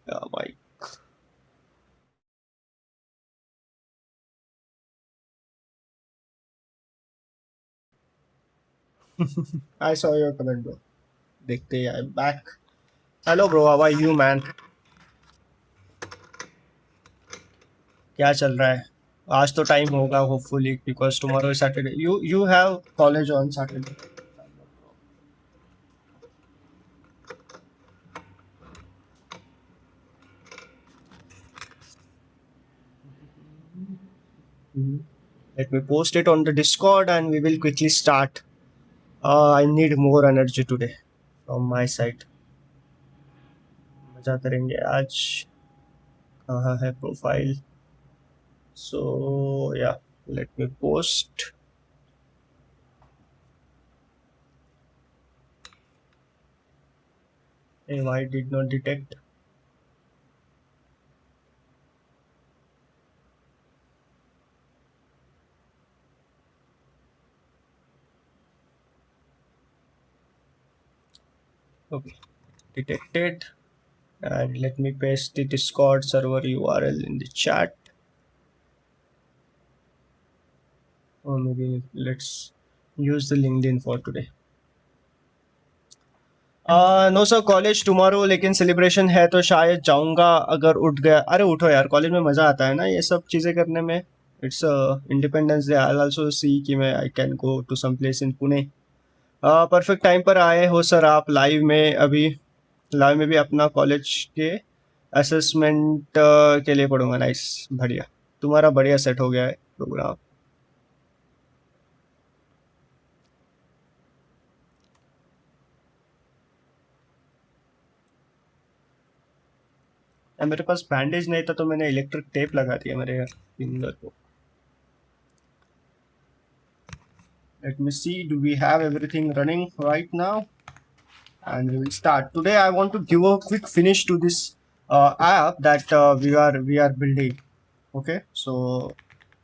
Yeah, Mike. I saw your comment, bro. देखते हैं, I'm back. Hello, bro. How are you, man? क्या चल रहा है? आज तो टाइम होगा hopefully because tomorrow is Saturday. You have college on Saturday. Mhm. Let me post it on the Discord and we will quickly start. I need more energy today from my side. मजा करेंगे आज. कहाँ है profile? So yeah, let me post. Hey, why did not detect? Okay, detected. And let me paste the Discord server URL in the chat. Or maybe let's use the LinkedIn for today. No sir college tomorrow, लेकिन celebration है तो शायद जाऊंगा अगर उठ गया. अरे उठो यार, कॉलेज में मजा आता है ना ये सब चीजें करने में. It's independence day. I also see कि मैं I can go to some place in Pune. Perfect time पर आए हो सर आप. लाइव में अभी, लाइव में भी अपना कॉलेज के असेसमेंट के लिए पढ़ूंगा. नाइस, बढ़िया. तुम्हारा बढ़िया सेट हो गया है प्रोग्राम. मेरे पास बैंडेज नहीं था तो मैंने इलेक्ट्रिक टेप लगा दिया मेरे फिंगर को. Let me see, do we have everything running right now? And we will start. Today I want to give a quick finish to this app that we are building. Okay, so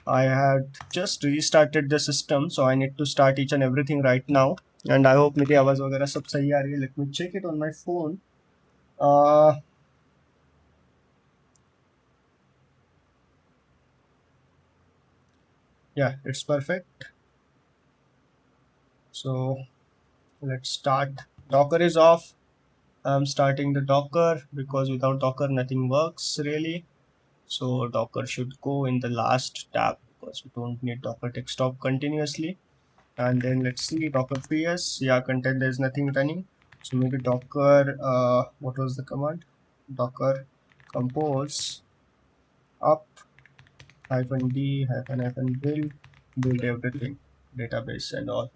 I had just restarted the system, so I need to start each and everything right now. And I hope मेरी आवाज वगैरह सब सही आ रही है. Let me check it on my phone. uh, yeah, it's perfect. So let's start. Docker is off. I'm starting the Docker because without Docker nothing works really. So Docker should go in the last tab because we don't need Docker desktop continuously. And then let's see Docker PS. Yeah, content there's nothing running. So maybe Docker. What was the command? Docker compose up -d build everything, database and all.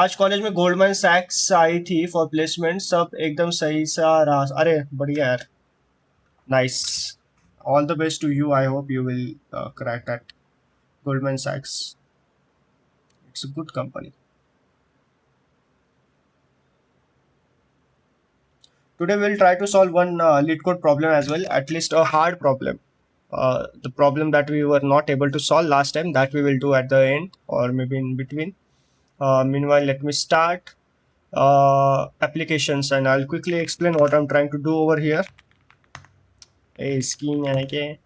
आज college में Goldman सैक्स आई थी for placement. सब एकदम सही सा रहा. अरे बढ़िया यार. Nice. All the best to you. I hope you will crack that. Goldman सैक्स, it's a good company. Today we'll try to solve one lead code problem as well, at least a hard problem. The problem that we were not able to solve last time, that we will do at the end or maybe in between. Meanwhile, let me start applications and I'll quickly explain what I'm trying to do over here. Hey, skiing and again.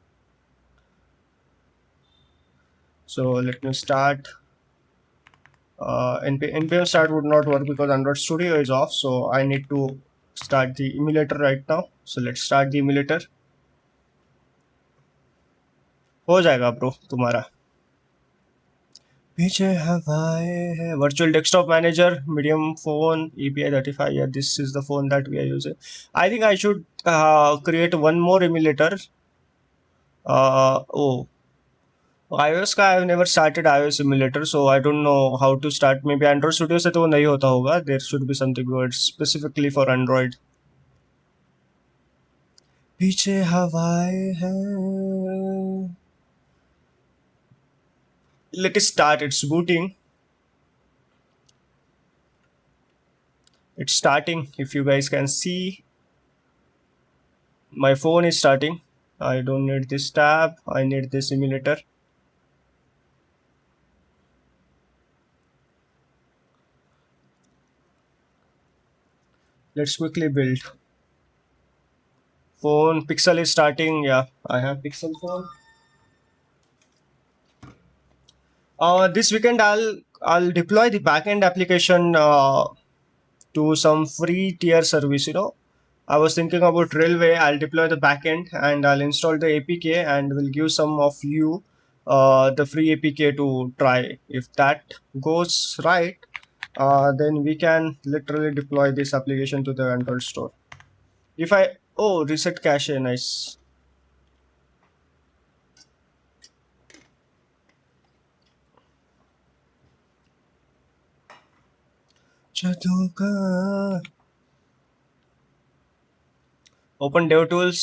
So let me start. npm start would not work because Android Studio is off, so I need to start the emulator right now. So let's start the emulator. हो जाएगा bro तुम्हारा. पीछे हवाएं है. Virtual desktop manager, medium phone, EPI 35. Yeah, this is the phone that we are using. I think I should create one more emulator. Oh, iOS का I have never started iOS emulator, so I don't know how to start. Maybe Android Studio से तो वो नहीं होता होगा. There should be something good specifically for Android. पीछे हवाएं हैं. Let us start. It's booting. It's starting. If you guys can see, my phone is starting. I don't need this tab. I need this emulator. Let's quickly build. Phone Pixel is starting. Yeah, I have Pixel phone. This weekend I'll deploy the backend application to some free tier service. I was thinking about railway. I'll deploy the backend and I'll install the APK and will give some of you the free APK to try. If that goes right, then we can literally deploy this application to the Android store. If I reset cache, nice. जादू का open DevTools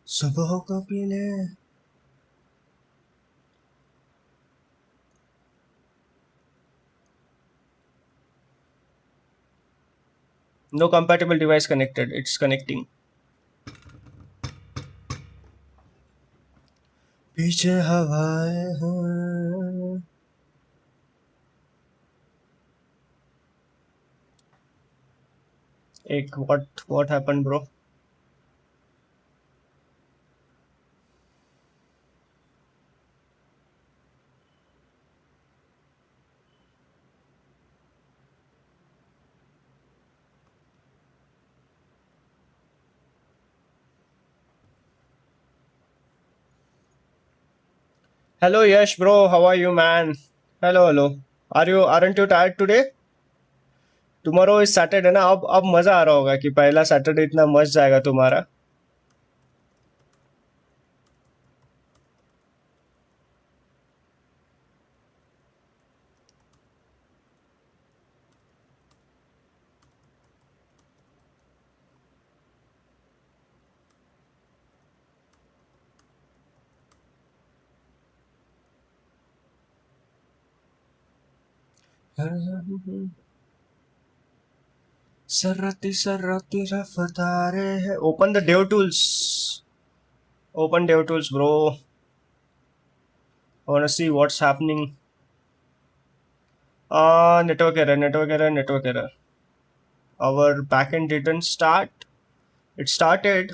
सुबह को पीले no compatible device connected. It's connecting. पीछे हवाएं हैं एक what happened, bro? Hello Yash, bro. How are you, man? Hello. Aren't you tired today? Tomorrow is Saturday ना. अब मजा आ रहा होगा कि पहला सैटरडे इतना मस्त जाएगा तुम्हारा. सर्रती सर्रती रफ्तारे है. Open the DevTools. Open DevTools, bro. I wanna see what's happening. Network error. Our backend didn't start. It started.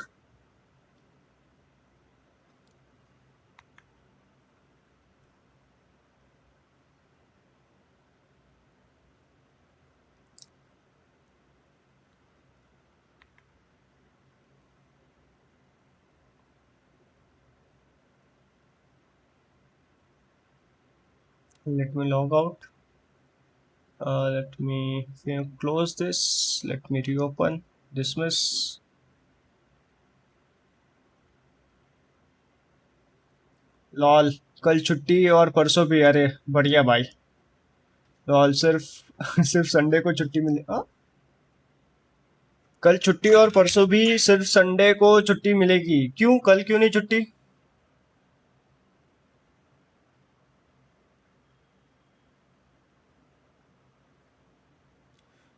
Let me log out. Let me close this. Let me reopen. Dismiss. Lol कल छुट्टी और परसों भी. अरे बढ़िया भाई. Lol सिर्फ सिर्फ संडे को छुट्टी मिले. कल छुट्टी और परसों भी सिर्फ संडे को छुट्टी मिलेगी. क्यों कल क्यों नहीं छुट्टी?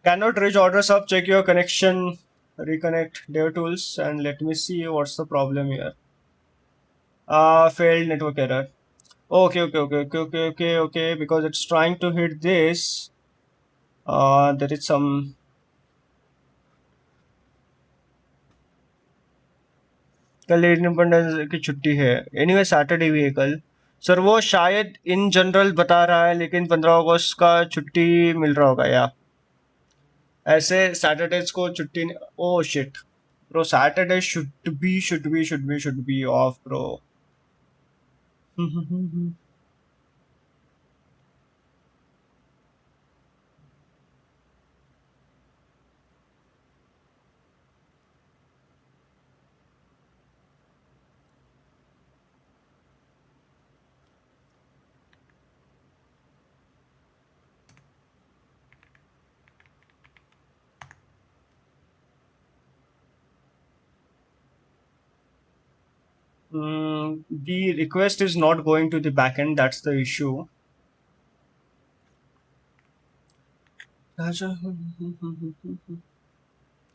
Cannot reach orders up. Check your connection. Reconnect DevTools and let me see what's the problem here. Failed network error. Okay. Because it's trying to hit this. There is some. कल independence की छुट्टी है. Anyway Saturday भी है कल. Sir वो शायद in general बता रहा है लेकिन 15 अगस्त का छुट्टी मिल रहा होगा या ऐसे सैटरडेज को छुट्टी. Oh shit bro. Saturday should be of bro. The request is not going to the backend. That's the issue.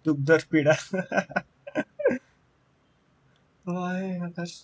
दुखदर पीड़ा. Why, Akash?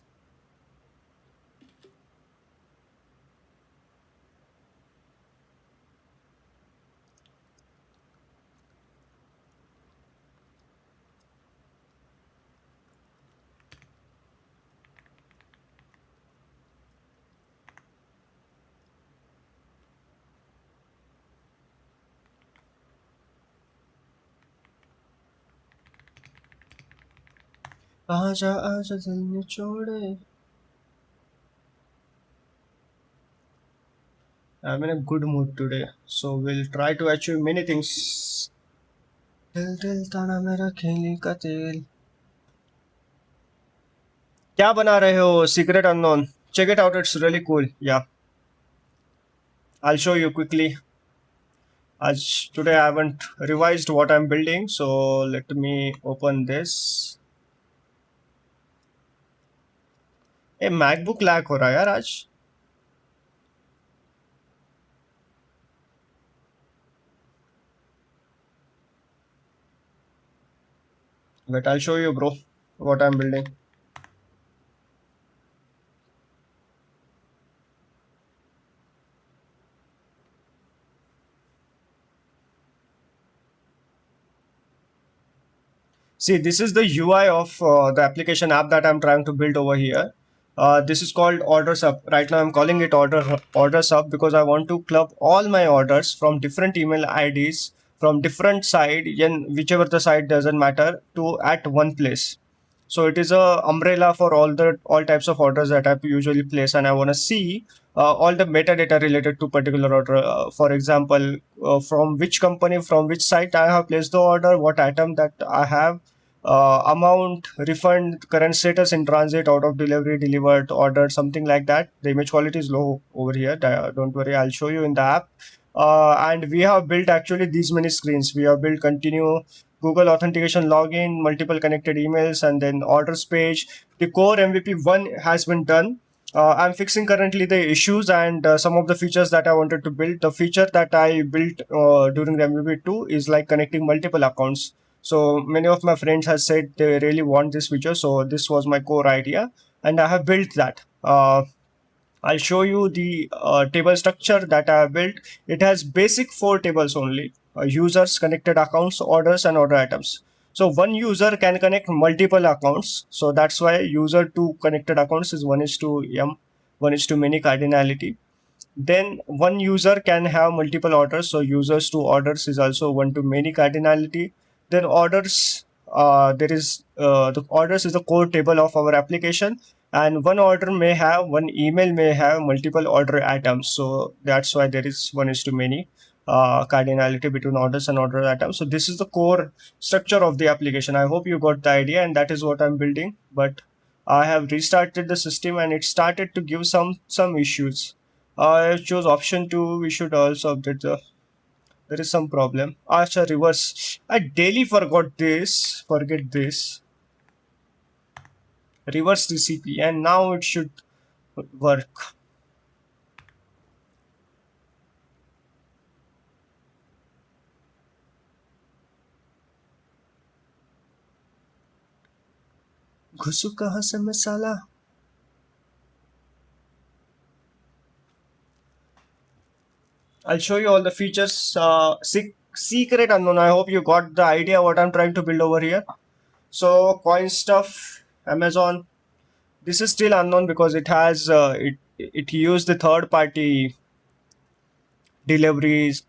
आजा आजा दिल ने छोड़े. I'm in a good mood today, so we'll try to achieve many things. दिल दिल ताना मेरा खेली का तेल. क्या बना रहे हो? Secret unknown. Check it out. It's really cool. Yeah, I'll show you quickly. As today I haven't revised what I'm building, so let me open this. A MacBook lag हो रहा है यार आज. But I'll show you, bro, what I'm building. See, this is the UI of the application app that I'm trying to build over here. This is called Orders Up. Right now, I'm calling it Orders Up because I want to club all my orders from different email IDs from different side, and whichever the site doesn't matter, to at one place. So it is a umbrella for all types of orders that I usually place, and I want to see all the metadata related to particular order. For example, from which company, from which site I have placed the order, what item that I have, amount, refund, current status in transit, out of delivery, delivered, ordered, something like that. The image quality is low over here. Don't worry, I'll show you in the app. And we have built actually these many screens. We have built continue Google authentication login, multiple connected emails, and then orders page. The core MVP 1 has been done. I'm fixing currently the issues and some of the features that I wanted to build. The feature that I built during the MVP 2 is like connecting multiple accounts. So many of my friends have said they really want this feature. So this was my core idea, and I have built that. I'll show you the table structure that I have built. It has basic 4 tables only: users, connected accounts, orders, and order items. So one user can connect multiple accounts. So that's why user to connected accounts is 1:m, 1:many cardinality. Then one user can have multiple orders. So users to orders is also 1:many cardinality. Then orders, there is the orders is the core table of our application, and one order may have, one email may have multiple order items. So that's why there is 1:many cardinality between orders and order items. So this is the core structure of the application. I hope you got the idea, and that is what I'm building. But I have restarted the system and it started to give some issues. I chose option 2. We should also update the. There is some problem. Acha reverse. I daily forgot this. Forget this. Reverse recipe, and now it should work. घुसू कहाँ से मैं साला? I'll show you all the features. Secret unknown. I hope you got the idea what I'm trying to build over here. So coin stuff, Amazon. This is still unknown because it has it used the third party deliveries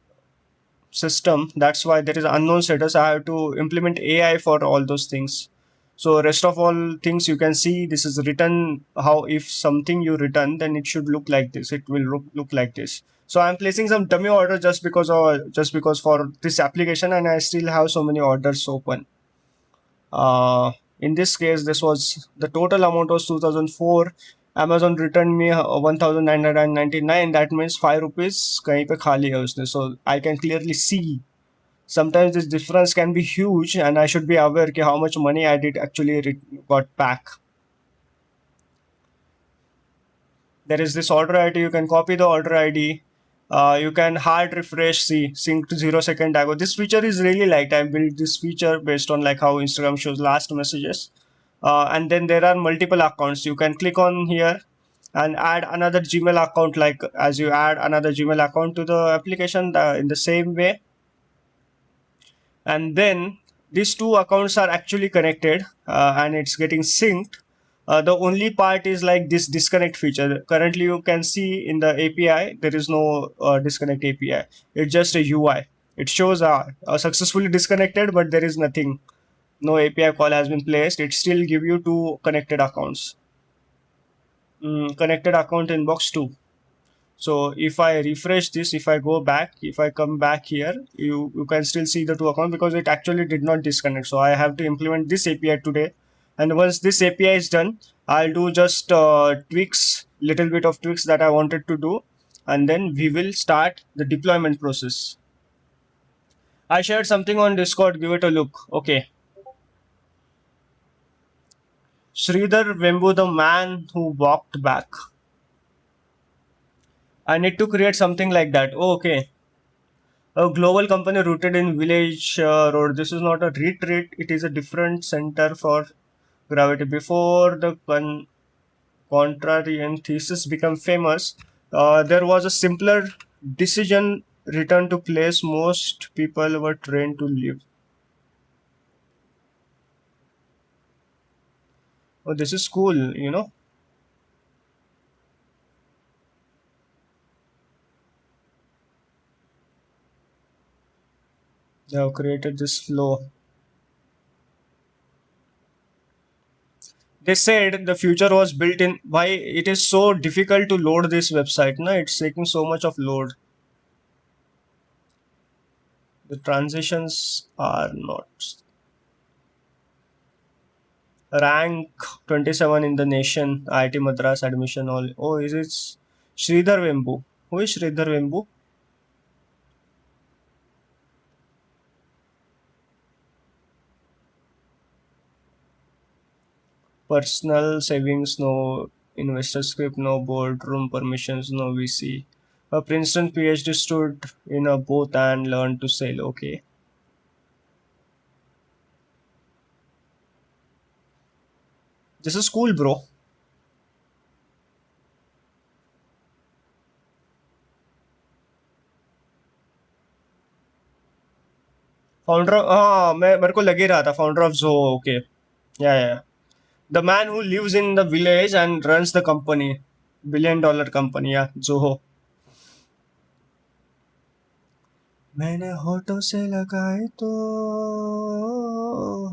system. That's why there is unknown status. I have to implement AI for all those things. So rest of all things you can see, this is written how if something you return, then it should look like this. It will look like this. So I'm placing some dummy order just because for this application, and I still have so many orders open. In this case, this was the total amount was 2004. Amazon returned me 1999. That means 5 rupees कहीं पे खाली है उसने. So I can clearly see sometimes this difference can be huge, and I should be aware कि how much money I did actually got back. There is this order ID. You can copy the order ID. You can hard refresh, see sync to 0 second ago. This feature is really light. I built this feature based on like how Instagram shows last messages. And then there are multiple accounts. You can click on here and add another Gmail account. Like as you add another Gmail account to the application in the same way. And then these two accounts are actually connected and it's getting synced. The only part is like this disconnect feature. Currently, you can see in the API, there is no disconnect API. It's just a UI. It shows successfully disconnected, but there is nothing. no API call has been placed, it still give you two connected accounts. Connected account inbox 2. So if I refresh this, if I go back, if I come back here, you can still see the two accounts because it actually did not disconnect. So I have to implement this API today. And once this API is done, I'll do just tweaks, little bit of tweaks that I wanted to do. And then we will start the deployment process. I shared something on Discord. Give it a look. Okay. Sridhar Vembu, the man who walked back. I need to create something like that. Oh, okay. A global company rooted in village road. This is not a retreat. It is a different center for gravity. Before the contrarian thesis became famous, there was a simpler decision return to place most people were trained to live. Oh, this is cool, you know. They have created this flow. They said the future was built in. Why it is so difficult to load this website? No, it's taking so much of load. The transitions are not. Rank 27 in the nation. IIT Madras admission. All. Oh, is it Sridhar Vembu? Who is Sridhar Vembu? Personal savings, no investor script, no boardroom permissions, no VC. A Princeton PhD stood in a booth and learned to sail. Okay. This is cool, bro. Founder, हाँ मैं मेरे को लग ही रहा था founder of Zoho. Okay. Yeah, yeah. The man who lives in the village and runs the company. $1 billion company, yeah. Zoho. मैंने होठों से लगाए तो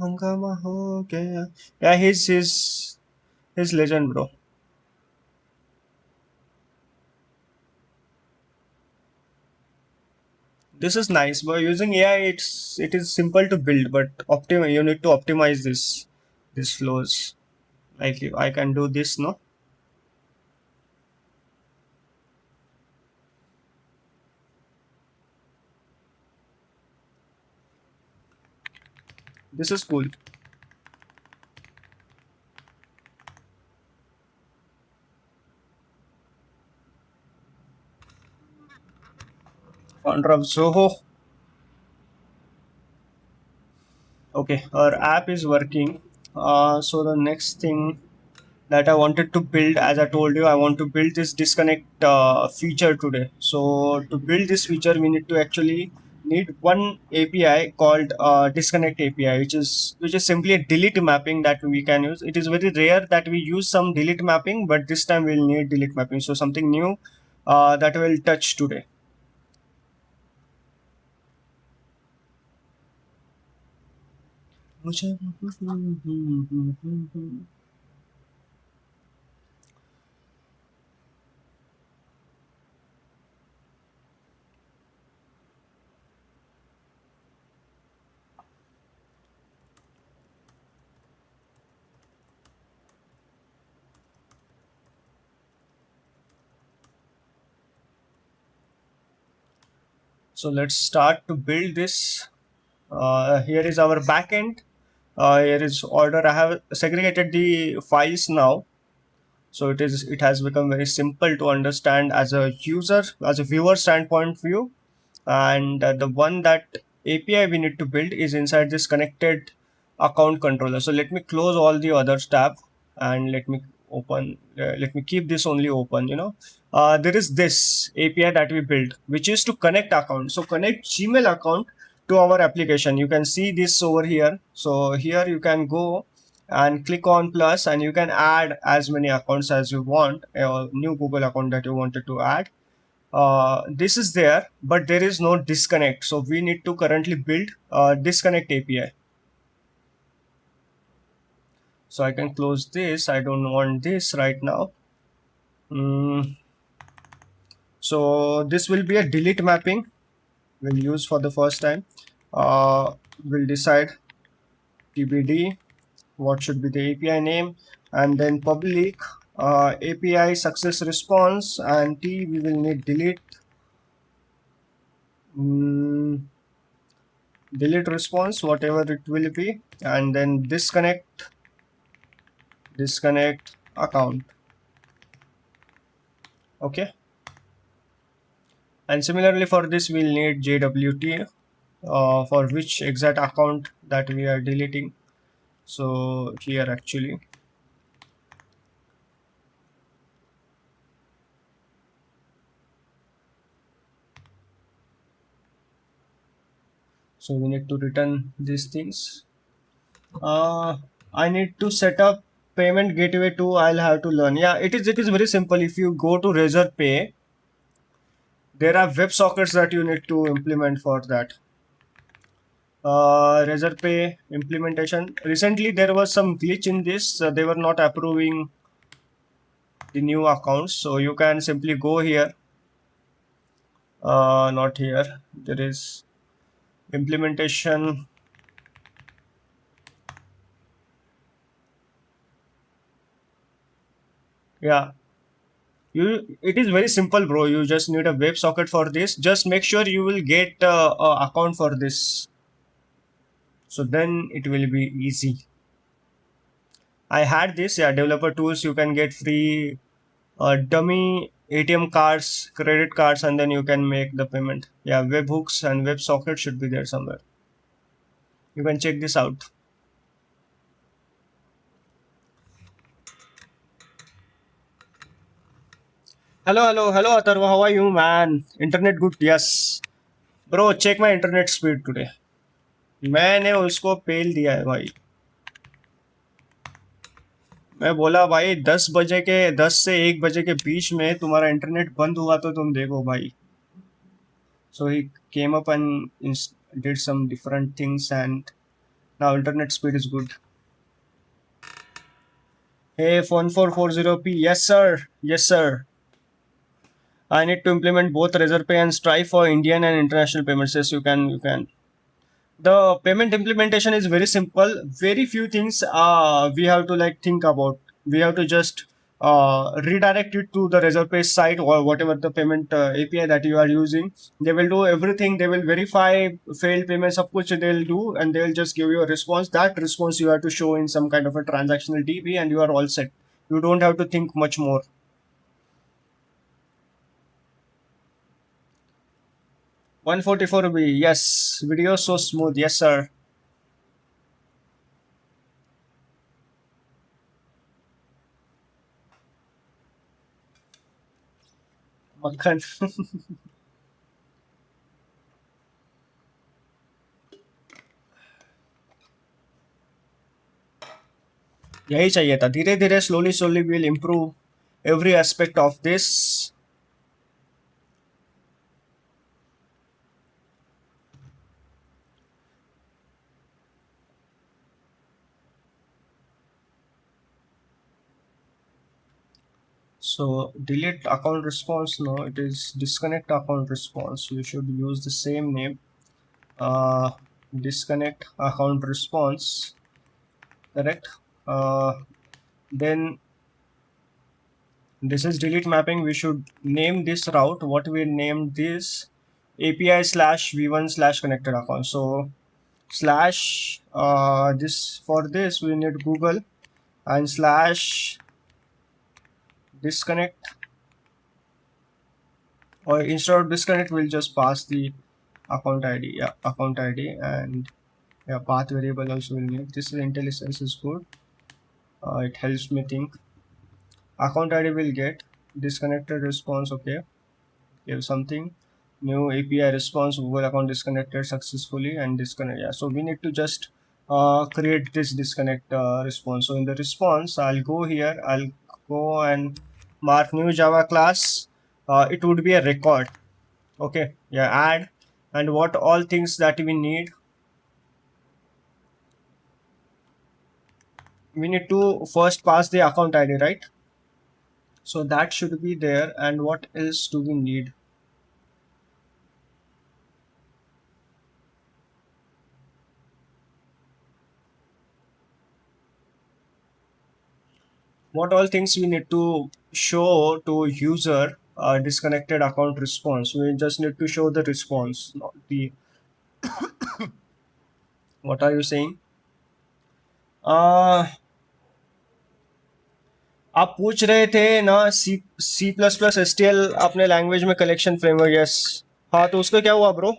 हंगामा हो गया. Yeah, he's legend, bro. This is nice, but using AI, it is simple to build, but you need to optimize this flows. Like I can do this, no? This is cool. Founder of Zoho. Okay, our app is working. So the next thing that I wanted to build, as I told you, I want to build this disconnect feature today. So to build this feature, we need to actually need one API called disconnect API, which is simply a delete mapping that we can use. It is very rare that we use some delete mapping, but this time we'll need delete mapping. So something new that we'll touch today. So let's start to build this. Here is our backend. Here is order. I have segregated the files now, so it has become very simple to understand as a user, as a viewer standpoint view. And the one that API we need to build is inside this connected account controller. So let me close all the others tab and let me keep this only open. There is this API that we built, which is to connect account. So connect Gmail account to our application. You can see this over here. So here you can go and click on plus, and you can add as many accounts as you want, a new Google account that you wanted to add. This is there, but there is no disconnect. So we need to currently build a disconnect API. So I can close this. I don't want this right now. So this will be a delete mapping we'll use for the first time. We'll decide TBD what should be the API name, and then public API success response, and T we will need delete delete response, whatever it will be, and then disconnect account. Okay, and similarly for this we'll need JWT for which exact account that we are deleting. So here actually, so we need to return these things. I need to set up payment gateway too. I'll have to learn. Yeah, it is very simple. If you go to Razorpay, there are web sockets that you need to implement for that. Razorpay implementation. Recently, there was some glitch in this. They were not approving the new accounts, so you can simply go here. Not here. There is implementation. Yeah, it is very simple, bro. You just need a web socket for this. Just make sure you will get a account for this. So then it will be easy. I had this, yeah, developer tools. You can get free dummy ATM cards, credit cards, and then you can make the payment. Yeah, webhooks and WebSocket should be there somewhere. You can check this out. Hello, Atharva. How are you, man? Internet good? Yes. Bro, check my internet speed today. मैंने उसको पेल दिया है भाई. मैं बोला भाई 10 से 1 बजे के बीच में तुम्हारा इंटरनेट बंद हुआ तो तुम देखो भाई. So he came up and did some different things, and now internet speed is good. Hey, phone 440p. Yes, sir. Yes, sir. I need to implement both Razorpay and Stripe for Indian and international payments. Yes, you can. You can. The payment implementation is very simple. Very few things we have to like think about. We have to just redirect it to the Razorpay site or whatever the payment API that you are using. They will do everything. They will verify failed payments, of which they'll do, and they'll just give you a response. That response you have to show in some kind of a transactional DB, and you are all set. You don't have to think much more. 144B, yes. Video so smooth, yes, sir. मक्खन. यही चाहिए था. धीरे धीरे slowly we'll improve every aspect of this. So delete account response. No, it is disconnect account response. You should use the same name. Disconnect account response. Correct. Then this is delete mapping. We should name this route. What we named this API slash v1 slash connected account. So slash this for this we need Google, and slash disconnect, or instead of disconnect we'll just pass the account ID. Yeah, account ID, and yeah, path variable also will need. This is IntelliSense is good. It helps me think. Account ID will get disconnected response. Okay, give something new API response. Google account disconnected successfully and disconnect. Yeah, so we need to just create this disconnect response. So in the response, I'll go here. I'll go and mark new Java class. It would be a record. Okay, yeah, add, and what all things that we need. we need to first pass the account ID, right? So that should be there. And what else do we need? What all things we need to show to user disconnected account response? We just need to show the response, not the. What are you saying? uh, आप पूछ रहे थे ना, C plus plus STL अपने language में collection framework, yes. हाँ, तो उसका क्या हुआ bro?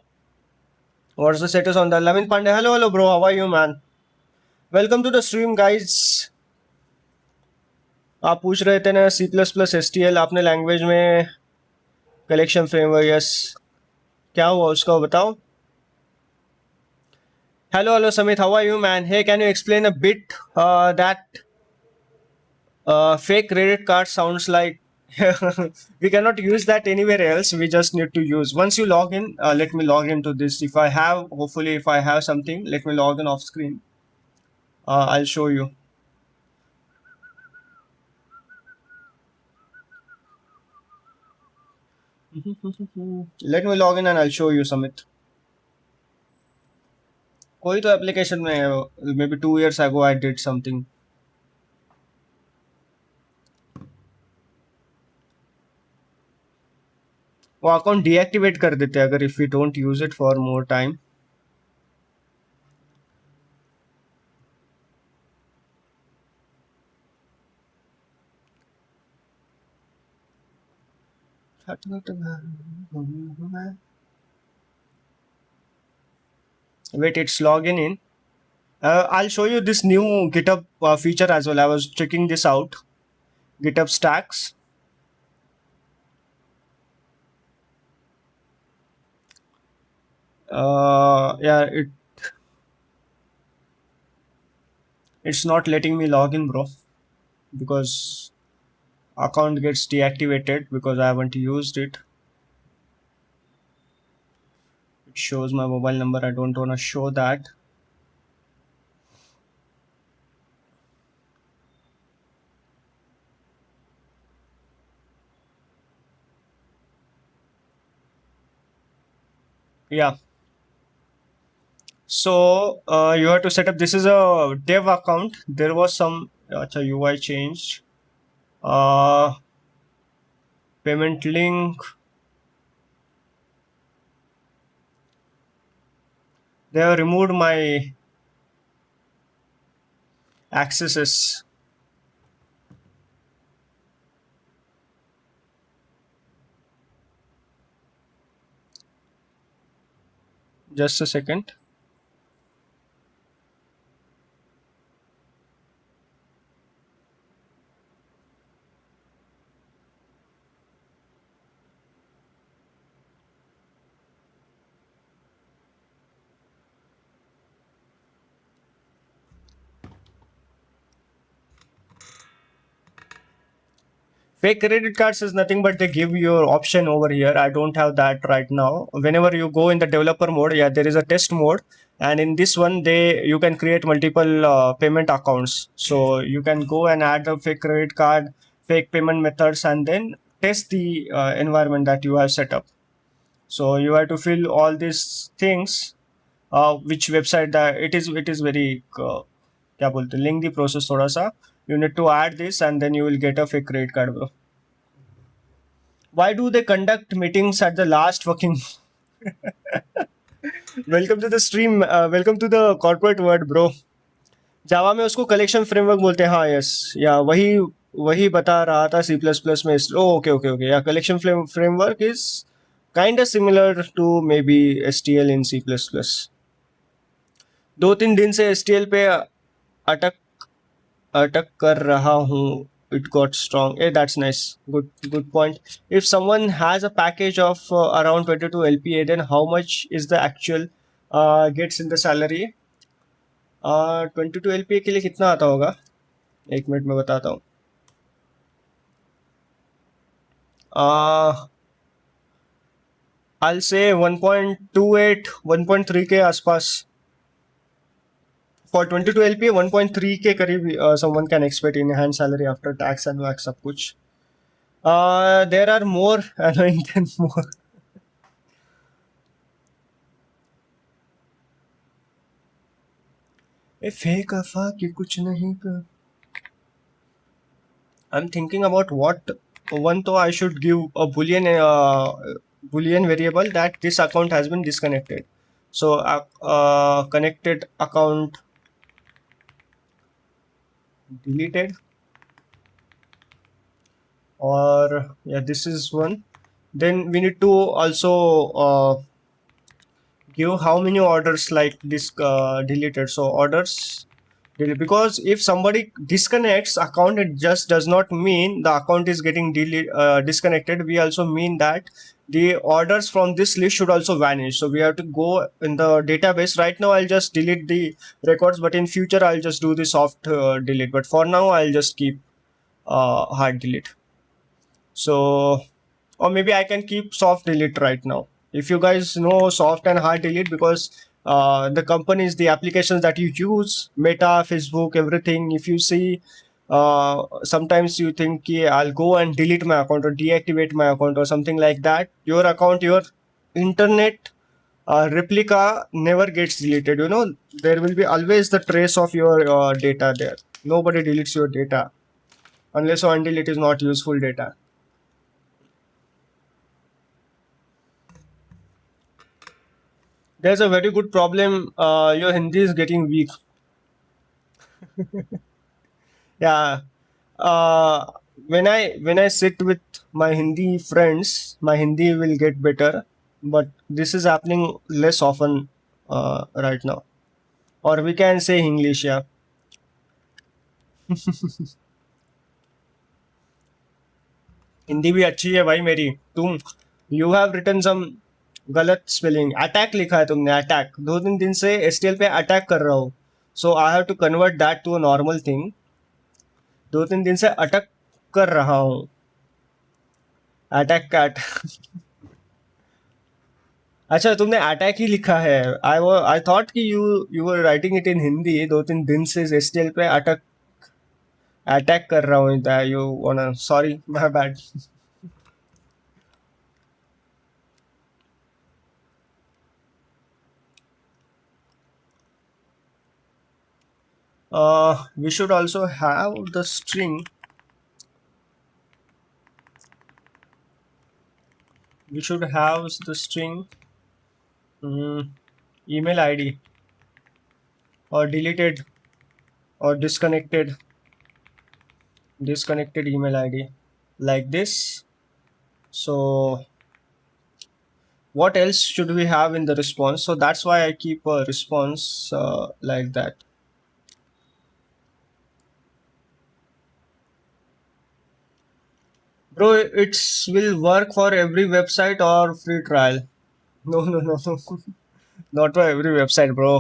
What's the status on the Lavin Pandey? Hello hello bro, how are you man? Welcome to the stream guys. आप पूछ रहे थे ना सी++ एसटीएल अपने लैंग्वेज में कलेक्शन फ्रेमवर्क, यस. क्या हुआ उसका बताओ. Hello hello Samit, how are you man? Hey, can you explain a bit that fake credit card sounds like. We cannot use that anywhere else. We just need to use once you log in. Let me log into this. If I have, hopefully if I have something, let me log in off screen. I'll show you. Let me log in and I'll show you Sumit. कोई तो application में है, may be 2 years ago I did something. वो account deactivate कर देते हैं अगर if you don't use it for more time. Wait, it's logging in. I'll show you this new GitHub feature as well. I was checking this out. GitHub Stacks. Yeah, it's not letting me log in, bro, because account gets deactivated because I haven't used it. It shows my mobile number. I don't want to show that. Yeah. So you have to set up. This is a dev account. There was some UI changed. Payment link. They have removed my accesses. Just a second. Fake credit cards is nothing but they give your option over here. I don't have that right now. Whenever you go in the developer mode, yeah, there is a test mode, and in this one, you can create multiple payment accounts. So you can go and add the fake credit card, fake payment methods, and then test the environment that you have set up. So you have to fill all these things. Which website that it is very क्या बोलते, lengthy process थोड़ा सा. You need to add this and then you will get a fake credit card, bro. Why do they conduct meetings at the last fucking? Welcome to the stream. Welcome to the corporate world, bro. जावा में उसको collection framework बोलते हैं. हाँ, yes, या वही वही बता रहा था C++ में. Okay okay okay, yeah collection framework is kind of similar to maybe STL in C++. 2-3 दिन से STL पे अटक अटक कर रहा हूँ. It got strong. Hey, that's nice. Good point. If someone has a package of around 22 LPA, then how much is the actual gets in the salary? 22 LPA के लिए कितना आता होगा? एक मिनट में बताता हूँ. I'll say 1.28, 1.3 के आसपास for 22 LPA 1.3K करीब someone can expect in hand salary after tax and wax सब कुछ. There are more annoying than more. A fake अफवाह कि कुछ नहीं कर. I'm thinking about what one though I should give a boolean variable that this account has been disconnected. So connected account deleted, or yeah, this is one. Then we need to also give how many orders like this deleted. So orders deleted, because if somebody disconnects account, it just does not mean the account is getting disconnected. We also mean that the orders from this list should also vanish. So we have to go in the database. Right now I'll just delete the records, but in future I'll just do the soft delete, but for now I'll just keep hard delete. So, or maybe I can keep soft delete right now. If you guys know soft and hard delete, because the companies, the applications that you use, Meta, Facebook, everything, if you see, sometimes you think, yeah, I'll go and delete my account or deactivate my account or something like that. Your account, your internet replica never gets deleted. You know, there will be always the trace of your data there. Nobody deletes your data unless or until it is not useful data. There's a very good problem. Your Hindi is getting weak. Yeah. Uh, when I sit with my Hindi friends, my Hindi will get better. But this is happening less often right now. Or we can say English. Yeah. Hindi भी अच्छी है भाई मेरी. तुम you have written सम गलत spelling. Attack लिखा है तुमने. अटैक. 2-3 दिन से एसटीएल पे अटैक कर रहा हूँ. So I have to convert that to a normal thing. 2-3 दिन से अटक कर रहा हूँ. Attack cat. अच्छा तुमने अटैक ही लिखा है. आई थॉट कि you were writing it in Hindi. 2-3 दिन से एसटीएल पे अटक अटैक कर रहा हूँ. You want sorry my bad. We should also have the string. We should have the string email ID or deleted or disconnected email ID like this. So what else should we have in the response? So that's why I keep a response like that. Bro, it will work for every website or free trial? No, no, no, no. Not for every website, bro.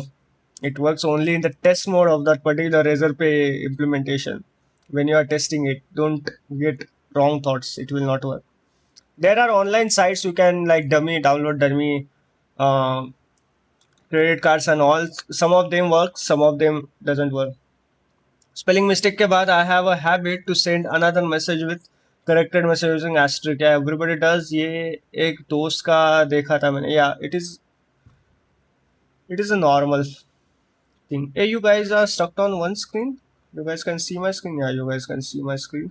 It works only in the test mode of that particular Razorpay implementation. When you are testing it, don't get wrong thoughts. It will not work. There are online sites you can like download dummy credit cards and all. Some of them work, some of them doesn't work. Spelling mistake के बाद I have a habit to send another message with corrected message using asterisk. Yeah, everybody does. ये एक दोस्त का देखा था मैंने. Yeah, it is a normal thing. Hey, you guys are stuck on one screen. You guys can see my screen. Yeah, you guys can see my screen.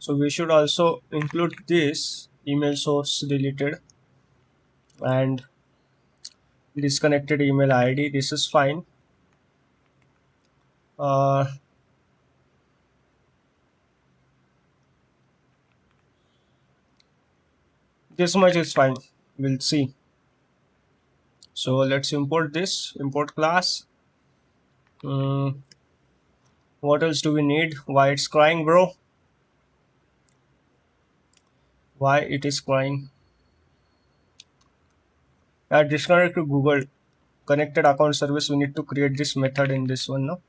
So we should also include this email source deleted and disconnected email ID. This is fine. This much is fine. We'll see. So let's import this. Import class. What else do we need? Why it's crying, bro? Why it is crying? Disconnect to Google. Connected account service. We need to create this method in this one now.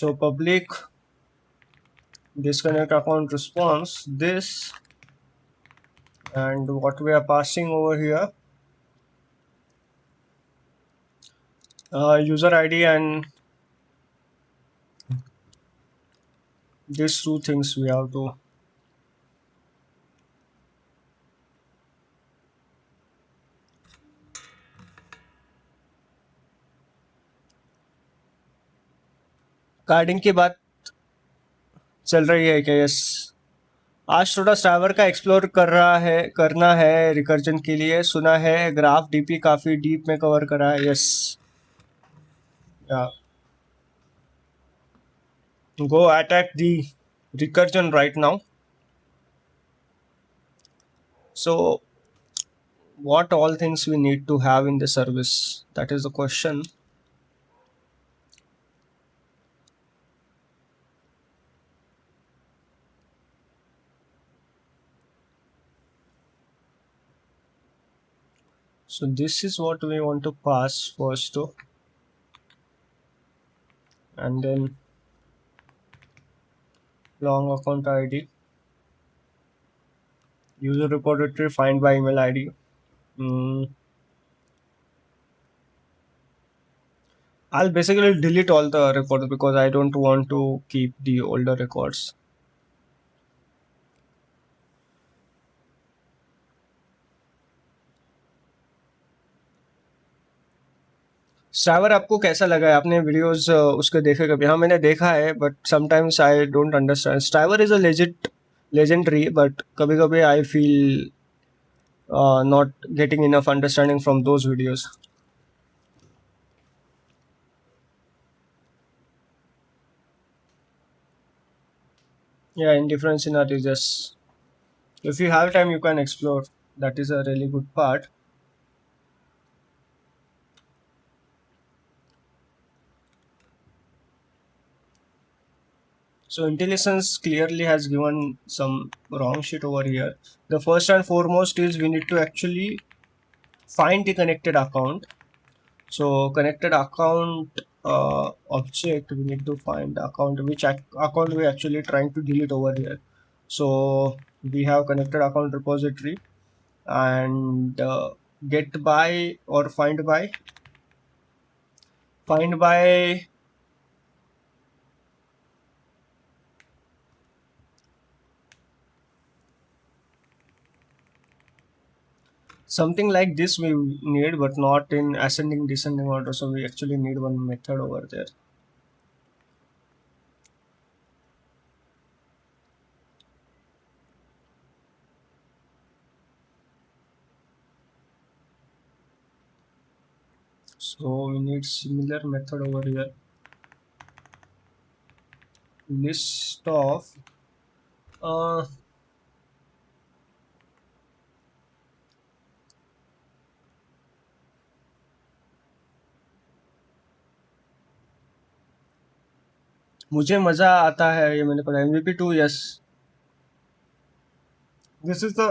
So public disconnect account response this, and what we are passing over here, user ID, and these two things we have to. Carding की बात चल रही है क्या? Yes, आज थोड़ा striver का explore करना है रिकर्जन के लिए। सुना है ग्राफ डीपी काफी डीप में कवर करा है। Yes, go attack the recursion right now. So what all things we need to have in the service, that is the question. So this is what we want to pass first to, and then long account ID, user repository find by email ID. I'll basically delete all the records because I don't want to keep the older records. Striver आपको कैसा लगा है? आपने videos उसके देखे कभी? हाँ, मैंने देखा है, but sometimes I don't understand. Striver is a legendary, but कभी कभी I feel not getting enough understanding from those videos. Yeah, in different scenarios, just if you have time, you can explore. That is a really good part. So intelligence clearly has given some wrong shit over here. The first and foremost is we need to actually find the connected account. So connected account object, we need to find account, which account we actually trying to delete over here. So we have connected account repository, and get by or find by something like this we need, but not in ascending descending order. So we actually need one method over there. So we need similar method over here. List of मुझे मजा आता है ये मैंने पढ़ा। MVP2, yes, this is the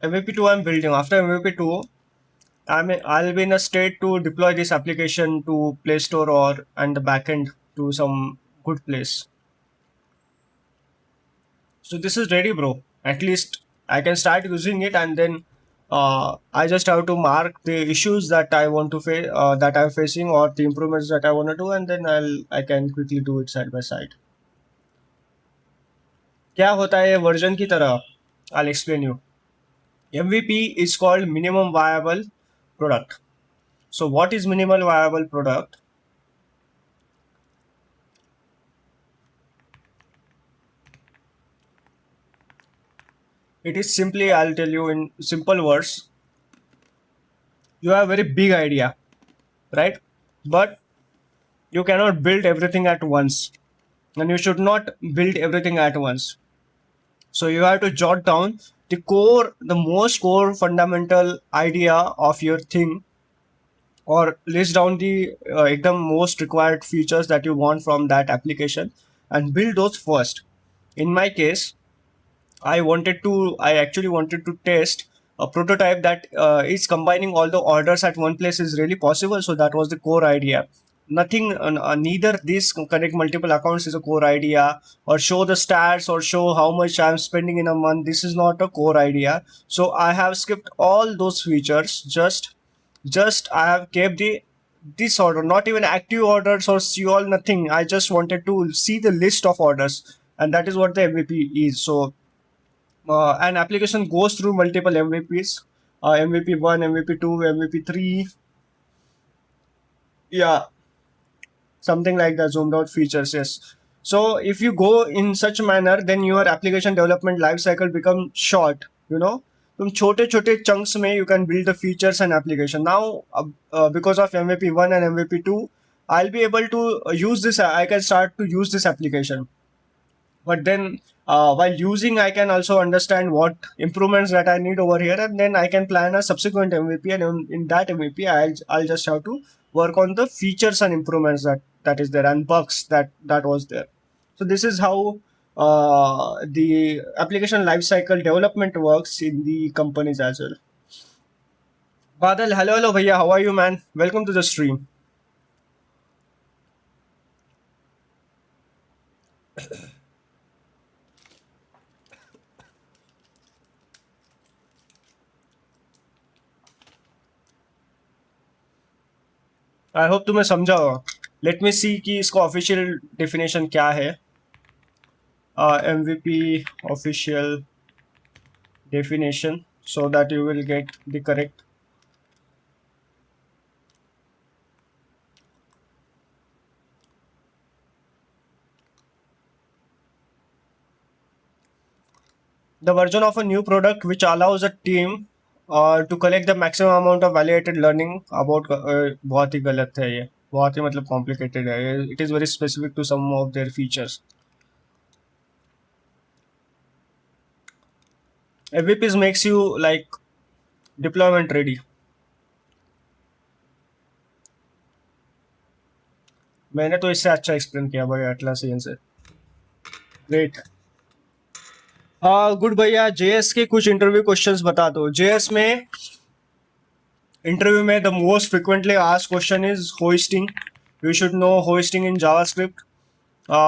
MVP2 I'm building. After MVP2, I'll be in a state to deploy this application to Play Store or and the backend to some good place. So this is ready, bro. At least I can start using it, and then I just have to mark the issues that I want to face, that I'm facing, or the improvements that I want to do, and then I can quickly do it side by side. क्या होता है ये version की तरह? I'll explain you. MVP is called minimum viable product. So what is minimal viable product? It is simply, I'll tell you in simple words. You have a very big idea, right? But you cannot build everything at once, and you should not build everything at once. So you have to jot down the most core fundamental idea of your thing, or list down the most required features that you want from that application, and build those first. In my case, I actually wanted to test a prototype that is combining all the orders at one place is really possible. So that was the core idea. nothing, neither this connect multiple accounts is a core idea, or show the stats, or show how much I'm spending in a month. This is not a core idea. So I have skipped all those features. Just I have kept the this order, not even active orders or see all, nothing. I just wanted to see the list of orders, and that is what the MVP is. So an application goes through multiple MVPs, MVP 1, MVP 2, MVP 3. Yeah, something like the zoomed out features. Yes. So if you go in such manner, then your application development life cycle becomes short. तुम छोटे छोटे chunks में you can build the features and application. Now because of MVP 1 and MVP 2, I'll be able to use this. I can start to use this application. But then while using, I can also understand what improvements that I need over here, and then I can plan a subsequent MVP, and in that MVP I'll just have to work on the features and improvements that is there, and bugs that was there. So this is how the application lifecycle development works in the companies as well. Badal, hello bhaiya, how are you, man? Welcome to the stream. I hope तुम्हें समझा होगा. Let me सी कि इसका official definition क्या है. MVP official definition, so that you will get the correct. The version of a new product which allows a team to collect the maximum amount of validated learning about. बहुत ही गलत है ये, बहुत ही मतलब complicated है. It is very specific to some of their features. MVPs makes you like deployment ready. मैंने तो इससे अच्छा एक्सप्लेन किया भाई एटलासियन से. ग्रेट. गुड भैया. जेएस के कुछ इंटरव्यू क्वेश्चंस बता दो. जेएस में इंटरव्यू में the most frequently asked question is hosting. You should know hosting in JavaScript.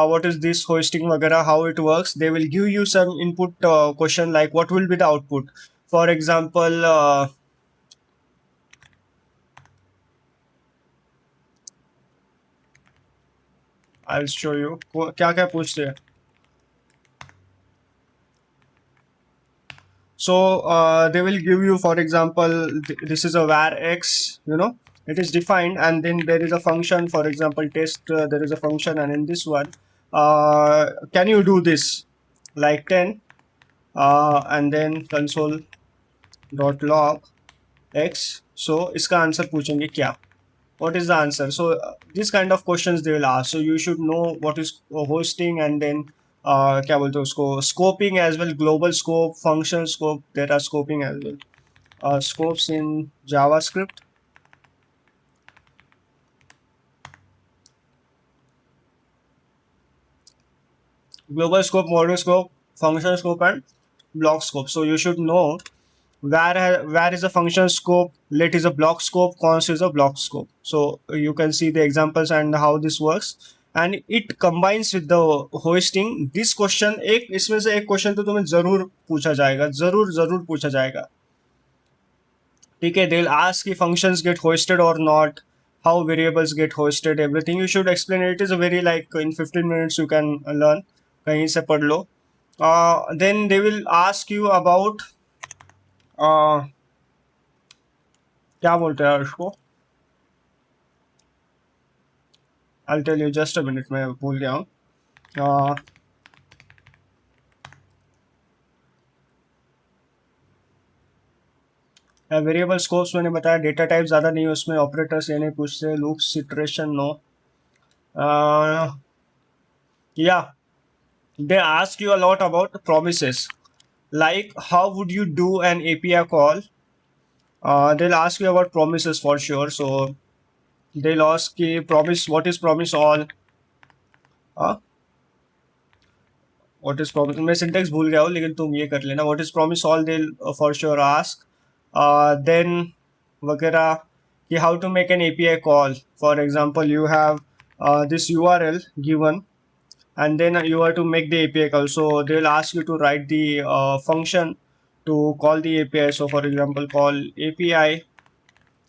What is this hosting वगैरह, how it works. They will give you some input question like what will be the output. For example, I'll show you क्या क्या पूछते हैं. So they will give you, for example, this is a var x, it is defined, and then there is a function, for example test, there is a function, and in this one can you do this like 10, and then console dot log x. So इसका answer पूछेंगे क्या, what is the answer. So this kind of questions they will ask. So you should know what is hosting, and then क्या बोलते हैं उसको, scoping as well, global scope, function scope, there are scoping as well. Scopes in JavaScript. Global scope, module scope, function scope, and block scope. So you should know where is a function scope, let is a block scope, const is a block scope. So you can see the examples and how this works, and it combines with the hosting. This question, एक इसमें से एक question तो तुम्हें जरूर पूछा जाएगा, जरूर पूछा जाएगा. ठीक है. They'll ask if functions get hosted or not, how variables get hosted, everything you should explain. It is a very like in 15 minutes you can learn. कहीं से पढ़ लो. Then they will ask you about क्या बोलते हैं उसको. I'll tell you just a minute, मैं भूल गया हूँ. वेरिएबल स्कोप्स मैंने बताया. डेटा टाइप ज़्यादा नहीं है उसमें. ऑपरेटर्स ये नहीं पूछते. Loops, iteration no. Yeah they ask you a lot about promises, like how would you do an API call. They'll ask you about promises for sure. So they'll ask you promise, what is promise all. What is promise, मैं syntax भूल गया हूँ लेकिन तुम ये कर लेना. What is promise all, they'll for sure ask. Then वगैरह how to make an API call. For example, you have this URL given, and then you are to make the API call. So they'll ask you to write the function to call the API. So for example, call API,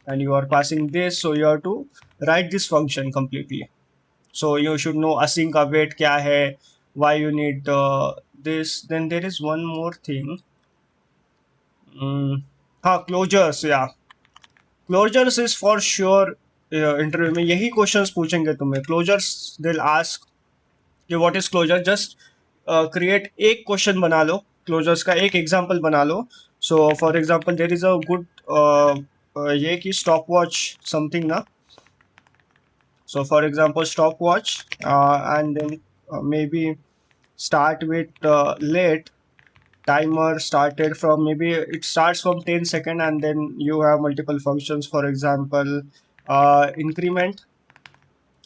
and you are passing this. So you have to write this function completely. So you should know async await kya hai, why you need this. Then there is one more thing. Closures, yeah. Closures is for sure interview में यही questions पूछेंगे तुम्हें. Closures they ask कि what is closure. Just create एक question बना लो, closures का एक एग्जांपल बना लो. So for example there is a good ये कि स्टॉप वॉच समथिंग ना. So for example, stopwatch, and then maybe start with late timer started from, maybe it starts from 10 second, and then you have multiple functions. For example, increment.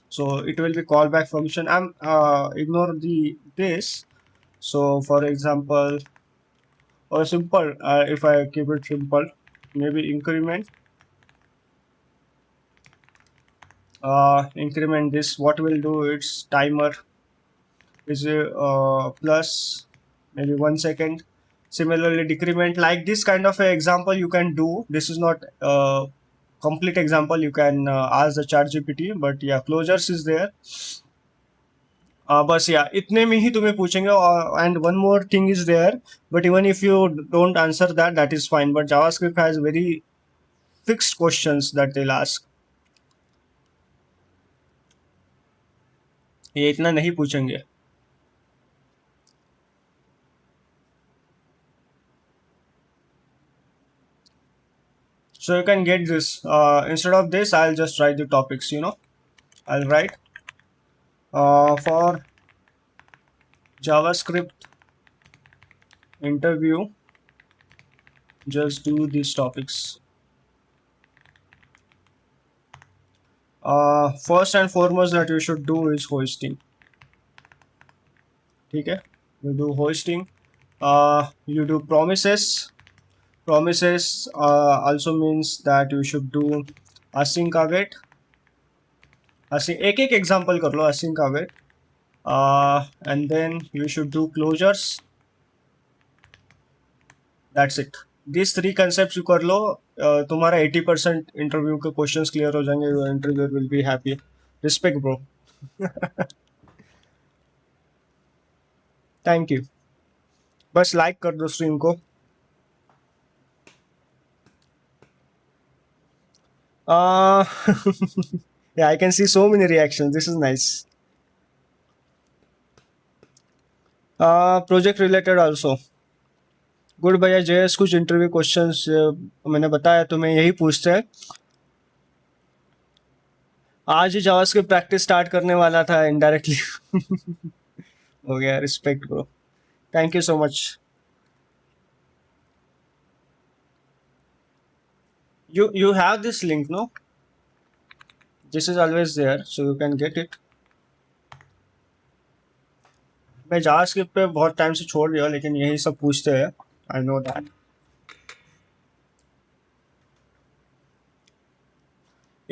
So it will be callback function. I'm ignore the this. So for example, or simple, if I keep it simple, maybe increment. Increment this. What will do? It's timer is plus maybe 1 second. Similarly, decrement, like this kind of a example you can do. This is not a complete example. You can ask the chat GPT, but yeah, closures is there. बस या इतने में ही तुम्हें पूछेंगे. And one more thing is there, but even if you don't answer that, that is fine. But JavaScript has very fixed questions that they ask. ये इतना नहीं पूछेंगे. So you can get this. Instead of this, I'll just write the topics. I'll write for JavaScript interview, just do these topics. First and foremost that you should do is hosting. Okay, you do hosting. You do promises. Promises also means that you should do async await. Async, एक example कर लो async await. And then you should do closures. That's it. These three concepts you कर लो, तुम्हारा 80% interview के questions clear हो जाएंगे. Your interviewer will be happy. Respect, bro. Thank you. बस like कर दो स्ट्रीम को. Yeah, I can see so many reactions. This is nice. Project related also. Good भैया जेएस, कुछ इंटरव्यू क्वेश्चंस मैंने बताया तुम्हें, यही पूछते हैं. आज ही जावास्क्रिप्ट प्रैक्टिस स्टार्ट करने वाला था इनडायरेक्टली. हो गया. Respect bro. Thank you so much. You have this link, no? This is always there, so you can get it. मैं जावास्क्रिप्ट पे बहुत टाइम से छोड़ दिया, लेकिन यही सब पूछते हैं. I know that.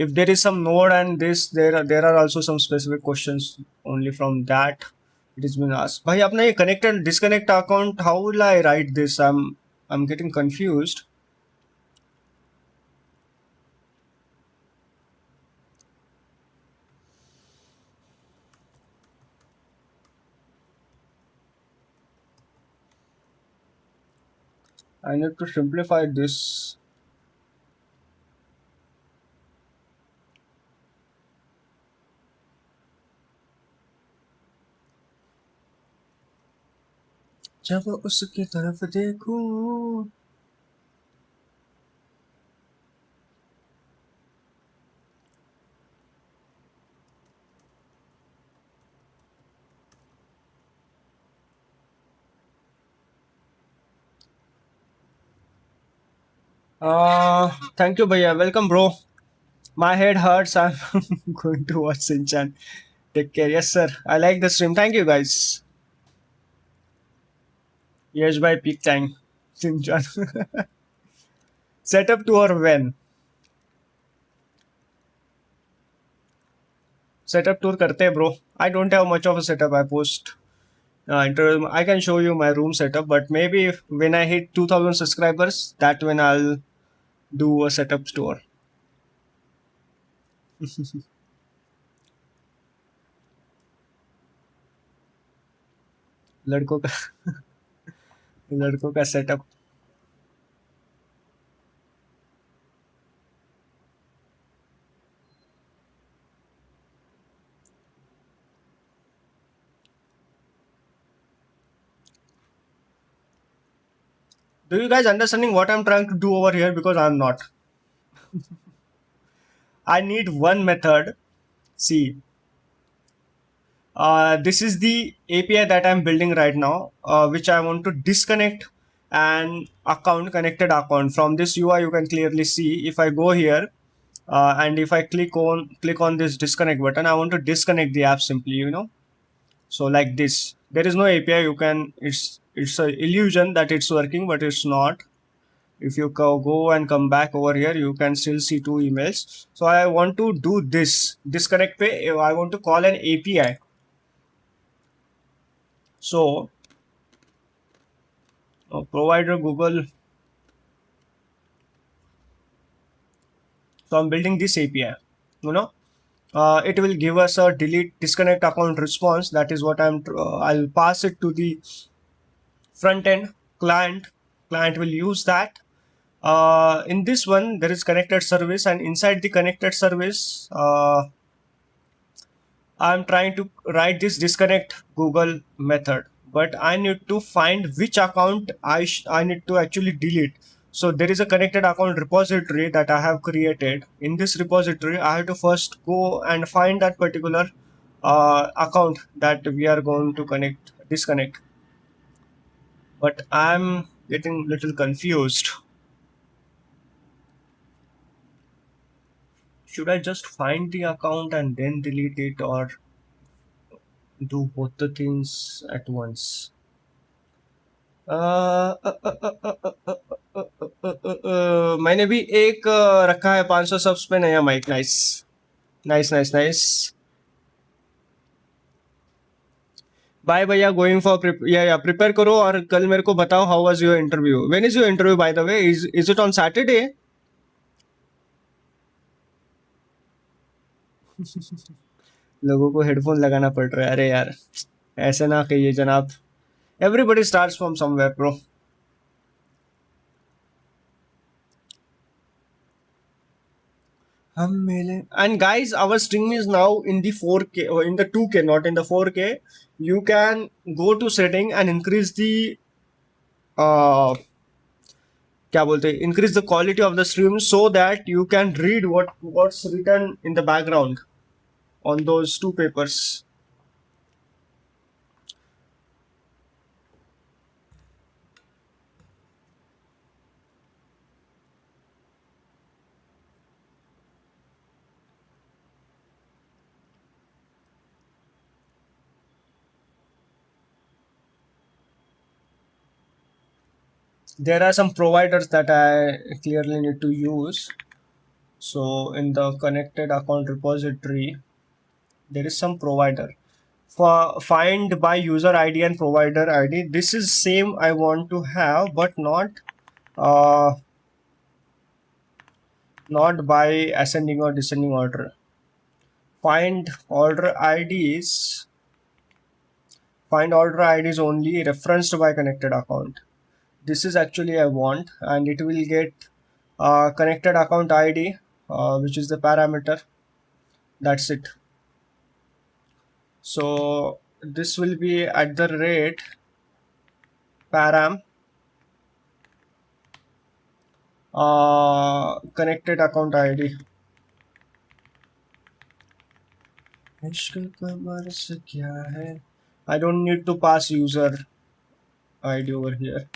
If there is some node and this, there are also some specific questions only from that it has been asked. भाई अपना ये connect and disconnect account, how will I write this? I'm getting confused. I need to simplify this. जब उसकी तरफ देखूं. Thank you, Bhaiya. Welcome, bro. My head hurts. I'm going to watch Sinchan. Take care. Yes, sir. I like the stream. Thank you, guys. Yes, by peak time. Sinchan. Setup to or when? setup tour karte hai, bro. I don't have much of a setup. I post I can show you my room setup, but maybe when I hit 2000 subscribers, that when I'll do a setup tour. लड़कों का लड़कों का setup. Do you guys understanding what I'm trying to do over here? Because I'm not. I need one method. See, this is the API that I'm building right now, which I want to disconnect an account, connected account. From this UI, you can clearly see if I go here and if I click on this disconnect button, I want to disconnect the app simply, So like this, there is no API. It's a illusion that it's working, but it's not. If you go and come back over here, you can still see two emails. So I want to do this disconnect pay. I want to call an API. So provider Google. So I'm building this API. It will give us a delete disconnect account response. That is what I'll pass it to the front end client. Client will use that. In this one, there is connected service, and inside the connected service, I'm trying to write this disconnect Google method, but I need to find which account I need to actually delete. So there is a connected account repository that I have created. In this repository, I have to first go and find that particular account that we are going to disconnect. But I'm getting a little confused. Should I just find the account and then delete it, or do both the things at once? मैंने भी एक रखा है 500 subs पे नया mike. Nice nice nice nice. Bye भैया, going for yeah prepare करो और कल मेरे को बताओ how was your interview. When is your interview by the way? Is it on Saturday? लोगों को हेडफोन लगाना पड़ रहा है. अरे यार, ऐसे ना कहिए जनाब. Everybody starts from somewhere bro. हम मिले. And guys, our stream is now in the 4K or in the 2K, not in the 4K. You can go to setting and increase the क्या बोलते हैं, increase the quality of the stream so that you can read what's written in the background on those two papers. There are some providers that I clearly need to use. So in the connected account repository, there is some provider. For find by user ID and provider ID. This is same I want to have, but uh, not by ascending or descending order. Find order IDs. Find order IDs only referenced by connected account. This is actually I want, and it will get connected account ID, which is the parameter. That's it. So this will be at the rate param connected account ID. I don't need to pass user ID over here.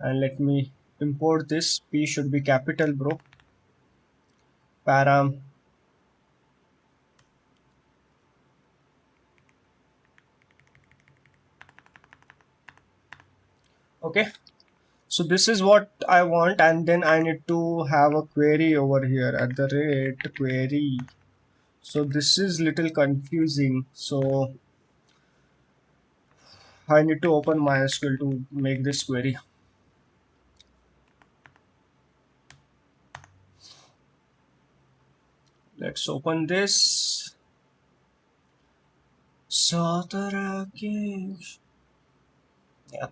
And let me import this. P should be capital, bro. Param. Okay. So this is what I want, and then I need to have a query over here at the rate query. So this is little confusing. So I need to open MySQL to make this query. Let's open this. Satarakesh. Yeah,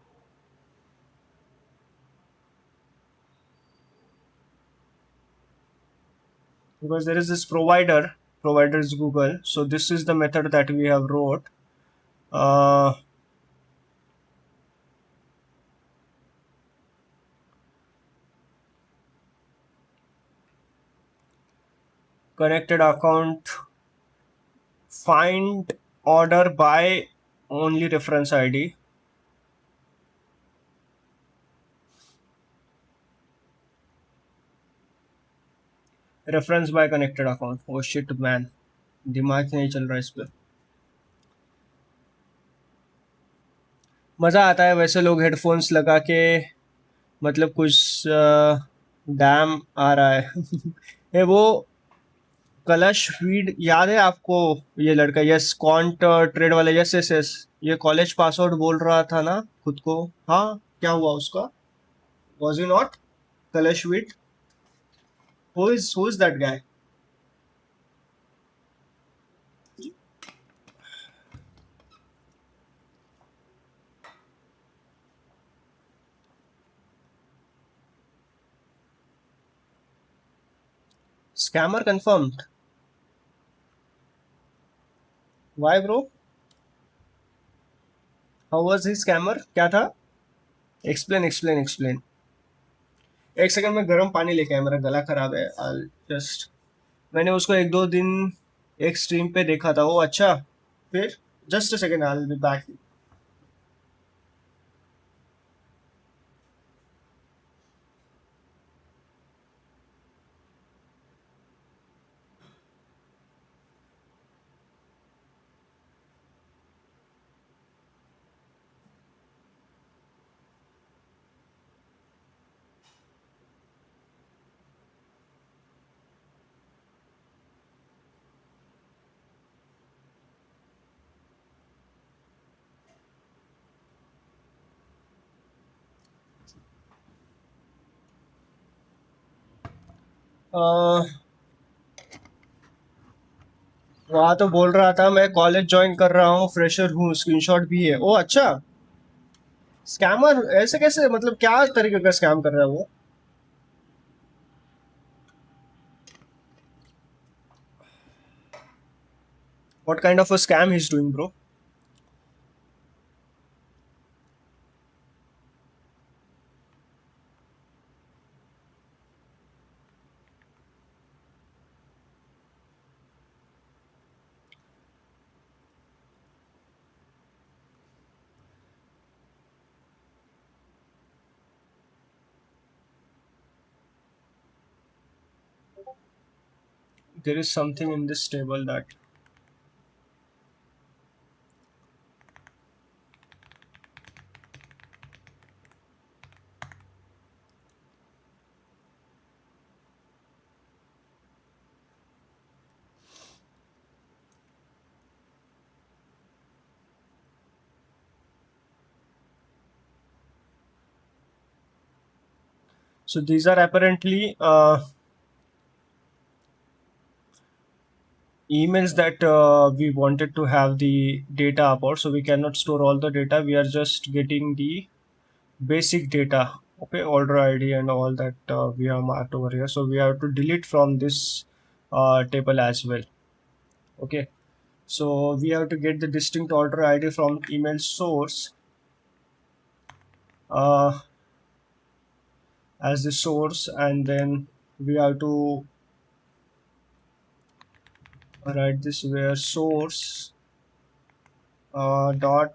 because there is this provider is Google. So this is the method that we have wrote. Uh, Connected account, find order by only reference ID. Reference by connected account. Oh shit man, दिमाग नहीं चल रहा इस पर. मज़ा आता है वैसे लोग हेडफोन्स लगा के, मतलब कुछ डैम आ रहा है. ये वो कलश फीड याद है आपको? ये लड़का यस कॉन्ट ट्रेड वाला, यस यस यस, ये कॉलेज पास आउट बोल रहा था ना खुद को. हाँ, क्या हुआ उसका? वॉज यू नॉट कलश feed? Who is that guy? Scammer confirmed. Why bro? How was he scammer? क्या था? Explain explain explain. एक सेकंड में गर्म पानी लेके आया, मेरा गला खराब है. जस्ट, मैंने उसको एक दो दिन एक स्ट्रीम पे देखा था वो. अच्छा, फिर just a second, I will be back. वहाँ तो बोल रहा था मैं कॉलेज ज्वाइन कर रहा हूँ, फ्रेशर हूँ, स्क्रीनशॉट भी है. ओ अच्छा, स्कैमर ऐसे कैसे? मतलब क्या तरीके का स्कैम कर रहा है वो? What kind of a scam he is doing bro? There is something in this table that. So these are apparently emails that we wanted to have the data about. So we cannot store all the data. We are just getting the basic data. Okay, order ID and all that we have marked over here. So we have to delete from this table as well. Okay, so we have to get the distinct order ID from email source uh, as the source, and then we have to write this where source dot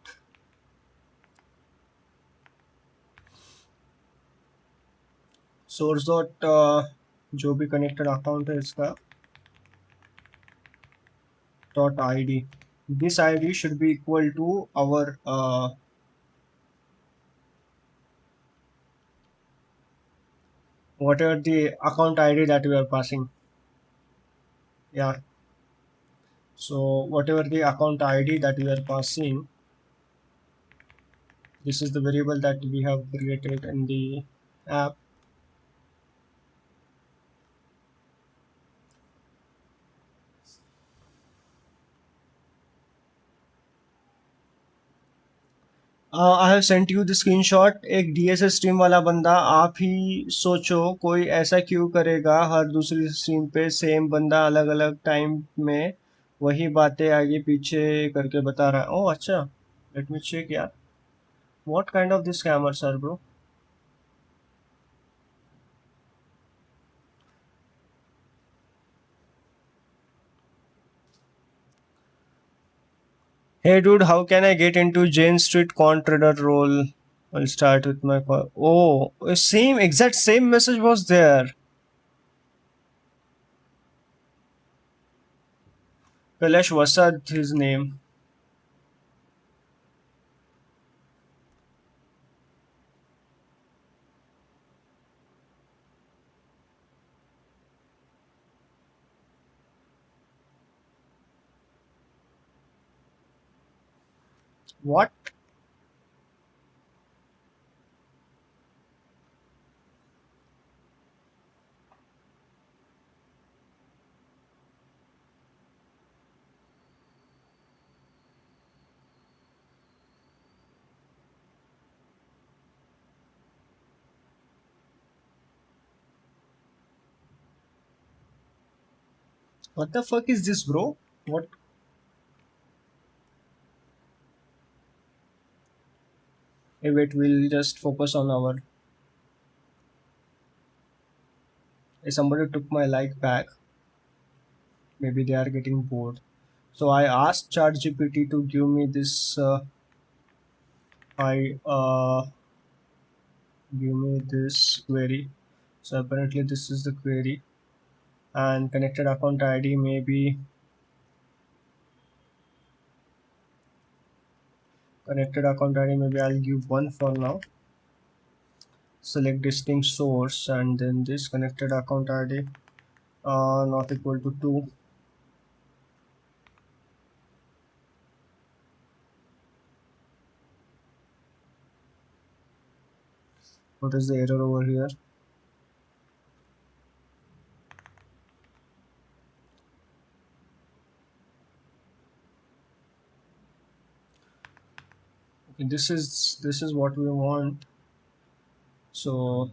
source dot जो भी connected account है इसका dot id. This id should be equal to our whatever the account id that we are passing. Yeah, So whatever the account ID that we are passing, this is the variable that we have created in the app. I have sent you the screenshot. एक DSS stream वाला बंदा, आप ही सोचो कोई ऐसा क्यों करेगा, हर दूसरी स्ट्रीम पे सेम बंदा अलग अलग टाइम में वही बातें आगे पीछे करके बता रहा है। ओह अच्छा, लेट मी चेक यार, what kind of this scammers are bro. Hey dude, how can I get into Jane Street quant trader role? I'll start with my oh, same exact same message was there. Kailash Vasad, his name. What? What the fuck is this, bro? What? Hey, wait, we'll just focus on our. Hey, somebody took my like back. Maybe they are getting bored. So I asked ChatGPT to give me this. I give me this query. So apparently this is the query, and connected account ID maybe connected account ID maybe I'll give one for now. Select distinct source and then this connected account ID not equal to 2. What is the error over here? Okay, this is what we want. So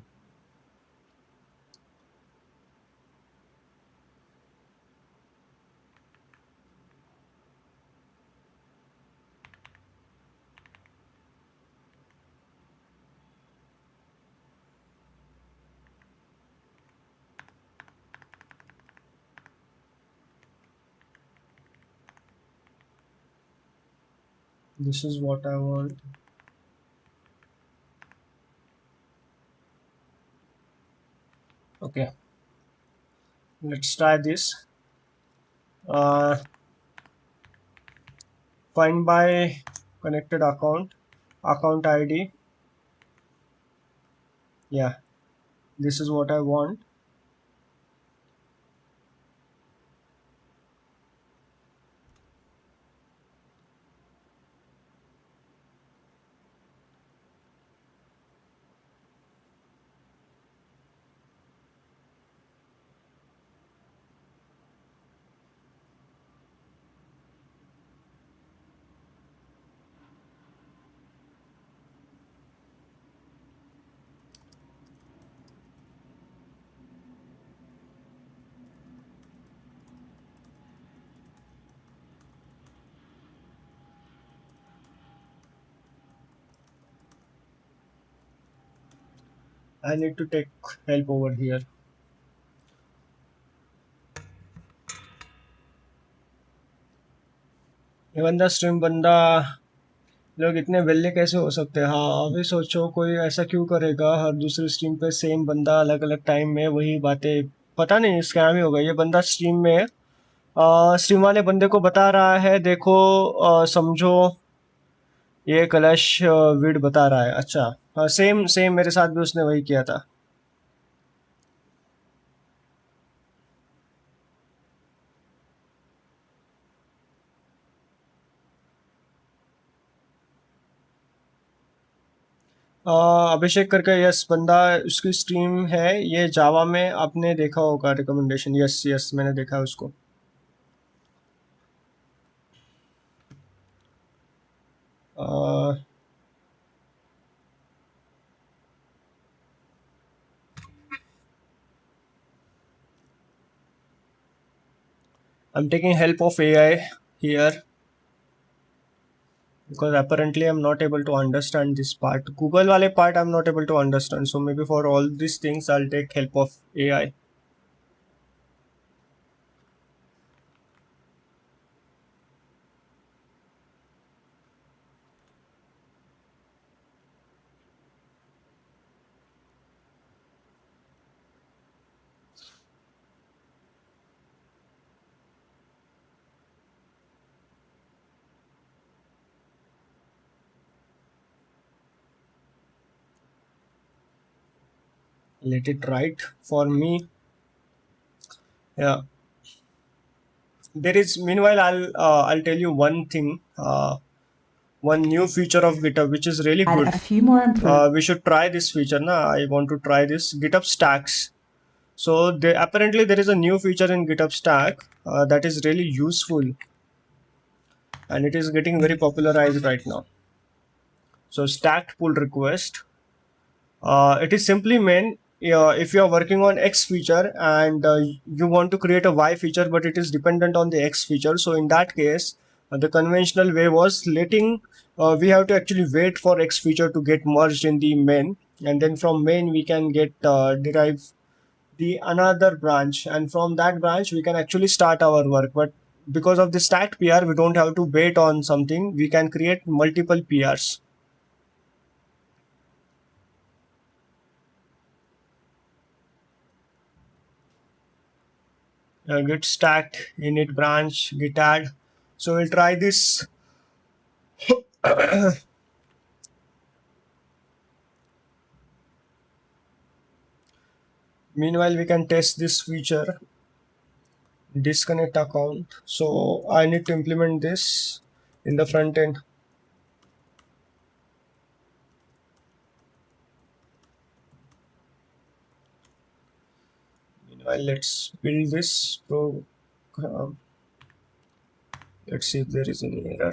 this is what I want. Okay, let's try this. Find by connected account ID. Yeah, this is what I want. I need to take help over here. ये बंदा stream बंदा, लोग इतने वेल्ले कैसे हो सकते हैं। हाँ, अभी सोचो कोई ऐसा क्यों करेगा, हर दूसरी स्ट्रीम पे सेम बंदा अलग अलग टाइम में वही बातें। पता नहीं, स्कैम ही होगा। ये बंदा स्ट्रीम में स्ट्रीम वाले बंदे को बता रहा है, देखो समझो ये कलश विड बता रहा है। अच्छा, हाँ, सेम सेम मेरे साथ भी उसने वही किया था। अभिषेक करके यस बंदा, उसकी स्ट्रीम है ये जावा में, आपने देखा होगा रिकमेंडेशन। यस यस, मैंने देखा है उसको। I'm taking help of AI here because apparently I'm not able to understand this part. Google wale part I'm not able to understand. So maybe for all these things I'll take help of AI. Let it write for me. Yeah. There is, meanwhile, I'll tell you one thing. One new feature of GitHub which is really Add good. a few more improvements. We should try this feature. I want to try this GitHub Stacks. So apparently there is a new feature in GitHub Stack that is really useful, and it is getting very popularized right now. So stacked pull request. It is simply meant if you are working on X feature and you want to create a Y feature, but it is dependent on the X feature. So in that case, the conventional way was letting we have to actually wait for X feature to get merged in the main, and then from main we can get derive the another branch, and from that branch we can actually start our work. But because of the stacked PR, we don't have to wait on something. We can create multiple PRs. Git stacked, init branch, git add. So we'll try this. Meanwhile, we can test this feature, disconnect account. So I need to implement this in the front end. Meanwhile, let's build this program. Let's see if there is any error.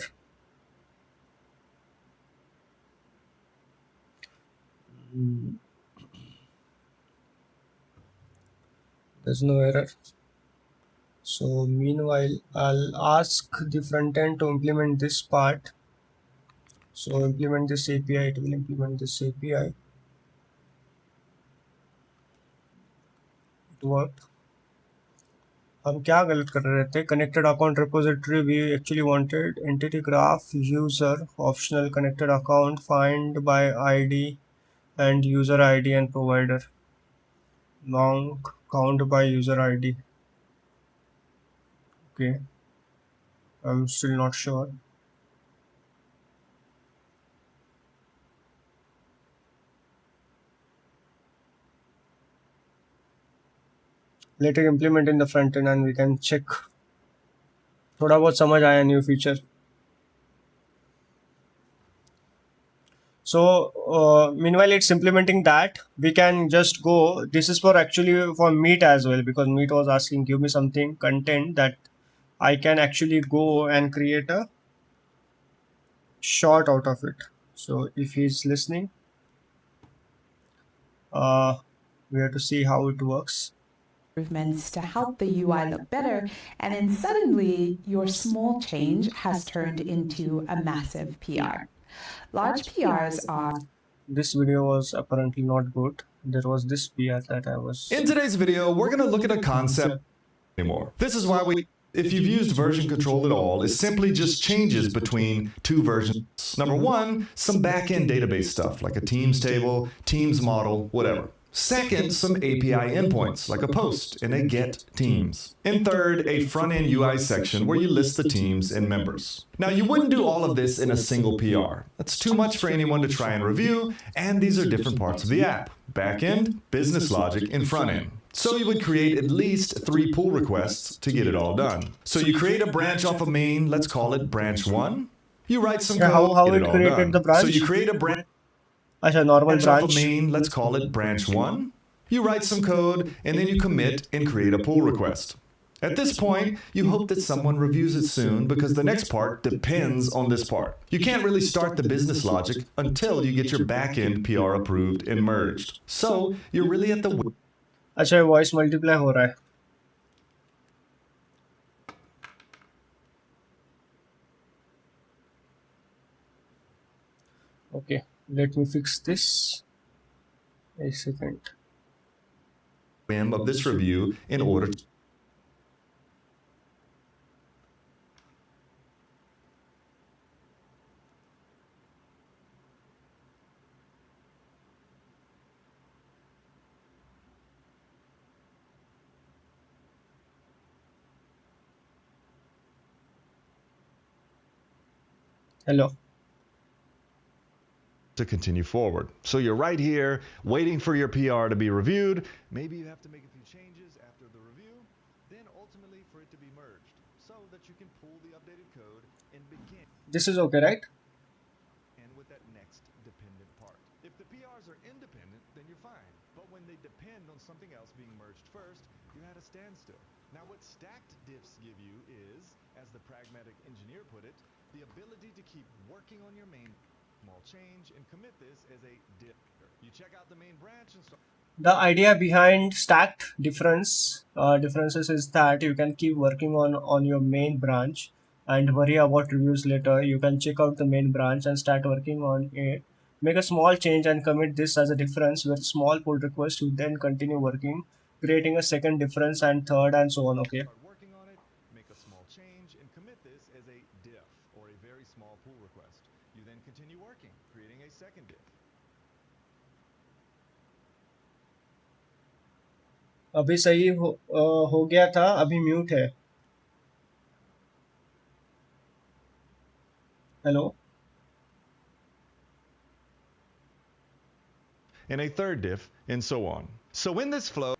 There's no error. So meanwhile, I'll ask the front end to implement this part. So implement this API, it will implement this API. It worked. हम क्या गलत कर रहे थे? Connected account repository, we actually wanted entity graph, user, optional connected account, find by ID and user ID and provider. Long count by user ID. Okay, I'm still not sure. Let it implement in the front end and we can check. थोड़ा बहुत समझ आया new feature. So meanwhile it's implementing that, we can just go. This is for actually for Meet as well, because Meet was asking give me something content that I can actually go and create a short out of it. So if he's listening, we have to see how it works. Improvements to help the UI look better, and then suddenly your small change has turned into a massive PR. Large PRs are... This video was apparently not good. There was this PR that I was... In today's video, we're going to look at a concept anymore. This is why if you've used version control at all, is simply just changes between two versions. Number one, some backend database stuff like a teams table, teams model, whatever. Second, some API endpoints like a post and a get teams. And third, a front-end UI section where you list the teams and members. Now, you wouldn't do all of this in a single PR. That's too much for anyone to try and review, and these are different parts of the app: backend, business logic, and front-end. So you would create at least 3 pull requests to get it all done. So you create a branch off of main, let's call it branch 1. You write some code, how get it it all created done. the branch? So you create a branch. अच्छा, normal Branch off a branch. main, let's call it branch 1. You write some code, and then you commit and create a pull request. At this point, you hope that someone reviews it soon because the next part depends on this part. You can't really start the business logic until you get your backend PR approved and merged. So you're really at the अच्छा, voice multiply हो रहा है. Okay, let me fix this. A second. whim of this review in order to Hello. continue forward. So you're right here waiting for your PR to be reviewed. Maybe you have to make a few changes after the review, then ultimately for it to be merged so that you can pull the updated code and begin This is okay, right? with that next dependent part. If the PRs are independent, then you're fine. But when they depend on something else being merged first, you're at a standstill. Now what stacked diffs give you is, as the pragmatic engineer put it, the ability to keep working on your main small change and commit this as a diff. You check out the main branch and start. The idea behind stacked differences is that you can keep working on your main branch and worry about reviews later. You can check out the main branch and start working on it. Make a small change and commit this as a difference with small pull request. You then continue working, creating a second difference and third and so on. Okay. Start working on it, make a small change, and commit this as a diff or a very small pull request. You then continue working, creating a second diff. अभी सही हो गया था, अभी mute है. Hello. And a third diff, and so on. So in this flow,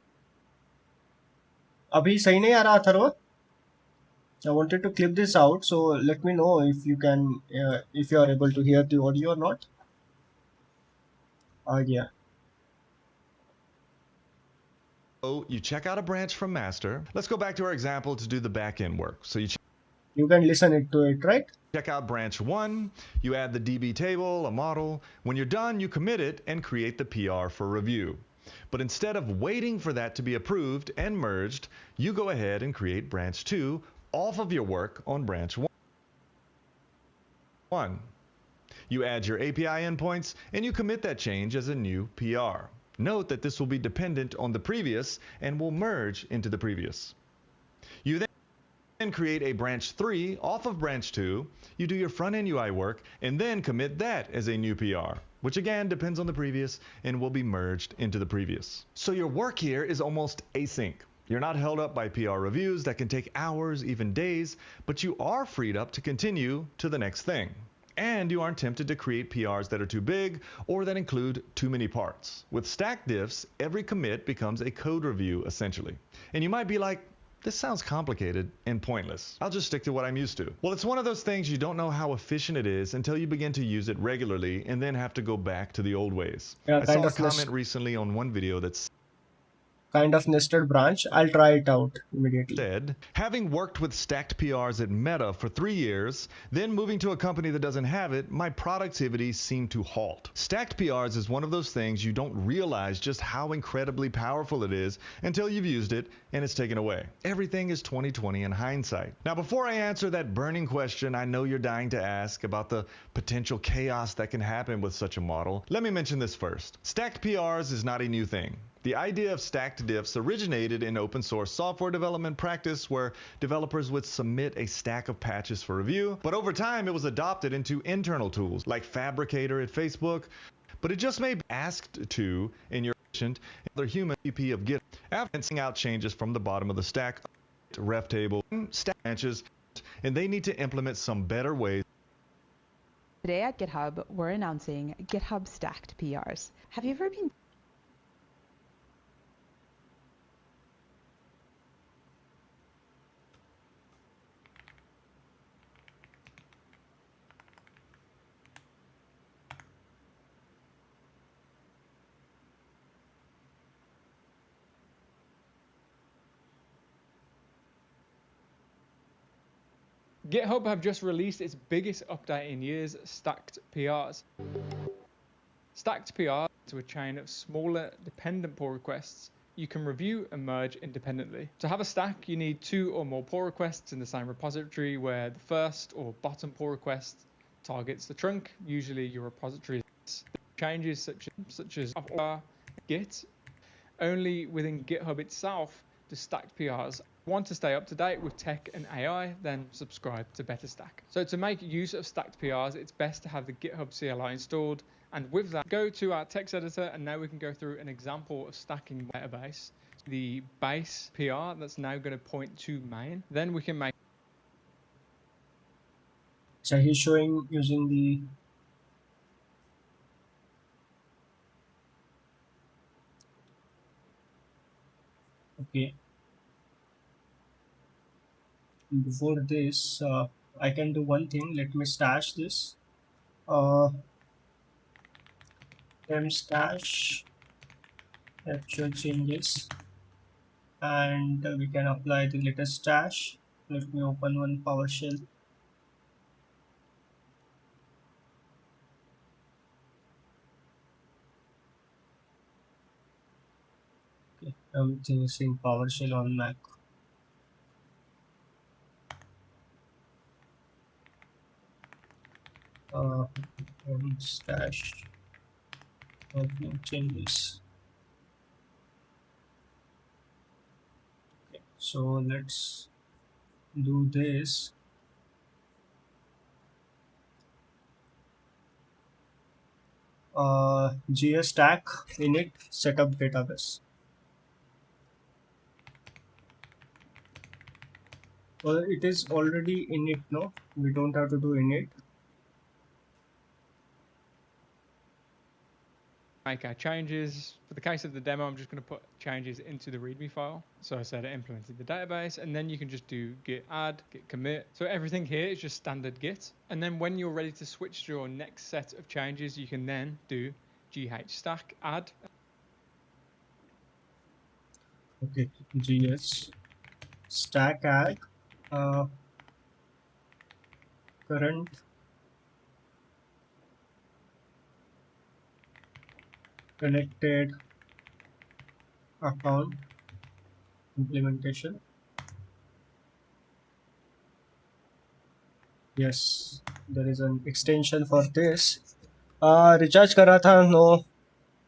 अभी सही नहीं आ रहा Atharva. I wanted to clip this out, so let me know if you can, if you are able to hear the audio or not. आ गया. you check out a branch from master. Let's go back to our example to do the back-end work. So You can listen it to it, right? check out branch 1, you add the DB table, a model. When you're done, you commit it and create the PR for review. But instead of waiting for that to be approved and merged, you go ahead and create branch 2 off of your work on branch 1. You add your API endpoints and you commit that change as a new PR. Note that this will be dependent on the previous and will merge into the previous. You then create a branch 3 off of branch 2, you do your front-end UI work, and then commit that as a new PR, which again depends on the previous and will be merged into the previous. So your work here is almost async. You're not held up by PR reviews that can take hours, even days, but you are freed up to continue to the next thing. And you aren't tempted to create PRs that are too big or that include too many parts. With stacked diffs, every commit becomes a code review essentially. And you might be like, this sounds complicated and pointless. I'll just stick to what I'm used to. Well, it's one of those things you don't know how efficient it is until you begin to use it regularly and then have to go back to the old ways. Yeah, I saw a comment recently on one video that kind of nested branch. I'll try it out immediately. said, having worked with stacked PRs at Meta for 3 years, then moving to a company that doesn't have it, my productivity seemed to halt. Stacked PRs is one of those things you don't realize just how incredibly powerful it is until you've used it and it's taken away. Everything is 20/20 in hindsight. Now, before I answer that burning question I know you're dying to ask about the potential chaos that can happen with such a model, let me mention this first. Stacked PRs is not a new thing. The idea of stacked diffs originated in open source software development practice where developers would submit a stack of patches for review, but over time it was adopted into internal tools like Fabricator at Facebook, but it just may be asked to in your patient and other human VP of Git after sending out changes from the bottom of the stack, ref table, stack branches, and they need to implement some better ways. Today at GitHub, we're announcing GitHub Stacked PRs. Have you ever been GitHub have just released its biggest update in years, stacked PRs. Stacked PRs to a chain of smaller dependent pull requests you can review and merge independently. To have a stack, you need 2 or more pull requests in the same repository where the first or bottom pull request targets the trunk, usually your repository. Changes such as Git, only within GitHub itself do stacked PRs. Want to stay up to date with tech and AI, then subscribe to BetterStack. So to make use of stacked PRs, it's best to have the GitHub CLI installed. And with that, go to our text editor, and now we can go through an example of stacking database. The base PR that's now going to point to main. Then we can make. So he's showing using the okay. Before this, I can do one thing. Let me stash this. Stash actual changes, and we can apply the latest stash. Let me open one PowerShell. Okay, I'm using PowerShell on Mac. Stash changes. Okay, so let's do this. GS stack init setup database. Well, it is already init, no? We don't have to do init. Make our changes. For the case of the demo, I'm just going to put changes into the README file. So I said I implemented the database, and then you can just do git add, git commit. So everything here is just standard git. And then when you're ready to switch to your next set of changes, you can then do gh stack add. Okay, GS stack add current connected account implementation. Yes, there is an extension for this. Recharge कर रहा था, no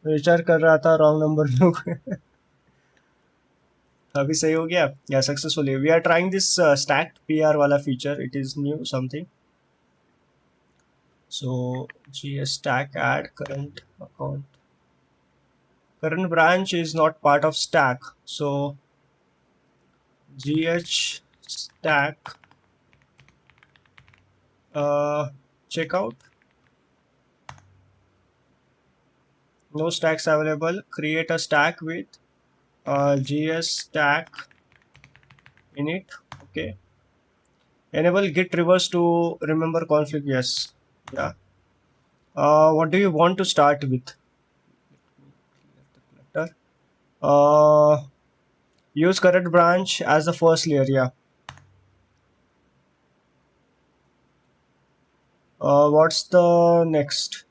recharge कर रहा था, wrong number अभी सही हो गया या successfully. We are trying this stacked PR वाला feature. It is new something. So GS stack add current account. Current branch is not part of stack, so GH stack checkout. No stacks available. Create a stack with GS stack init. Okay. Enable git reverse to remember conflict. Yes. Yeah. What do you want to start with? Use current branch as the first layer. Yeah. What's the next?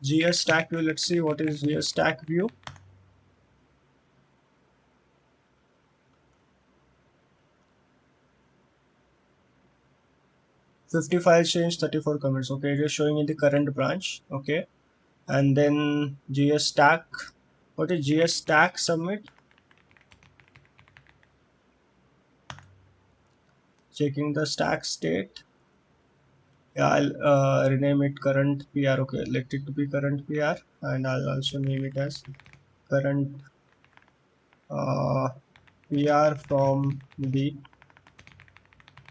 GS stack view. Let's see what is GS stack view. $50 files change, 34 comments. Okay, it is showing in the current branch. Okay, and then GS stack. What is GS stack submit? Checking the stack state. Yeah, I'll rename it current PR. Okay, let it to be current PR, and I'll also name it as current PR from the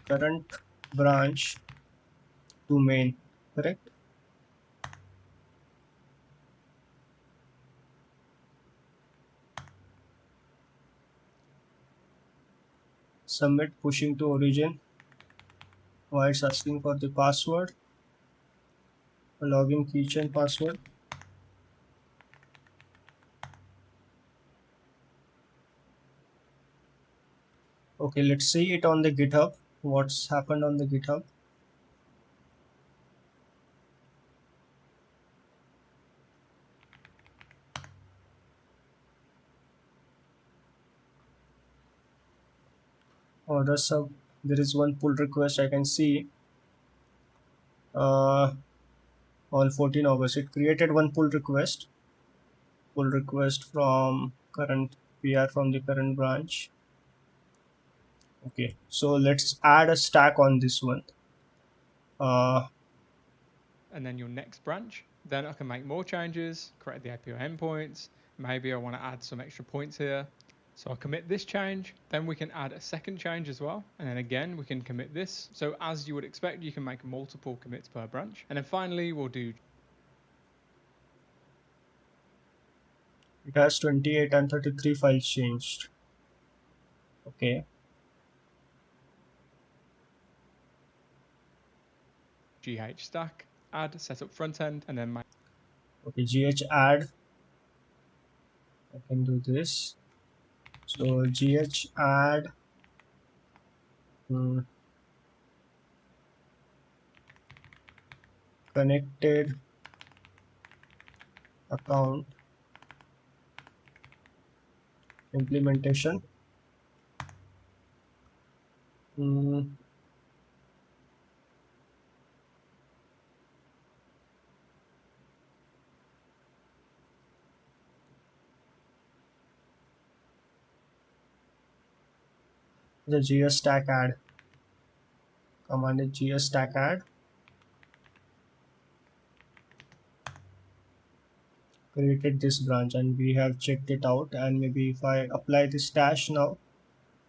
current branch to main. Correct. Submit pushing to origin. Why it's asking for the password. Login keychain password. Okay, let's see it on the GitHub. what's happened on the GitHub. Order sub, there is one pull request I can see. On 14 August, it created one pull request from current PR from the current branch. Okay, so let's add a stack on this one. And then your next branch. Then I can make more changes, create the API endpoints. Maybe I want to add some extra points here. So I'll commit this change, then we can add a second change as well. And then again, we can commit this. So as you would expect, you can make multiple commits per branch. And then finally, we'll do. It has 28 and 33 files changed. Okay. GH stack, add, set up front end, and then Okay, GH add. I can do this. So GH add. Connected account implementation. The GS stack add command is GS stack add. Created this branch and we have checked it out, and maybe if I apply the stash now,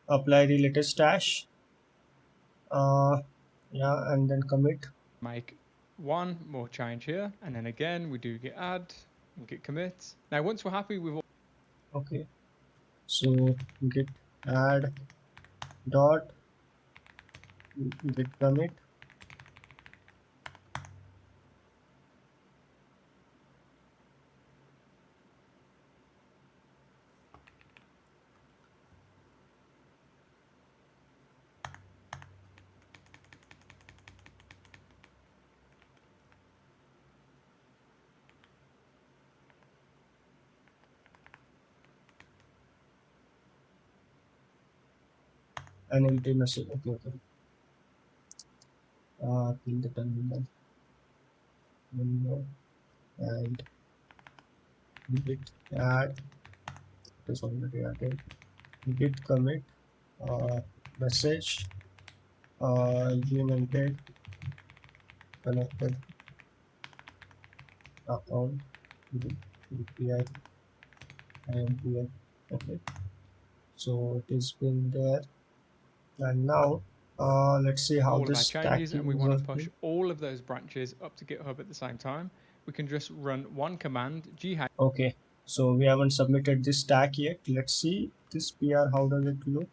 apply the latest stash, yeah, and then commit. make one more change here, and then again we do git add and git commit. Now once we're happy with all, okay, so git add dot git commit. An empty message. Okay. Kill the terminal window and git add. It is already added. Git commit message implemented connected account API IMPI. Okay, so it has been there, and now let's see how of our this changes, and we want to push working. all of those branches up to GitHub at the same time. We can just run one command, gh. Okay, so we haven't submitted this stack yet. Let's see this PR, how does it look.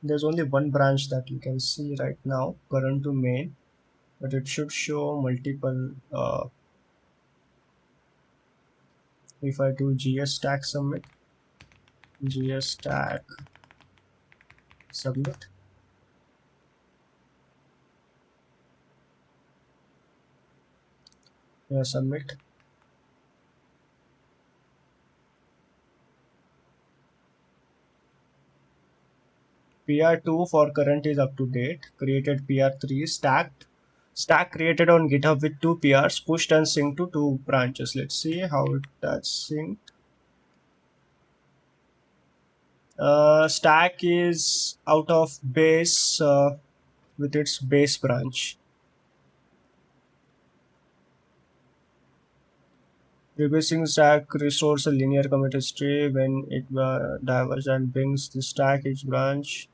There's only one branch that you can see right now, current to main, but it should show multiple. If I do GS stack submit, GS stack submit, submit. PR2 for current is up to date. Created PR3 stack created on GitHub with 2 PRs, pushed and synced to 2 branches. Let's see how it does synced. Stack is out of base with its base branch. Rebasing stack restores a linear commit history when it diverges and brings the stack each branch.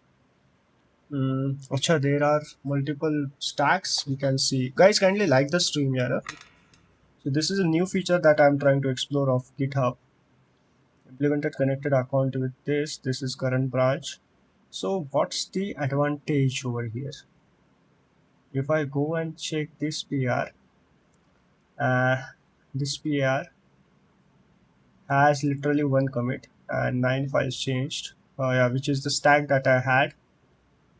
Acha, there are multiple stacks we can see. Guys, kindly like the stream, yeah. So this is a new feature that I'm trying to explore of GitHub. Implemented connected account with this. This is current branch. So what's the advantage over here? If I go and check this PR, this PR has literally one commit, and 9 files changed. Yeah, which is the stack that I had.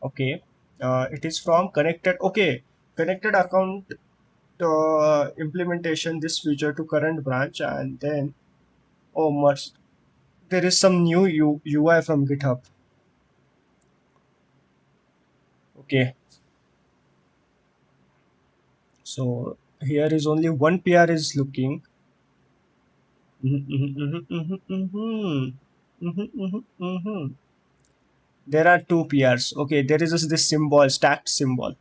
Okay, it is from connected. Okay, connected account implementation this feature to current branch, and then oh must there is some new UI from GitHub. Okay, so here is only one PR is looking. There are two PRs. Okay, there is just this symbol, stacked symbol.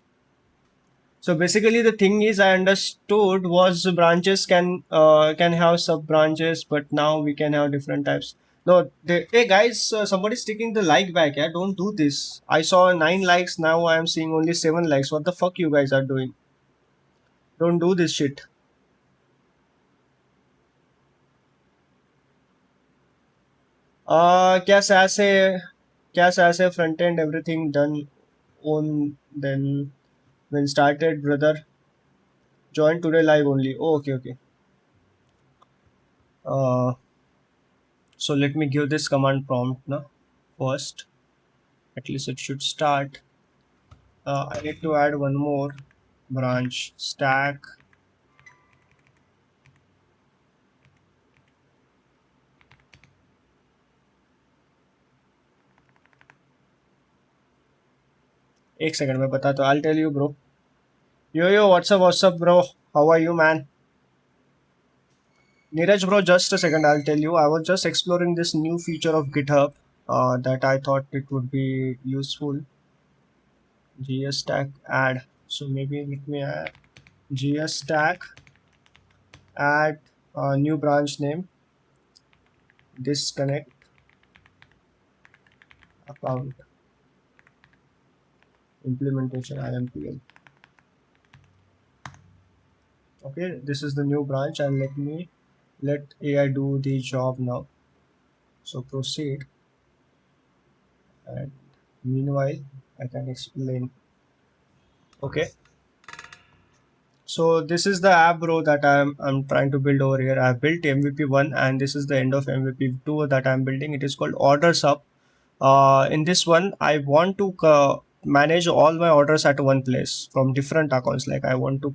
So basically, the thing is, I understood was branches can have sub branches, but now we can have different types. No, hey guys, somebody's taking the like back. Yeah, don't do this. I saw 9 likes. Now I am seeing only 7 likes. What the fuck you guys are doing? Don't do this shit. क्या SaaS है front end everything done on then when started brother join today live only. Oh, okay. Uh, so let me give this command prompt now first. At least it should start. I need to add one more branch stack. एक second मैं बताता हूँ. I'll tell you, bro. Yo, what's up, bro? How are you, man? Neeraj, bro, just a second. I'll tell you. I was just exploring this new feature of GitHub that I thought it would be useful. GS stack add. So maybe let me add GS stack add new branch name disconnect account implementation IMPL. Okay, this is the new branch and let AI do the job now. So proceed, and meanwhile I can explain. Okay, so this is the app, bro, that I'm trying to build over here. I built MVP1 and this is the end of MVP2 that I'm building. It is called Orders Up. In this one I want to manage all my orders at one place from different accounts. Like I want to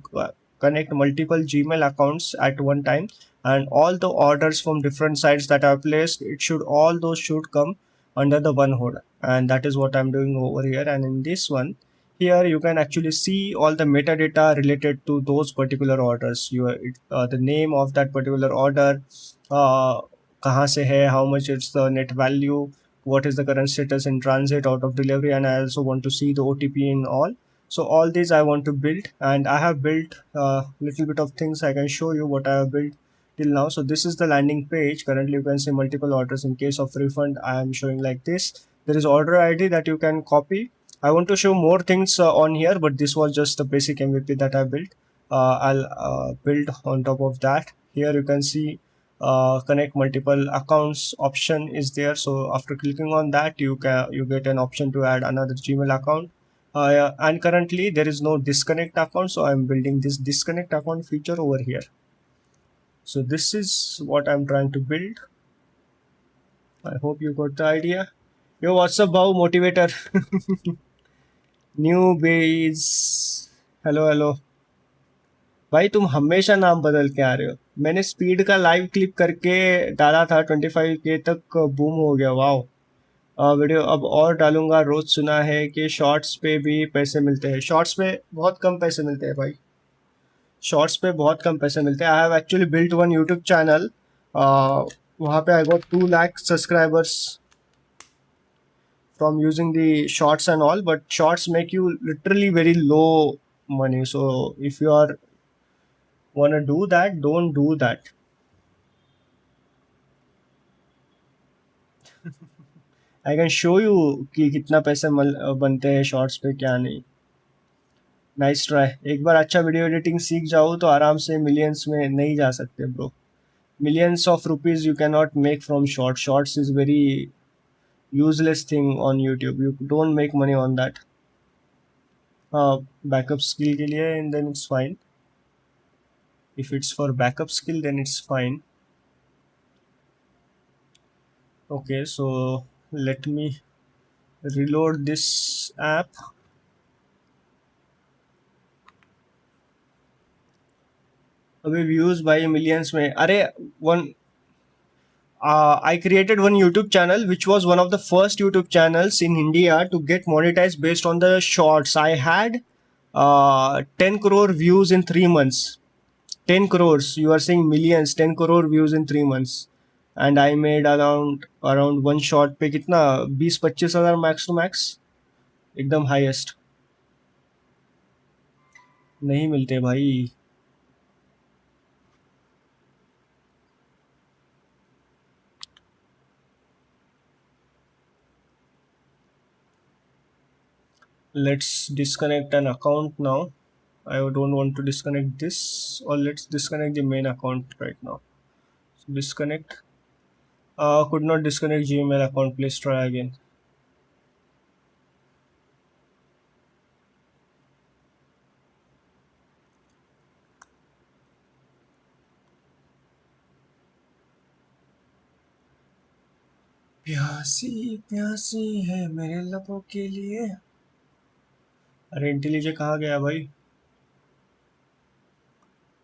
connect multiple Gmail accounts at one time, and all the orders from different sites that I've placed, it should all those should come under the one hood, and that is what I'm doing over here. And in this one here you can actually see all the metadata related to those particular orders. The name of that particular order, uh, कहाँ से है, how much it's the net value, what is the current status in transit, out of delivery, and I also want to see the OTP in all. So all these I want to build, and I have built a little bit of things. I can show you what I have built till now. So this is the landing page. Currently you can see multiple orders. In case of refund I am showing like this. There is order ID that you can copy. I want to show more things on here, but this was just the basic MVP that I built. I'll build on top of that. Here you can see connect multiple accounts option is there. So after clicking on that, you get an option to add another Gmail account. Yeah, and currently there is no disconnect account, so I'm building this disconnect account feature over here. So this is what I'm trying to build. I hope you got the idea. Yo, what's up, Bao Motivator? New base. Hello. भाई तुम हमेशा नाम बदल के आ रहे हो. मैंने speed का लाइव क्लिप करके डाला था 25K तक बूम हो गया. वाओ. वीडियो अब और डालूंगा. रोज सुना है कि शॉर्ट्स पे भी पैसे मिलते हैं. शॉर्ट्स पे बहुत कम पैसे मिलते हैं भाई. शॉर्ट्स पे बहुत कम पैसे मिलते हैं. I have actually built one YouTube channel. वहाँ पे I got 2 lakh subscribers from using the shorts and all, but shorts make you literally very low money. So if you are want to do that, don't do that. I can show you कि कितना पैसे बनते हैं shorts पे, क्या नहीं. Nice try. एक बार अच्छा वीडियो एडिटिंग सीख जाओ तो आराम से मिलियंस में नहीं जा सकते bro. Millions of rupees you can not make from shorts is very useless thing on YouTube. You don't make money on that. Backup skill के लिए, and then it's fine. If it's for backup skill, then it's fine. Okay, so let me reload this app. अभी views भाई millions में. अरे one I created one YouTube channel which was one of the first YouTube channels in India to get monetized based on the shorts. I had 10 crore views in 3 months. 10 crores. You are saying millions. 10 crore views in 3 months. And I made around one short पे कितना 20-25 हजार max to max. एकदम highest. नहीं मिलते भाई. Let's disconnect an account now. I don't want to disconnect this, or let's disconnect the main account right now. So disconnect. Could not disconnect Gmail account. Please try again. प्यासी प्यासी है मेरे लबों के लिए. अरे इंटेलिजेंट कहाँ गया भाई?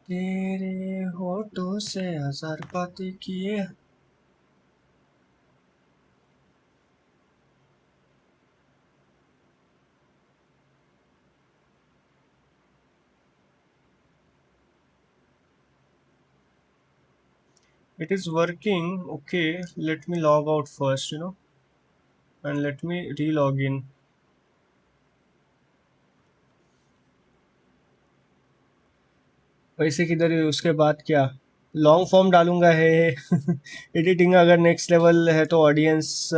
तेरे होठों से हजार बातें किए. It is working. Okay, let me log out first, and let me re-log in. वैसे किधर है उसके बाद क्या? लॉन्ग फॉर्म डालूंगा है. एडिटिंग अगर नेक्स्ट लेवल है तो ऑडियंस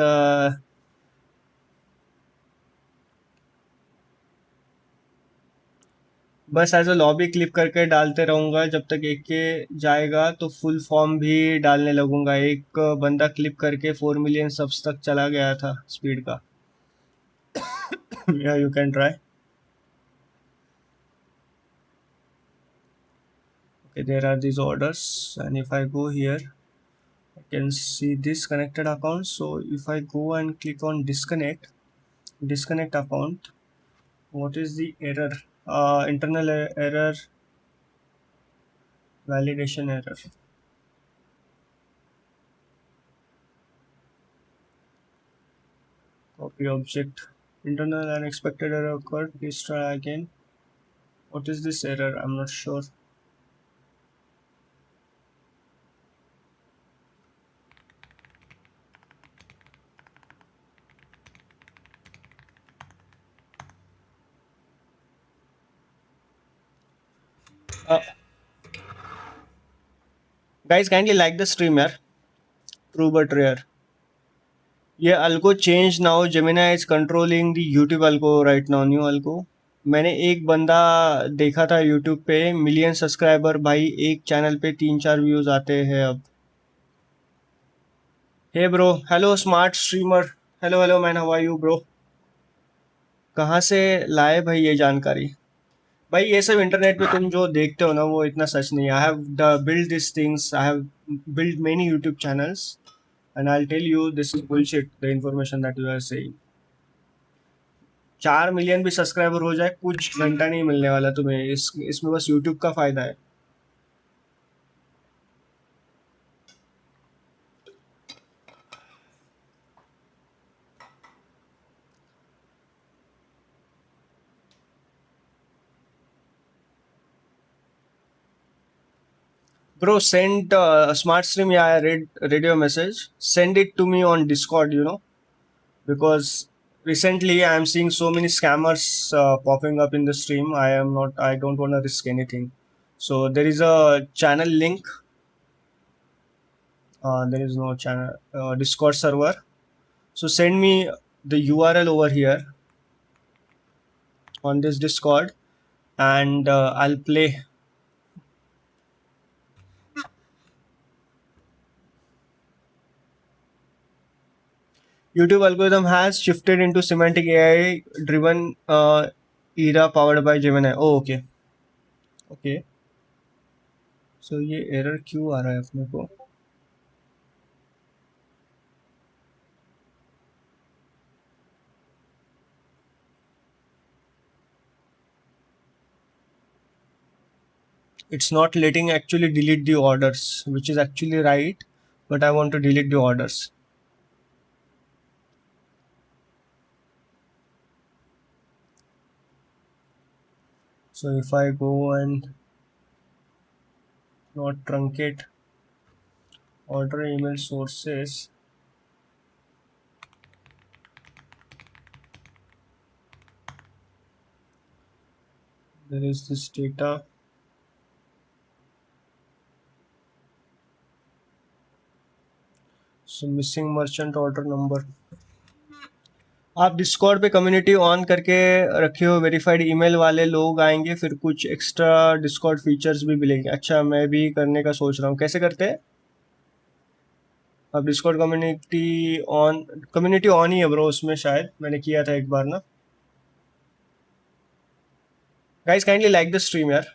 बस एज अ लॉबी क्लिप करके डालते रहूंगा जब तक एक के जाएगा तो फुल फॉर्म भी डालने लगूंगा. एक बंदा क्लिप करके 4 मिलियन सब्स तक चला गया था स्पीड का. या you can try. Okay, there are these orders, and if I go here I can see this connected account. So if I go and click on disconnect account, what is the error? Internal error, validation error. Copy object. Internal unexpected error occurred. Please try again. What is this error? I'm not sure. Uh, guys, kindly like the stream, yaar. True but rare. ये algo change now. Gemini is controlling the YouTube algo right now. New algo. मैंने एक बंदा देखा था YouTube पे, million subscriber भाई, एक channel पे 3-4 व्यूज आते हैं अब. Hey bro, hello smart streamer. Hello hello man, how are you bro? कहाँ से लाए भाई ये जानकारी? भाई ये सब इंटरनेट पे तुम जो देखते हो ना वो इतना सच नहीं है. I have build this things. I have build many YouTube channels and I will tell you this is bullshit the information that you are saying. 4 million भी सब्सक्राइबर हो जाए कुछ घंटा नहीं मिलने वाला तुम्हें. इसमें बस यूट्यूब का फायदा है. Bro, send smart stream. Yeah, I read your message. Send it to me on Discord. Because recently I am seeing so many scammers popping up in the stream. I don't want to risk anything. So there is a channel link. There is no channel Discord server. So send me the URL over here on this Discord, and I'll play. YouTube algorithm has shifted into semantic AI driven era powered by Gemini. Oh, okay. Okay. So ये error क्यों आ रहा है अपने को? It's not letting actually delete the orders, which is actually right, but I want to delete the orders. So if I go and not truncate order email sources, there is this data. So missing merchant order number. आप Discord पे community on करके रखे हो, verified email वाले लोग आएंगे, फिर कुछ एक्स्ट्रा डिस्कॉर्ड फीचर्स भी मिलेंगे. अच्छा, मैं भी करने का सोच रहा हूँ. कैसे करते हैं? अब डिस्कॉर्ड कम्युनिटी ऑन ही है ब्रो, उसमें शायद मैंने किया था एक बार ना. Guys kindly like the stream यार.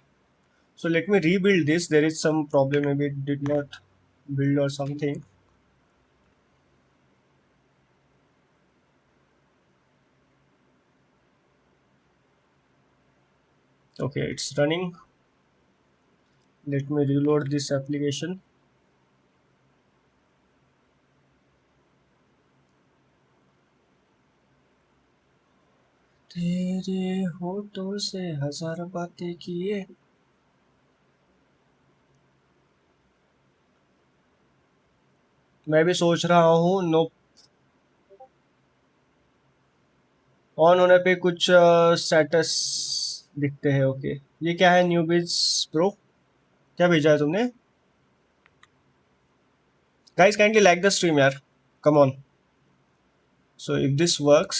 So let me rebuild this. There is some problem, maybe it did not build or something. Okay, it's running. Let me reload this application. तेरे होठों से हजार बातें किए. मैं भी सोच रहा हूँ. नो, ऑन होने पे कुछ स्टेटस दिखते हैं. ओके, ये क्या है? न्यूबीज प्रो, क्या भेजा है तुमने? Guys kindly like the stream यार, come on. So if this works,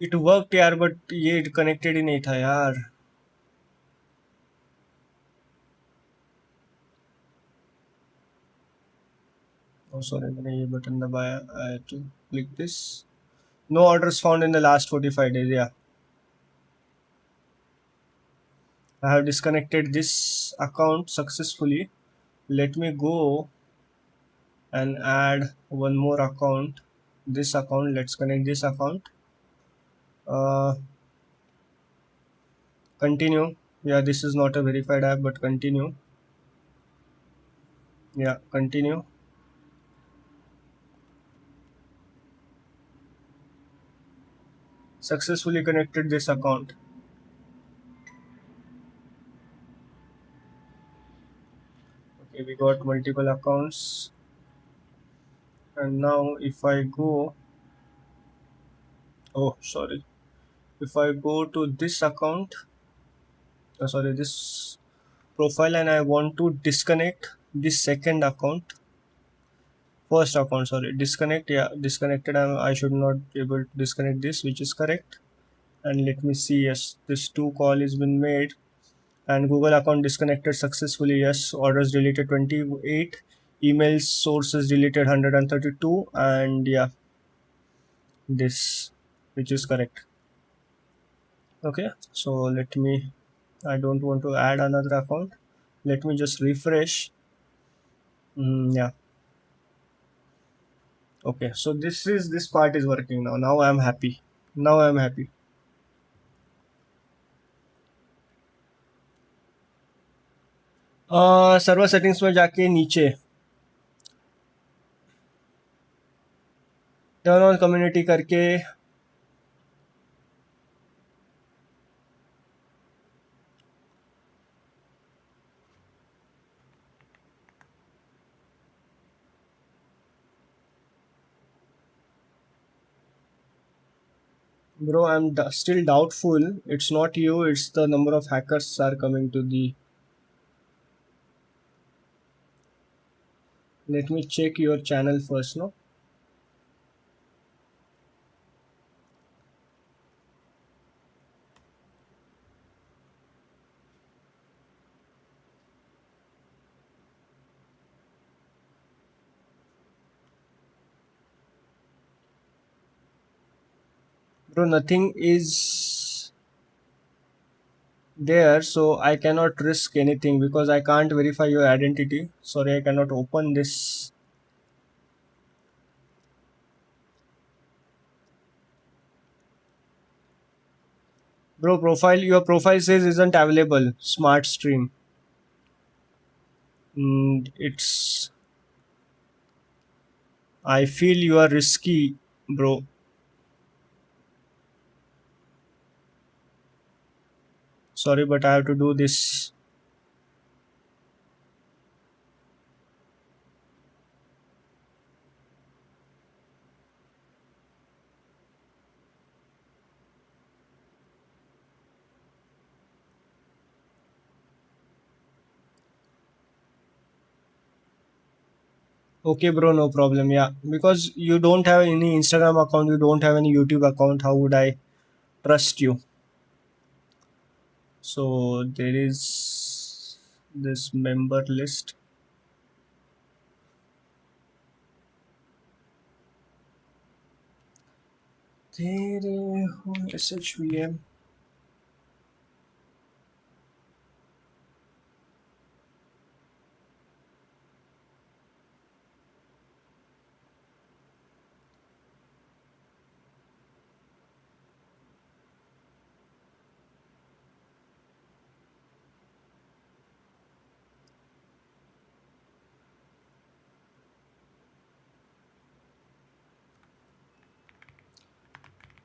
it work यार, बट ये कनेक्टेड ही नहीं था यार. Oh sorry, मैंने ये बटन दबाया. I have to click this. No orders found in the last 45 days. Yeah, I have disconnected this account successfully. Let me go and add one more account. This account, let's connect this account. Continue. Yeah, this is not a verified app, but continue. Yeah, continue. Successfully connected this account. Okay, we got multiple accounts. And now if I go, oh sorry, if I go to this account, sorry, this profile, and I want to disconnect this second account, first account, sorry, disconnect. Yeah, disconnected. I should not be able to disconnect this, which is correct. And let me see. Yes, this two call has been made, and Google account disconnected successfully. Yes, orders deleted 28, emails sources deleted 132, and yeah, this, which is correct. Okay, so let me, I don't want to add another account. Let me just refresh. Yeah, okay, so this part is working now. Now I'm happy. Now I'm happy. Server settings में जाके नीचे turn on community करके bro, I'm still doubtful. It's not you, it's the number of hackers are coming to the. Let me check your channel first. No, bro, nothing is there, so I cannot risk anything because I can't verify your identity. Sorry, I cannot open this. Bro, your profile says isn't available. Smart stream. It's. I feel you are risky, bro. Sorry, but I have to do this. Okay, bro, no problem. Yeah, because you don't have any Instagram account, you don't have any YouTube account. How would I trust you? So there is this member list. तेरे हो SHVM.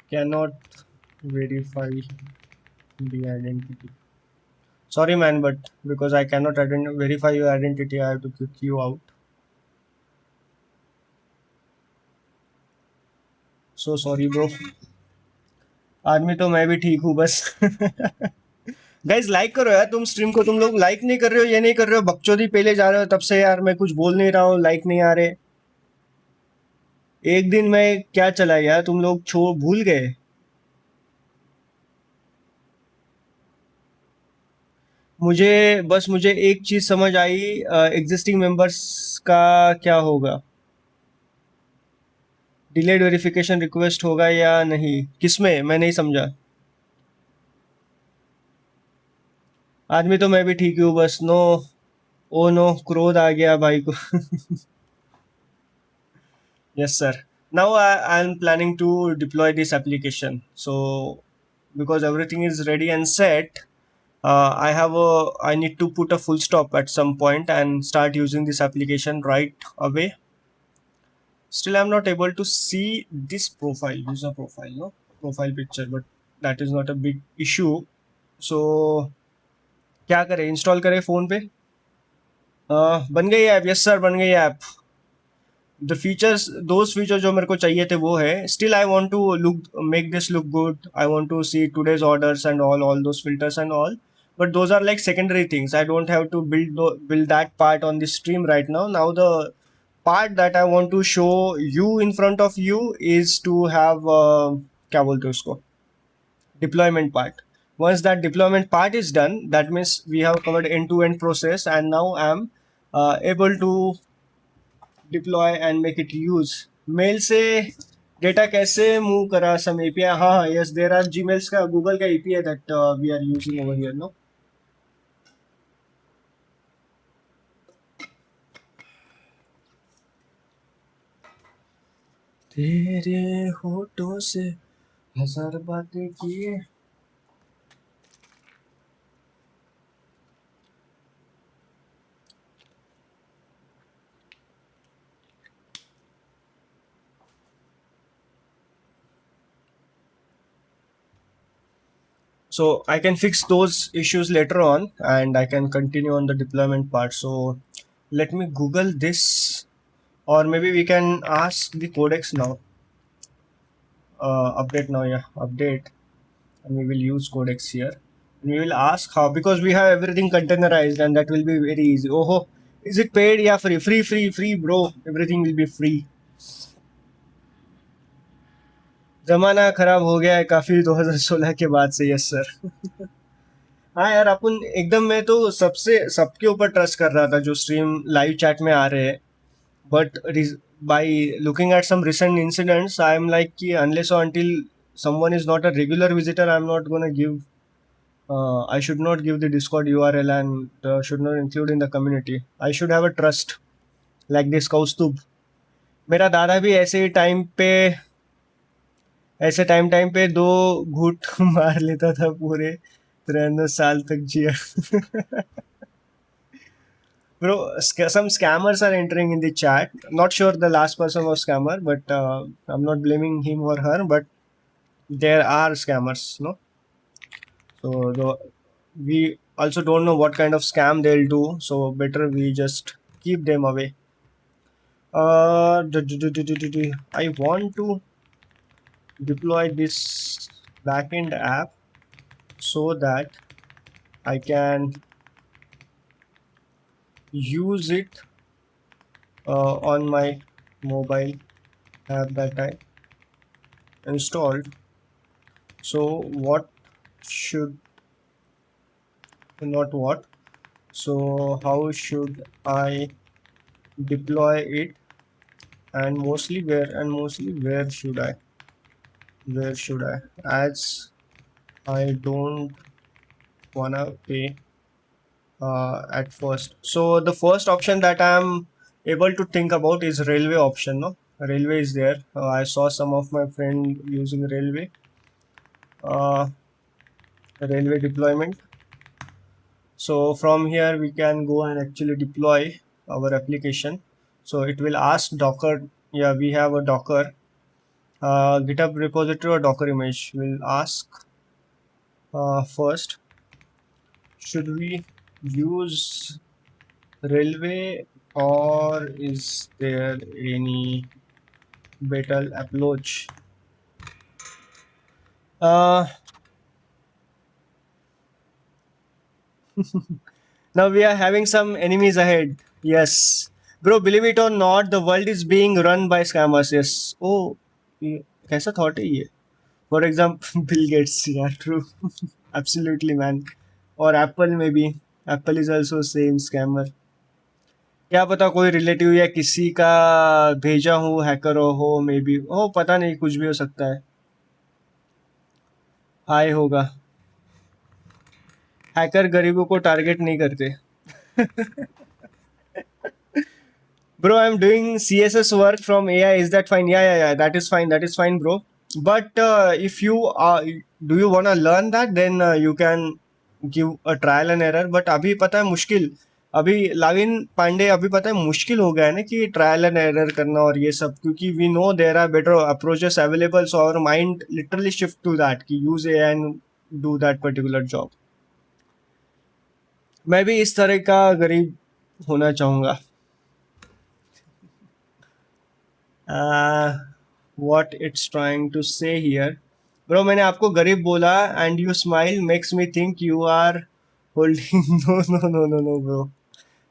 Cannot verify the identity. Sorry, man, but because I cannot verify your identity, I have to kick you out. So sorry, bro. आदमी तो मैं भी ठीक हूँ बस. Guys like करो यार, तुम स्ट्रीम को तुम लोग लाइक नहीं कर रहे हो, ये नहीं कर रहे हो, बकचोदी पहले जा रहे हो तब से यार. मैं कुछ बोल नहीं रहा हूँ, लाइक नहीं आ रहे. एक दिन में क्या चला यार, तुम लोग भूल गए. मुझे एक चीज समझ आई. एग्जिस्टिंग मेंबर्स का क्या होगा? डिलेड वेरिफिकेशन रिक्वेस्ट होगा या नहीं? किसमें? मैं नहीं समझा. आदमी तो मैं भी ठीक हूँ बस. नो. ओ नो, क्रोध आ गया भाई को. Yes, sir. Now I'm planning to deploy this application. So because everything is ready and set, I need to put a full stop at some point and start using this application right away. Still, I'm not able to see this profile, user profile, no profile picture, but that is not a big issue. So क्या करें? Install करें phone पे? बन गई app. Yes sir, बन गई app. The features, those features जो मेरे को चाहिए थे वो है. Still I want to make this look good. I want to see today's orders and all those filters and all, but those are like secondary things. I don't have to build that part on the stream right now. Now the part that I want to show you in front of you is to have क्या बोलते हैं उसको, deployment part. Once that deployment part is done, that means we have covered end-to-end process, and now I'm able to deploy and make it use. Mail से data कैसे move करा? Some API. हाँ, yes, there are Gmails का, Google का API that we are using over here, no. तेरे होठों से हजार बातें किए. So I can fix those issues later on and I can continue on the deployment part. So let me Google this, or maybe we can ask the codex now. Update now, yeah, update. And we will use codex here. And we will ask how, because we have everything containerized and that will be very easy. Oh, is it paid? Yeah, free, free, bro. Everything will be free. जमाना खराब हो गया है काफी 2016 के बाद से. Yes sir. हाँ यार, अपन एकदम, मैं तो सबके ऊपर ट्रस्ट कर रहा था जो स्ट्रीम लाइव चैट में आ रहे हैं. But by looking at some recent incidents, I am like कि unless or until someone is not a regular visitor, I'm not gonna give. I should not give the Discord URL and should not include in the community. I should have a trust like this Kaustubh. मेरा दादा भी ऐसे ही time पे ऐसे time time पे 2 घूंट मार लेता था, पूरे 93 साल तक जिया. Bro, some scammers are entering in the chat. Not sure the last person was scammer, but I'm not blaming him or her. But there are scammers, no. So we also don't know what kind of scam they'll do. So better we just keep them away. I want to deploy this backend app so that I can use it on my mobile app that I installed. So what should not what? So how should I deploy it, and mostly where should I? Where should I? As I don't wanna pay at first. So the first option that I'm able to think about is railway option. No, railway is there. I saw some of my friend using uh, railway deployment. So from here we can go and actually deploy our application. So it will ask Docker. Yeah, we have a Docker GitHub repository or Docker image. Will ask first, should we use railway or is there any better approach? Uh, Now we are having some enemies ahead. Yes. Bro, believe it or not, the world is being run by scammers. Yes. Oh, कैसा thought है ये? For example, Bill Gates. Yeah, true. Absolutely, man. Or Apple maybe. Apple is also same scammer. क्या पता कोई relative या किसी का भेजा हो, हैकर हो, मे बी हो, पता नहीं, कुछ भी हो सकता है. हाय होगा. हैकर गरीबों को टारगेट नहीं करते. Bro, I'm doing CSS work from AI. Is that fine? Yeah. That is fine. That is fine, bro. But if you do you wanna learn that, then you can give a trial and error. But अभी पता है मुश्किल. अभी लाविन पांडे अभी पता है मुश्किल हो गया है ना कि ट्रायल एंड एरर करना और ये सब, क्योंकि we know there are better approaches available. So our mind literally shift to that कि use AI and do that particular job. मैं भी इस तरह का गरीब होना चाहूँगा. What it's trying to say here. Bro, मैंने आपको गरीब बोला and you smile makes me think you are holding. No, bro.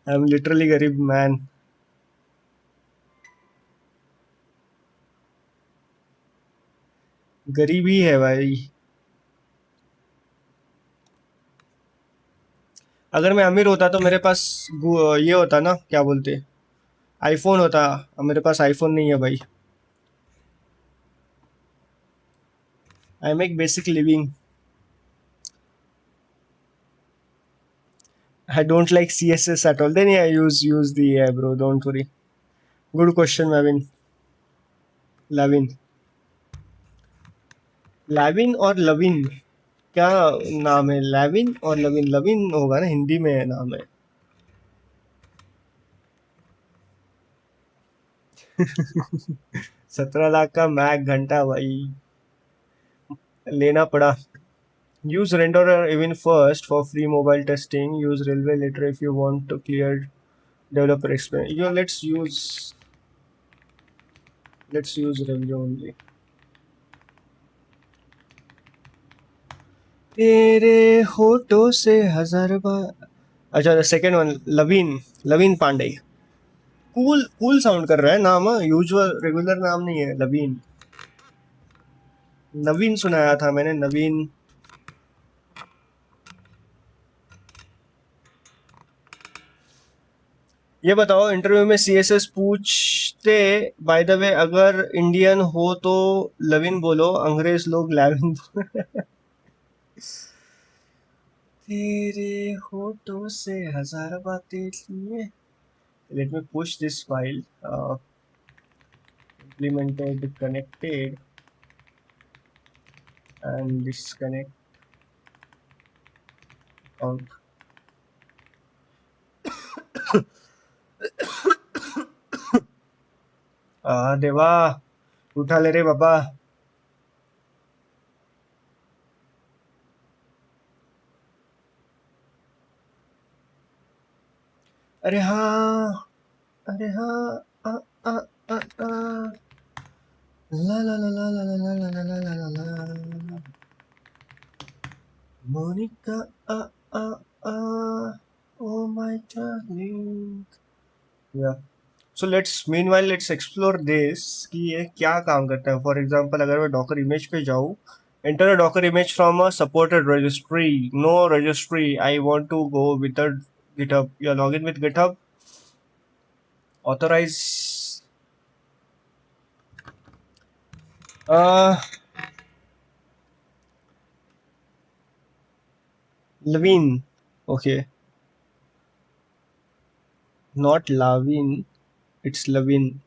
I'm literally गरीब man. गरीब ही है भाई. अगर मैं अमीर होता तो मेरे पास ये होता ना, क्या बोलते, आईफोन होता. मेरे पास आईफोन नहीं है भाई. I make basic living. I don't like CSS at all. Then yeah, use the AI, bro. Don't worry. Good question, Lavin. Lavin or Lavin? क्या नाम है? लैविन और लविन. लविन होगा ना, हिंदी में नाम है. 17 लाख का मैक घंटा भाई लेना पड़ा. Use renderer even first for free mobile testing. Use railway later if you want to clear developer experience. Yeah, let's use railway only. तेरे होठों से हजार बार. अच्छा, the second one, Laveen Pandey. Cool sound कर रहा है नाम. यूजुअल रेगुलर नाम नहीं है लवीन. नवीन सुनाया था मैंने, नवीन. ये बताओ, इंटरव्यू में सीएसएस पूछते बाय द वे, अगर इंडियन हो तो लविन बोलो, अंग्रेज लोग लैविन बोलो. तेरे होठों से हजार बातें लिए. Let me push this file. Implemented, connected. and disconnect account. देवा उठा ले रे बाबा. अरे हाँ, अरे हाँ, ला ला ला ला ला ला ला ला ला ला ला ला. Monica, oh my darling. Yeah. So meanwhile let's explore this कि ये क्या काम करता है. For example, अगर मैं Docker image पे जाऊँ, enter a Docker image from a supported registry. No registry. I want to go with the GitHub. Yeah, login with GitHub. Authorize. Levine. Okay. Not Lavin. It's Levine.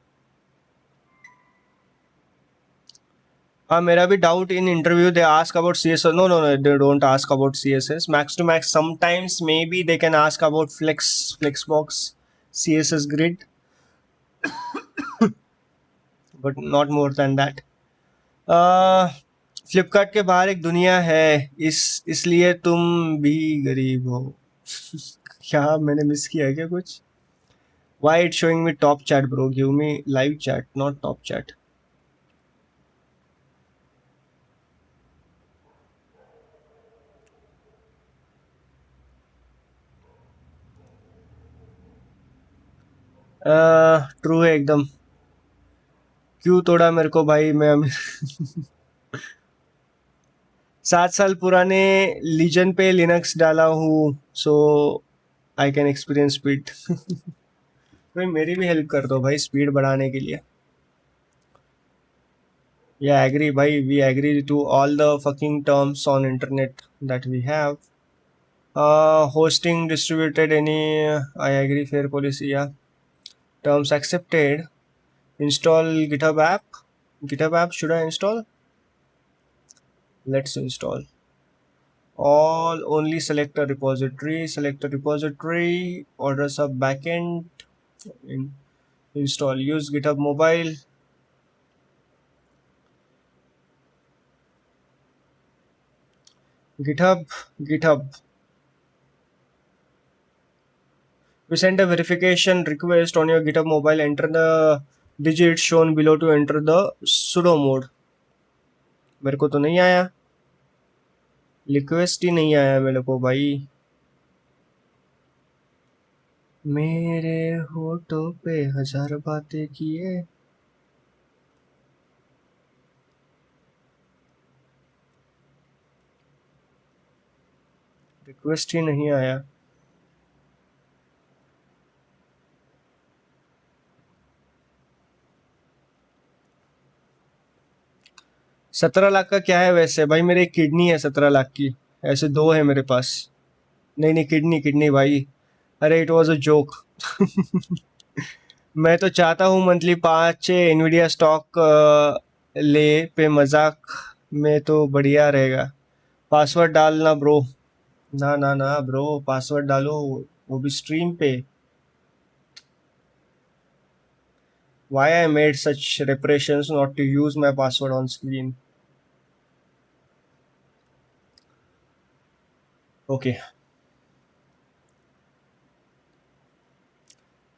मेरा भी doubt in interview they ask about CSS. No, they don't ask about CSS. Max to max, sometimes maybe they can ask about Flexbox, CSS grid, but not more than that. Flipkart के बाहर एक दुनिया है, इसलिए तुम भी गरीब हो. क्या मैंने मिस किया है क्या कुछ? Why it's showing me top chat, bro? Give me live chat, not top chat. True है एकदम. क्यों तोड़ा मेरे को भाई? मैं 7 साल पुराने लीजन पे लिनक्स डाला हूँ, so I can experience speed. भाई मेरी भी हेल्प कर दो भाई स्पीड बढ़ाने के लिए. या एग्री भाई, we agree to all the fucking terms on internet that we have. Hosting distributed any, I agree, fair policy. Yeah, terms accepted. Install GitHub app. GitHub app should I install? Let's install. All only select a repository. Select a repository. Orders of backend. Install. Use GitHub mobile. GitHub. We send a verification request on your GitHub mobile. Enter the digits shown below to enter the sudo mode. मेरे को तो नहीं आया, request ही नहीं आया मेरे को भाई. मेरे होठों पे 1000 बातें किए. रिक्वेस्ट ही नहीं आया. $17 लाख का क्या है वैसे भाई? मेरे एक किडनी है 17 लाख की, ऐसे 2 है मेरे पास. नहीं किडनी भाई. अरे इट वॉज अ जोक. मैं तो चाहता हूँ मंथली 5-6 NVIDIA स्टॉक ले पे. मजाक में तो बढ़िया रहेगा. पासवर्ड डालना ब्रो. ना ब्रो, पासवर्ड डालो, वो भी स्ट्रीम पे. Why I made such reparations not to use my password on screen. Okay.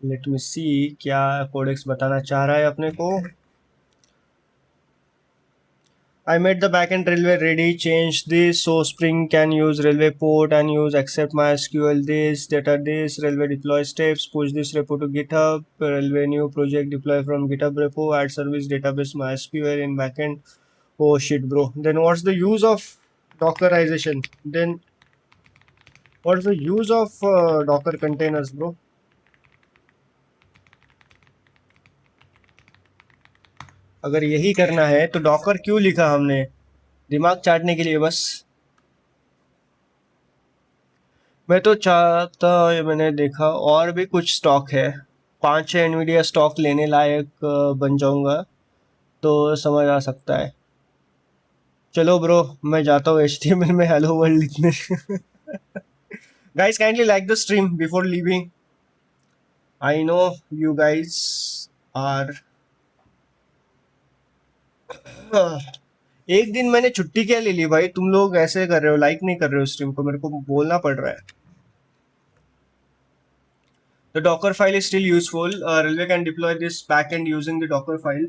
Let me see क्या कोडेक्स बताना चाह रहा है अपने को. I made the backend railway ready. Change this so Spring can use railway port and use accept MySQL this data this railway deploy steps. Push this repo to GitHub. Railway new project deploy from GitHub repo. Add service database MySQL in backend. Oh shit, bro. Then what's the use of Dockerization? Then what's the use of Docker containers, bro? अगर यही करना है तो Docker क्यों लिखा हमने? दिमाग चाटने के लिए बस. मैं तो चाहता, मैंने देखा और भी कुछ स्टॉक है. 5-6 NVIDIA स्टॉक लेने लायक बन जाऊंगा तो समझ आ सकता है. चलो ब्रो, मैं जाता हूँ HTML में हेलो वर्ल्ड लिखने. Guys, kindly like the stream before leaving. I know you guys are. एक दिन मैंने छुट्टी क्या ले ली भाई, तुम लोग ऐसे कर रहे हो, लाइक नहीं कर रहे हो स्ट्रीम को, मेरे को बोलना पड़ रहा है. The Docker file is still useful. Railway can deploy this backend using the Docker file.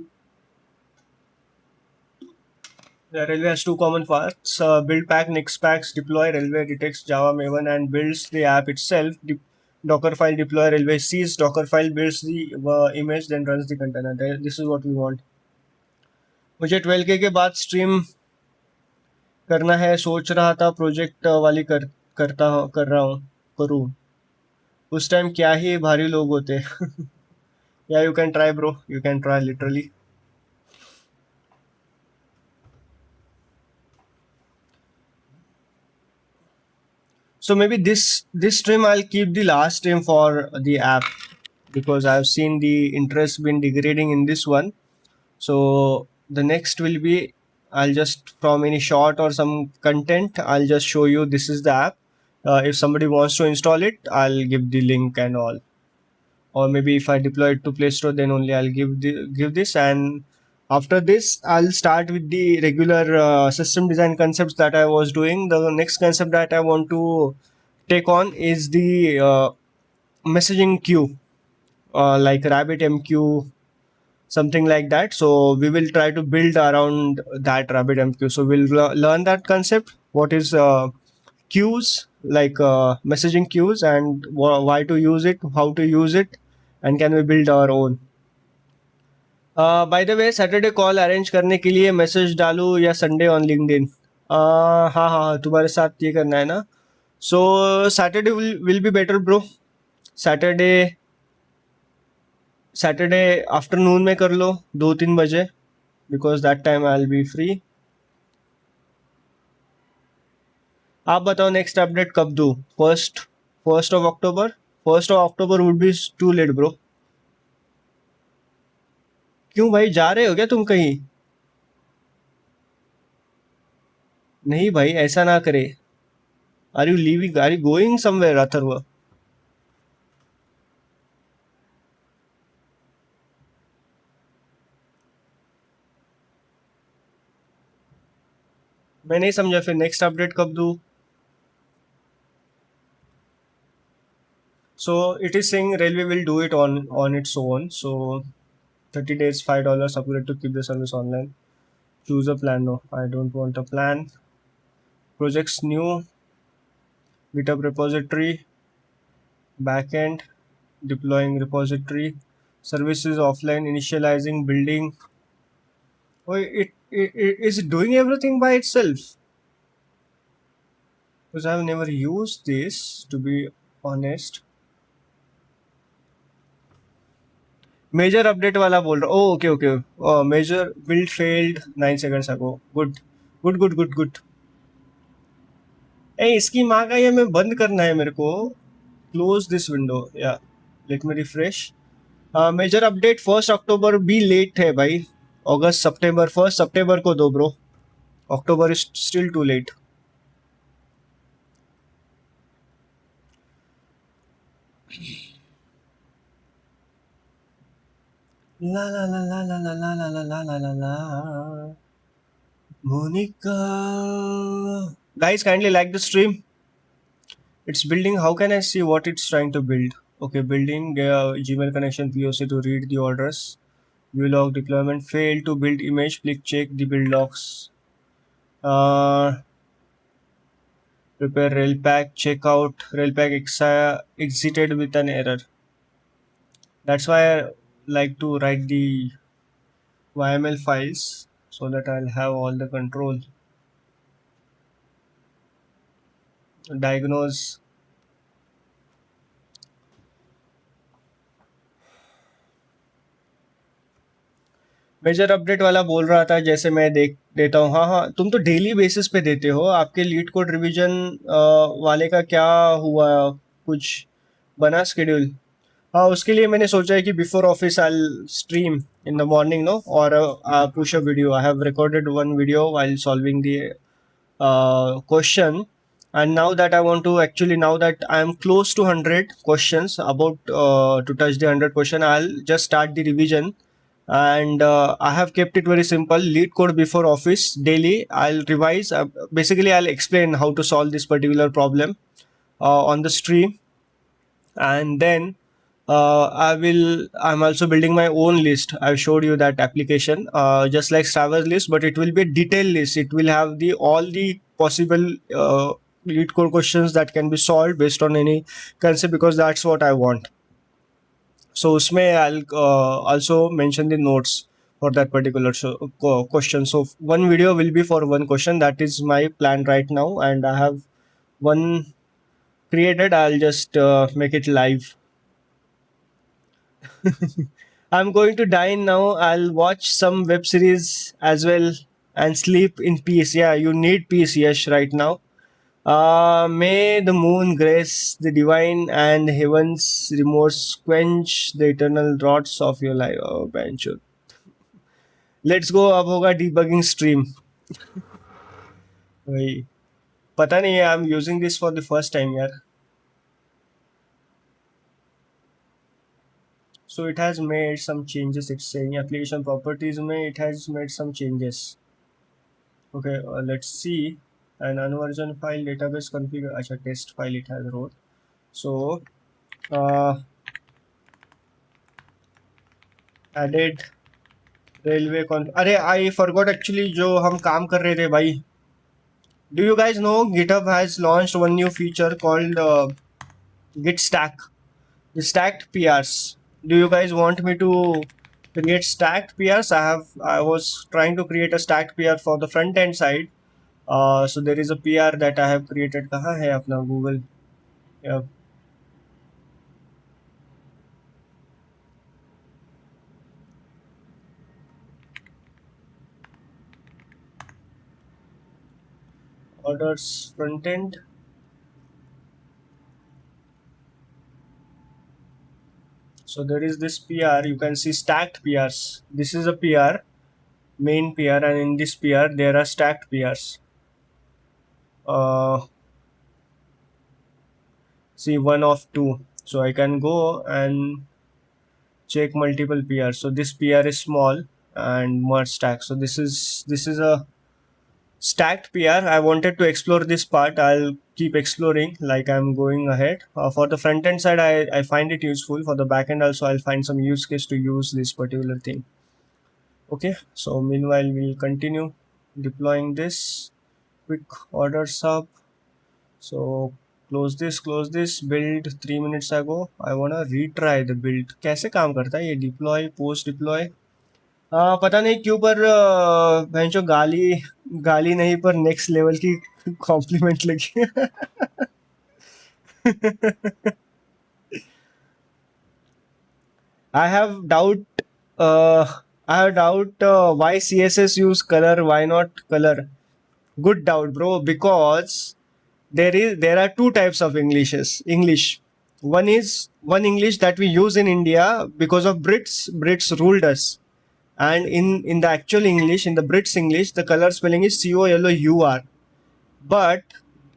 The Railway has two common parts: build pack, next packs, deploy. Railway detects Java Maven and builds the app itself. Docker file deploy. Railway sees Docker file, builds the image, then runs the container. This is what we want. मुझे 12K के बाद stream करना है, सोच रहा था project वाली कर रहा हूँ करूँ. उस टाइम क्या ही भारी लोग होते. Yeah, you can try bro, you can try literally. So maybe this stream I'll keep the last stream for the app, because I've seen the interest been degrading in this one. So the next will be, I'll just, from any short or some content, I'll just show you this is the app. If somebody wants to install it, I'll give the link and all. Or maybe if I deploy it to Play Store, then only I'll give this. And after this, I'll start with the regular system design concepts that I was doing. The next concept that I want to take on is the messaging queue, like RabbitMQ, something like that. So we will try to build around that RabbitMQ. So we'll learn that concept. What is queues, like messaging queues, and why to use it, how to use it, and can we build our own. Bye the way, Saturday call arrange करने के लिए message डालूँ या Sunday on LinkedIn? हाँ हाँ हाँ, तुम्हारे साथ ये करना है ना. So Saturday will be better bro. Saturday afternoon में कर लो, 2-3 बजे, because that time I will be free. आप बताओ नेक्स्ट अपडेट कब दूँ? First of October. First of October would be too late bro. क्यों भाई, जा रहे हो क्या तुम कहीं? नहीं भाई, ऐसा ना करे. Are you leaving, are you going somewhere Atharva? मैं नहीं समझा, फिर नेक्स्ट अपडेट कब दूँ? So it is saying Railway will do it on its own. So 30 days, $5 upgrade to keep the service online. Choose a plan. No, I don't want a plan. Projects new. GitHub repository. Backend. Deploying repository. Services offline. Initializing. Building. Oh, it is doing everything by itself. Because I have never used this, to be honest. Major update वाला बोल रहा. Oh okay okay. Major build failed 9 seconds ago. Good good good good good. ए, इसकी माँ का, ये मैं बंद करना है मेरे को. Close this window. या let me refresh. Major update 1 October भी लेट है भाई. अगस्त सितंबर, 1 सितंबर को दो bro. October is still too late. ला ला ला ला ला ला ला ला ला ला ला ला. Monica. Guys, kindly like the stream. It's building. How can I see what it's trying to build? Okay, building Gmail connection POC to read the orders. View log deployment failed to build image. Click check the build logs. Prepare railpack. Check out railpack exited with an error. That's why I like to write the YML files so that I'll have all the control. Diagnose. Major update वाला बोल रहा था, जैसे मैं देख देता हूँ. हाँ हाँ, तुम तो डेली बेसिस पे देते हो. आपके लीड कोड रिवीजन वाले का क्या हुआ? कुछ बना शेड्यूल? हाँ, उसके लिए मैंने सोचा है कि before office I stream in the morning no और push a video. I have recorded one video while solving the question, and now that I want to actually, now that I am close to 100 questions, about to touch the 100 question, I'll just start the revision. And I have kept it very simple: lead code before office daily. I'll revise, basically I'll explain how to solve this particular problem on the stream. And then I'm also building my own list. I've showed you that application, just like Strava's list, but it will be a detailed list. It will have the all the possible lead code questions that can be solved based on any concept, because that's what I want. So usme I'll also mention the notes for that particular question. So one video will be for one question. That is my plan right now, and I have one created. I'll just make it live. I'm going to dine now. I'll watch some web series as well and sleep in peace. Yeah, you need peace, Yash, right now. May the moon grace the divine and heaven's remorse quench the eternal draughts of your life. Oh, bencho. Let's go. अब होगा debugging stream. वही पता नहीं है. I'm using this for the first time यार. So it has made some changes. It's saying application properties में it has made some changes. Okay, let's see. An unversion file database configure. अच्छा, test file it has wrote. So added railway अरे I forgot actually जो हम काम कर रहे थे भाई. Do you guys know GitHub has launched one new feature called Git Stack, the stacked PRs. Do you guys want me to create stacked PRs? I was trying to create a stacked PR for the front end side. So there is a PR that I have created. कहाँ है अपना Google? Yeah. Orders front end. So there is this PR. You can see stacked PRs. This is a PR, main PR, and in this PR there are stacked PRs. See, one of two. So I can go and check multiple PRs. So this PR is small and merge stack. So this is a stacked PR. I wanted to explore this part. I'll keep exploring like I'm going ahead. For the front end side, I find it useful. For the back end also, I'll find some use case to use this particular thing. Okay, so meanwhile we'll continue deploying this quick order sub. So close this build 3 minutes ago. I wanna retry the build. कैसे काम करता है ये deploy post deploy? पता नहीं क्यों पर भैंचो गाली गाली नहीं पर नेक्स्ट लेवल की कॉम्प्लीमेंट लगी. I have doubt. Uh, I have doubt why CSS use color. Why not color? Good doubt, bro. Because there are two types of Englishes. English. One is one English that we use in India because of Brits. Brits ruled us. And in the actual English, in the Brits English, the color spelling is COLOUR. But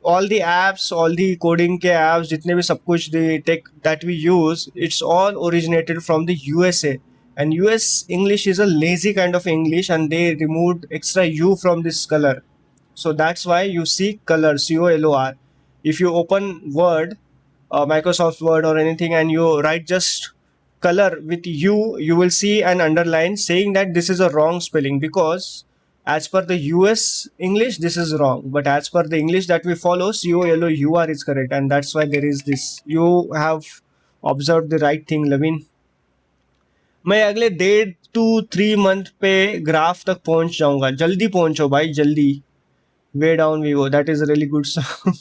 all the apps, all the coding के apps, जितने भी सब कुछ the tech that we use, it's all originated from the USA. And US English is a lazy kind of English, and they removed extra U from this color. So that's why you see color, COLOR. If you open Word, Microsoft Word or anything, and you write just color with U, you will see an underline saying that this is a wrong spelling, because as per the US English, this is wrong. But as per the English that we follow, COLOUR is correct. And that's why there is this. You have observed the right thing, Lavin. मैं अगले 1.5 to 3 month पे graph तक पहुंच जाऊंगा. जल्दी पहुंचो भाई, जल्दी. Way down we go. That is a really good song.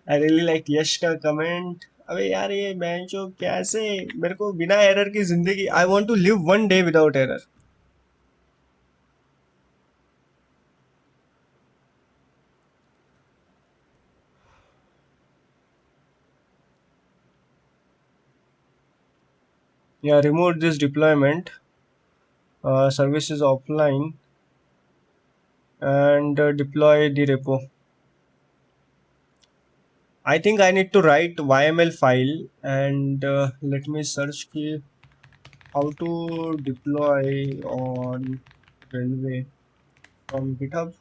I really like यश का कमेंट. अबे यार ये बेंचो कैसे मेरे को बिना एरर की जिंदगी. I want to live one day without error. Yeah, remove this deployment. Service is offline, and deploy the repo. I think I need to write YML file, and let me search key how to deploy on railway from GitHub.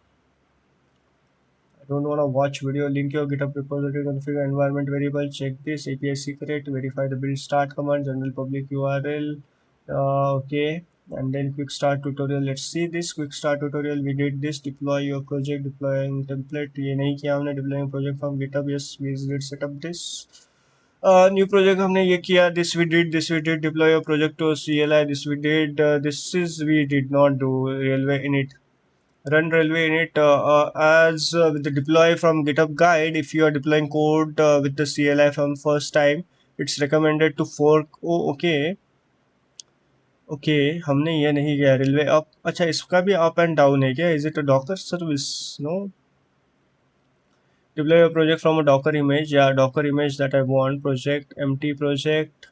I don't want to watch video. Link your GitHub repository, configure environment variable, check this API secret, verify the build start command, general public URL. Okay, and then quick start tutorial. Let's see this quick start tutorial. We did this. Deploy your project, deploying template. ये नहीं किया हमने. Deploying project from GitHub. Yes, we did set up this. New project हमने ये किया. This we did. This we did. Deploy your project to CLI. This we did. This is we did not do. Railway init. Run railway init as with the deploy from GitHub guide. If you are deploying code with the CLI from first time, it's recommended to fork. Oh, okay. Okay हमने ये नहीं किया. Railway up. अच्छा, इसका भी up and down है क्या? Is it a Docker service? No. Deploy your project from a Docker image. या Docker image that I want. Project empty project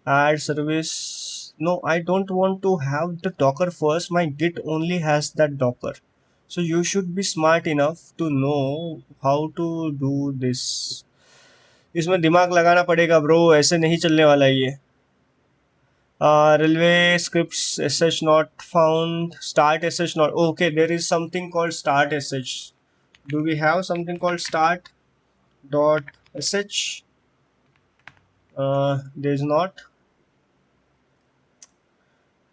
add service. No, I don't want to have the docker first. My git only has that docker, so you should be smart enough to know how to do this. इसमें दिमाग लगाना पड़ेगा bro, ऐसे नहीं चलने वाला ये. Railway scripts sh not found. Start sh not. Okay, there is something called start sh. Do we have something called start dot sh? There is not.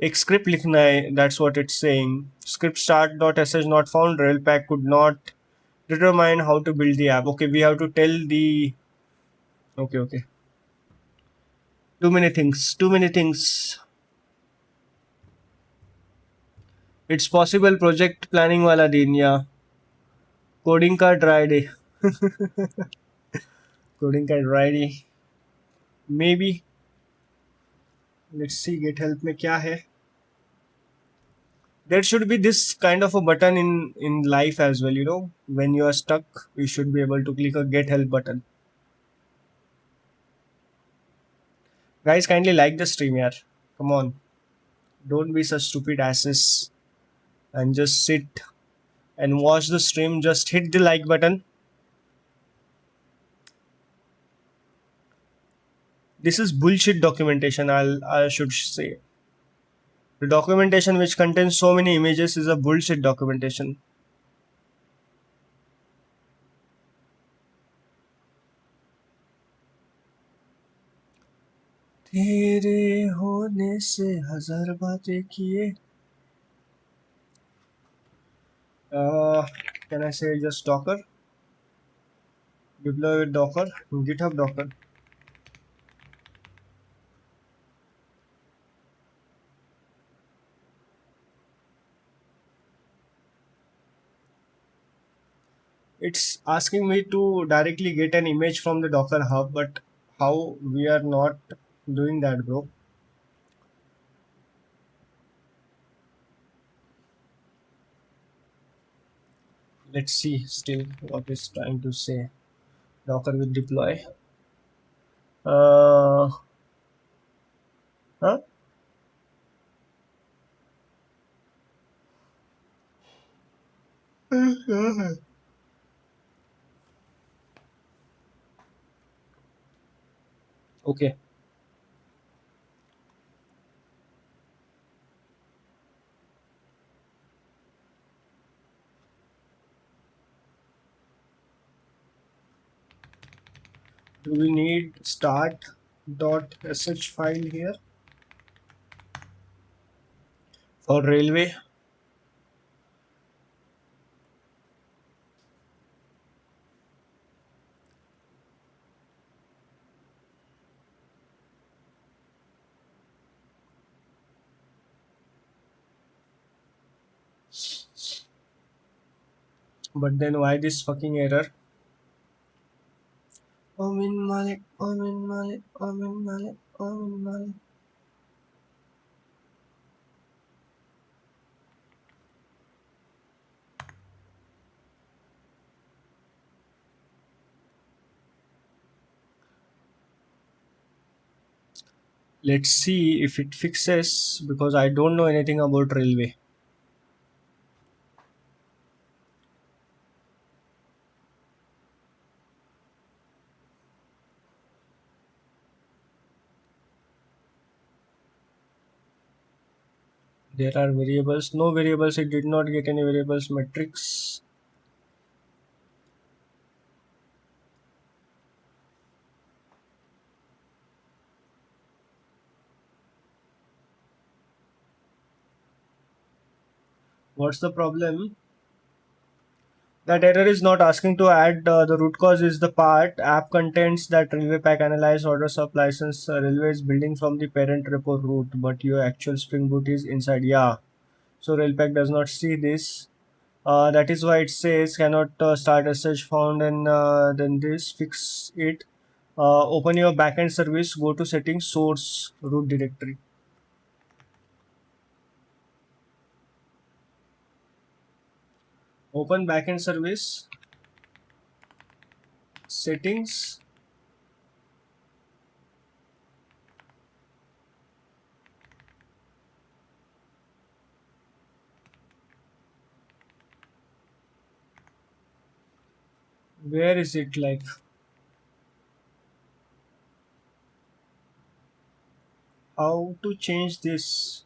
एक स्क्रिप्ट लिखना है. That's what it's saying. Script start dot sh not found. Railpack could not determine how to build the app. Okay, we have to tell the. Okay. Too many things. It's possible project planning वाला दिन या coding का dry day. Coding का dry day may be. Let's see get help में क्या है. There should be this kind of a button in life as well, you know. When you are stuck, you should be able to click a get help button. Guys, kindly like the stream, yaar. Come on, don't be such stupid asses and just sit and watch the stream. Just hit the like button. This is bullshit documentation, I should say. The documentation which contains so many images is a bullshit documentation. तेरे होने से हजार बातें किए. Can I say just Docker? Deploy with Docker, GitHub Docker. It's asking me to directly get an image from the Docker hub, but how we are not doing that, bro? Let's see still what it's trying to say. Docker with deploy. Huh? Okay. Do we need start.sh file here for railway? But then why this fucking error? Omin Malik. Let's see if it fixes, because I don't know anything about railway. There are variables, no variables, it did not get any variables metrics. What's the problem? That error is not asking to add. The root cause is the part app contents that railway pack analyze orders of license. Railway is building from the parent repo root, but your actual Spring Boot is inside. Yeah, so Railpack does not see this. That is why it says cannot start a search found, and then this fix it. Open your backend service, go to settings, source root directory. Open backend service, settings. Where is it, like how to change this?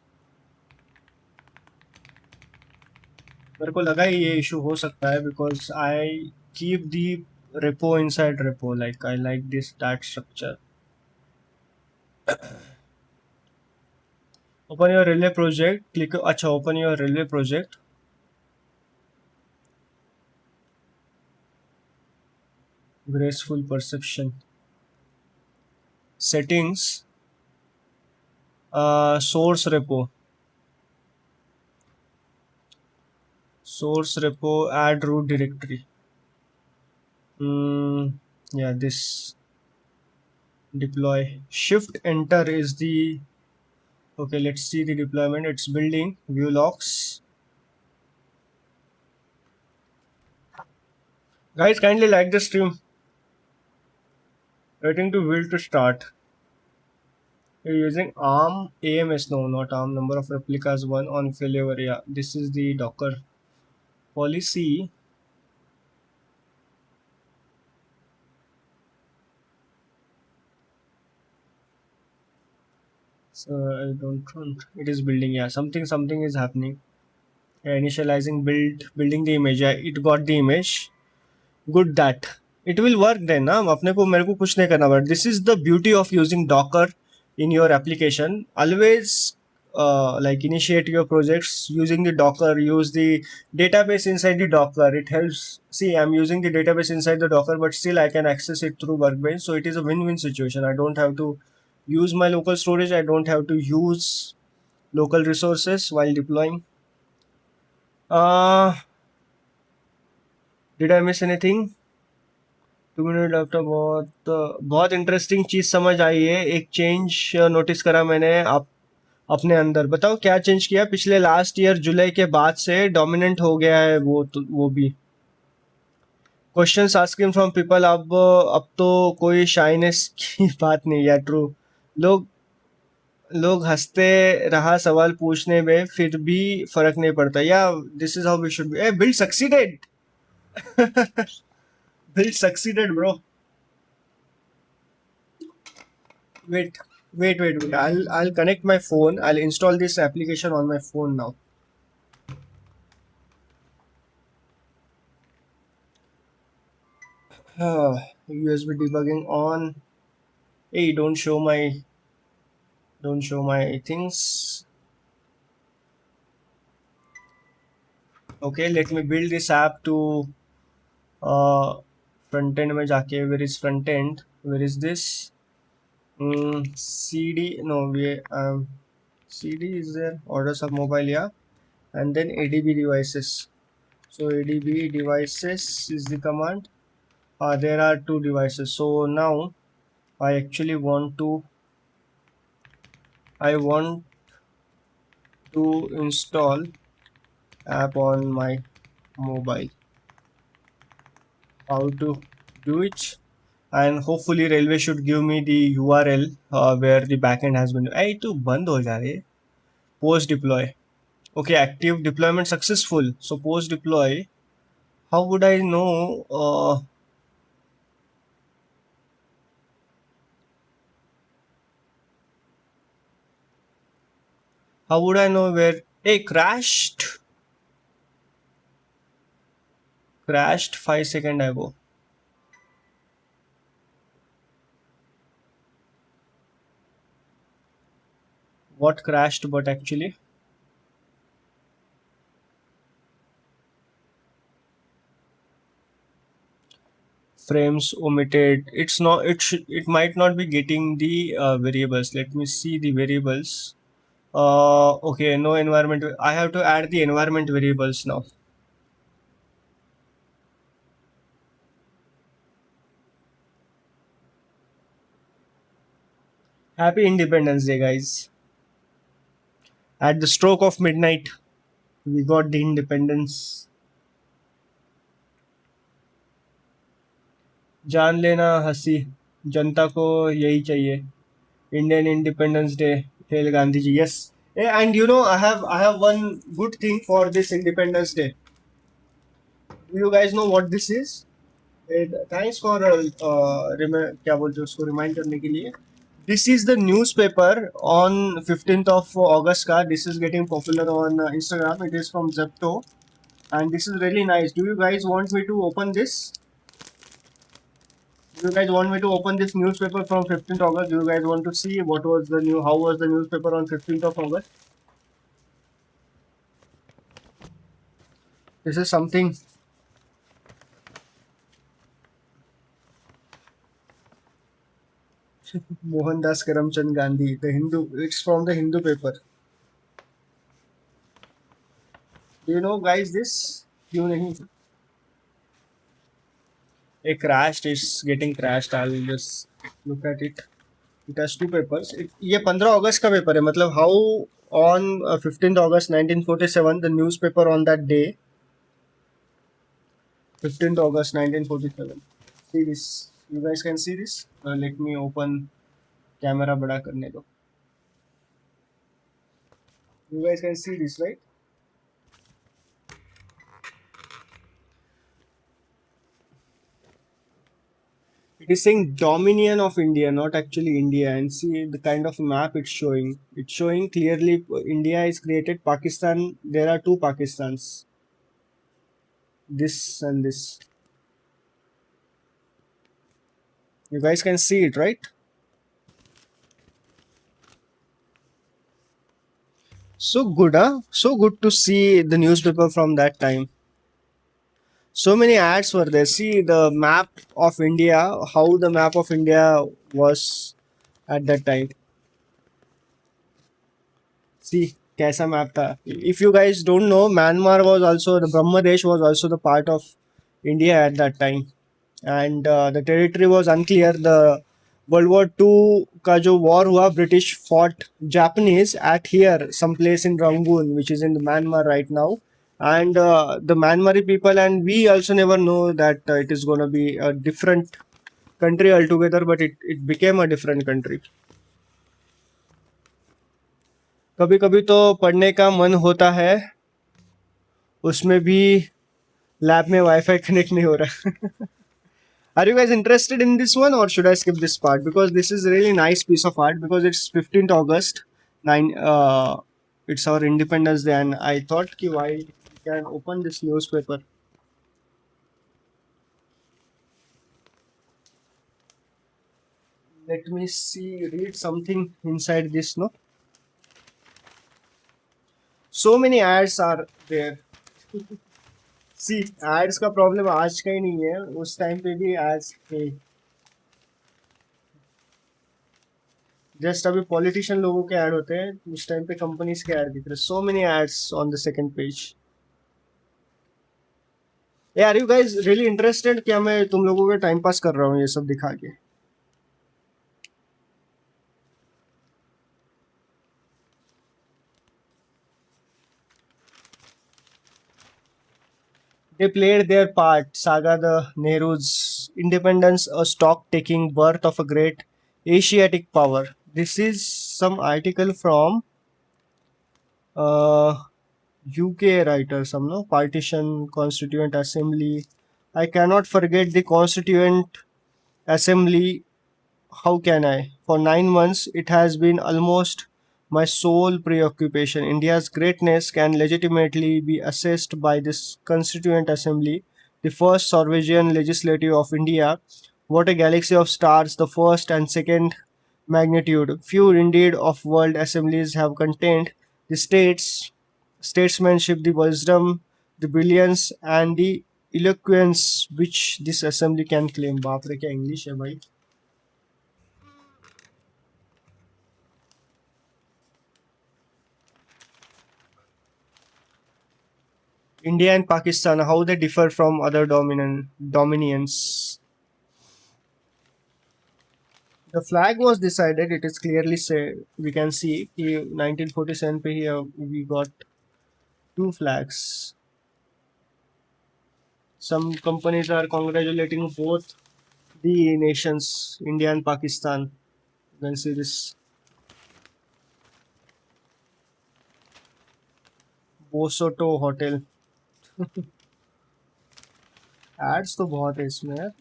मेरे को लगा ही ये issue हो सकता है because I keep the repo inside repo, like I like this that structure. Open your relay project, click अच्छा open your relay project. Graceful perception, settings, source repo, add root directory. Yeah, this deploy, shift enter is the okay. Let's see the deployment. It's building, view logs. Guys, kindly like the stream. Waiting to build to start. You're using ARM AMS, no, not ARM. Number of replicas 1 on failure. Yeah, this is the Docker policy. So I don't want. It is building. Yeah, something is happening. Yeah, initializing building the image. Yeah, it got the image. Good that it will work then. ना अपने को मेरे को कुछ नहीं करना पड़ा. This is the beauty of using Docker in your application. Always like initiate your projects using the Docker. Use the database inside the Docker. It helps. See, I'm using the database inside the Docker, but still I can access it through Workbench. So it is a win-win situation. I don't have to use my local storage. I don't have to use local resources while deploying. Did I miss anything? 2 minute after बहुत interesting चीज समझ आई है. एक change notice करा मैंने अपने अंदर. बताओ क्या चेंज किया. पिछले लास्ट ईयर जुलाई के बाद से डोमिनेंट हो गया है वो भी. Questions asking from people. अब तो कोई शाइनेस की बात नहीं है. ट्रू. लोग हंसते रहा सवाल पूछने में, फिर भी फर्क नहीं पड़ता. Yeah this is how we should be. Build succeeded. Build succeeded bro. Wait. I'll connect my phone. I'll install this application on my phone now. USB debugging on. Hey, don't show my things. Okay, let me build this app to front end में जाके. Where is front end? Where is this? CD. No, CD is there. Orders of mobile, yeah, and then ADB devices. So ADB devices is the command. There are 2 devices. So now I actually want to install app on my mobile. How to do it? and hopefully railway should give me the URL where the backend has been. Hey, to band ho ja rahe. Post deploy. Okay, active deployment successful. So post deploy. How would I know? How would I know where? Hey, crashed. Crashed 5 seconds ago. What crashed? But actually, frames omitted. It's not. It should. It might not be getting the variables. Let me see the variables. Okay, no environment. I have to add the environment variables now. Happy Independence Day, guys. At the stroke of midnight, we got the independence. जान लेना हंसी जनता को यही चाहिए Indian Independence Day. Hail Gandhiji. Yes. And you know, I have one good thing for this Independence Day. Do you guys know what this is? Thanks for क्या बोलते हैं उसको remind करने के लिए. This is the newspaper on 15th of August का. This is getting popular on Instagram. It is from Zepto, and this is really nice. Do you guys want me to open this? Do you guys want me to open this newspaper from 15th August? Do you guys want to see how was the newspaper on 15th of August? This is something. Mohandas Karamchand Gandhi, the Hindu. It's from the Hindu paper. Do you know, guys, this? क्यों नहीं? A crashed is getting crashed. I'll just look at it. It has two papers. ये 15 अगस्त का paper है. मतलब how on 15th August 1947 the newspaper on that day. 15th August 1947. See this. You guys can see this. Let me open camera बड़ा करने दो. You guys can see this, right? It is saying Dominion of India, not actually India. And see the kind of map it's showing. It's showing clearly India is created. Pakistan, there are two Pakistans. This and this. You guys can see it, right? So good, huh? So good to see the newspaper from that time. So many ads were there. See the map of India, how the map of India was at that time. See, कैसा map था. If you guys don't know, Myanmar was also, the Brahmadesh was also the part of India at that time. And the territory was unclear. The World War II का जो war हुआ, British fought Japanese at here, some place in Rangoon, which is in Myanmar right now. And the Myanmari people and we also never know that it is going to be a different country altogether, but it became a different country. कभी कभी तो पढ़ने का मन होता है उसमें भी लैब में वाईफाई कनेक्ट नहीं हो रहा. Are you guys interested in this one or should I skip this part? Because this is a really nice piece of art because it's 15th August 9 it's our Independence Day and I thought ki why we can open this newspaper. Let me see, read something inside this, no? So many ads are there. See, ads का problem आज का ही नहीं है, उस time पे भी ads थे. Just अभी पॉलिटिशियन लोगों के ऐड होते हैं, उस टाइम पे कंपनीज के ऐड दिख रहे. So many ads on the second page. Are you guys really interested? क्या मैं तुम लोगों के टाइम पास कर रहा हूँ ये सब दिखा के? They played their part. Saga the Nehru's independence a stock-taking birth of a great Asiatic power. This is some article from uh, UK writer, some no partition, Constituent Assembly. I cannot forget the Constituent Assembly. How can I? For 9 months, it has been almost my sole preoccupation. India's greatness can legitimately be assessed by this Constituent Assembly, the first sovereign legislative of India. What a galaxy of stars, the first and second magnitude. Few indeed of world assemblies have contained the statesmanship, the wisdom, the brilliance, and the eloquence which this assembly can claim. बाप रे क्या English है भाई. India and Pakistan, how they differ from other dominions. The flag was decided. It is clearly said. We can see कि 1947 पे ही we got two flags. Some companies are congratulating both the nations, India and Pakistan. You can see this Bosoto Hotel. Ads तो बहुत है इसमें यार.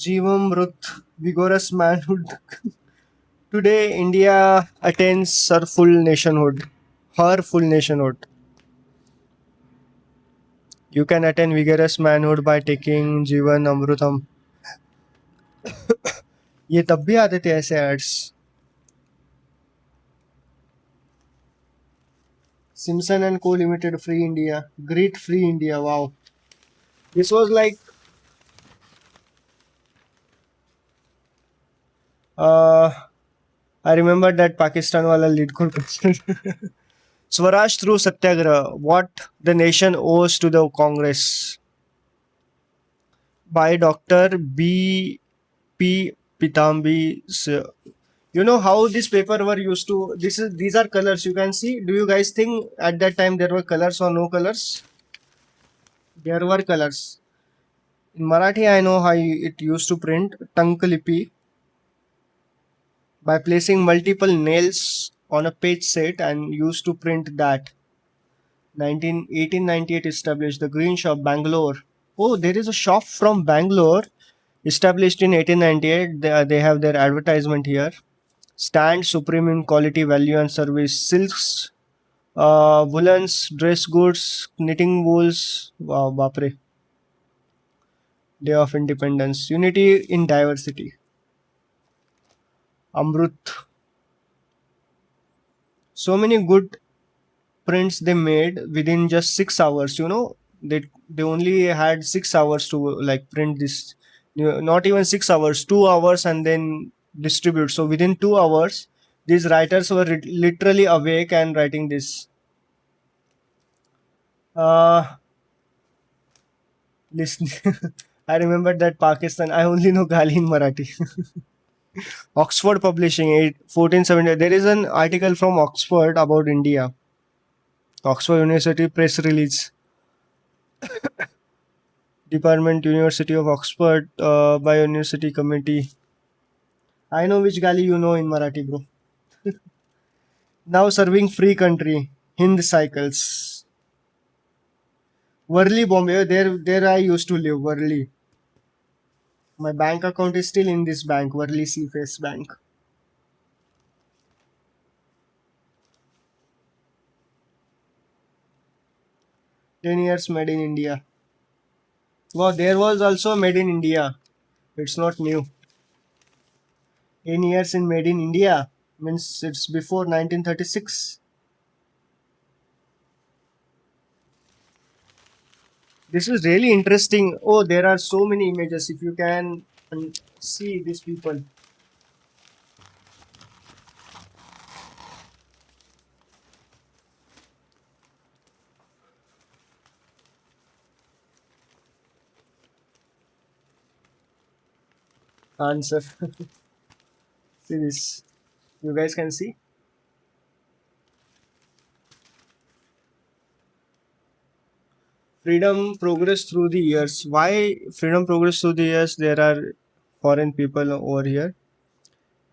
Jeevamrit, vigorous manhood. Today, India attains her full nationhood. Her full nationhood. You can attain vigorous manhood by taking Jivan Amrutam. ये तब भी आते थे ऐसे ads. Simpson and Co Limited, Free India, Great Free India. Wow, this was like I remember that Pakistan wala lead question. Swaraj through Satyagraha, what the nation owes to the Congress, by Dr. B. P. Pitambi. You know how this paper were used to. These are colors. You can see. Do you guys think at that time there were colors or no colors? There were colors. In Marathi, I know how it used to print Tankalipi by placing multiple nails on a page set and used to print that. 1898 established the Green Shop, Bangalore. Oh, there is a shop from Bangalore established in 1898. They have their advertisement here. Stand supreme in quality, value, and service. Silks, woolens, dress goods, knitting wools. Wow, bapre. Day of Independence. Unity in diversity. Amrut. So many good prints they made within just 6 hours. You know, they only had 6 hours to like print this. Not even 6 hours, 2 hours, and then distribute. So within 2 hours, these writers were literally awake and writing this. Listen, I remember that Pakistan. I only know Gali in Marathi. Oxford Publishing, 1470. There is an article from Oxford about India. Oxford University press release. Department, University of Oxford, by University Committee. I know which Gali you know in Marathi, bro. Now serving free country. Hind Cycles. Worli, Bombay. There I used to live. Worli. My bank account is still in this bank, Worli Seaface Bank. "10 years made in India." Wow, there was also made in India. It's not new. 10 years in made in India means it's before 1936. This is really interesting. Oh, there are so many images. If you can see these people. Answer. See this. You guys can see. Freedom progress through the years. Why freedom progress through the years? There are foreign people over here.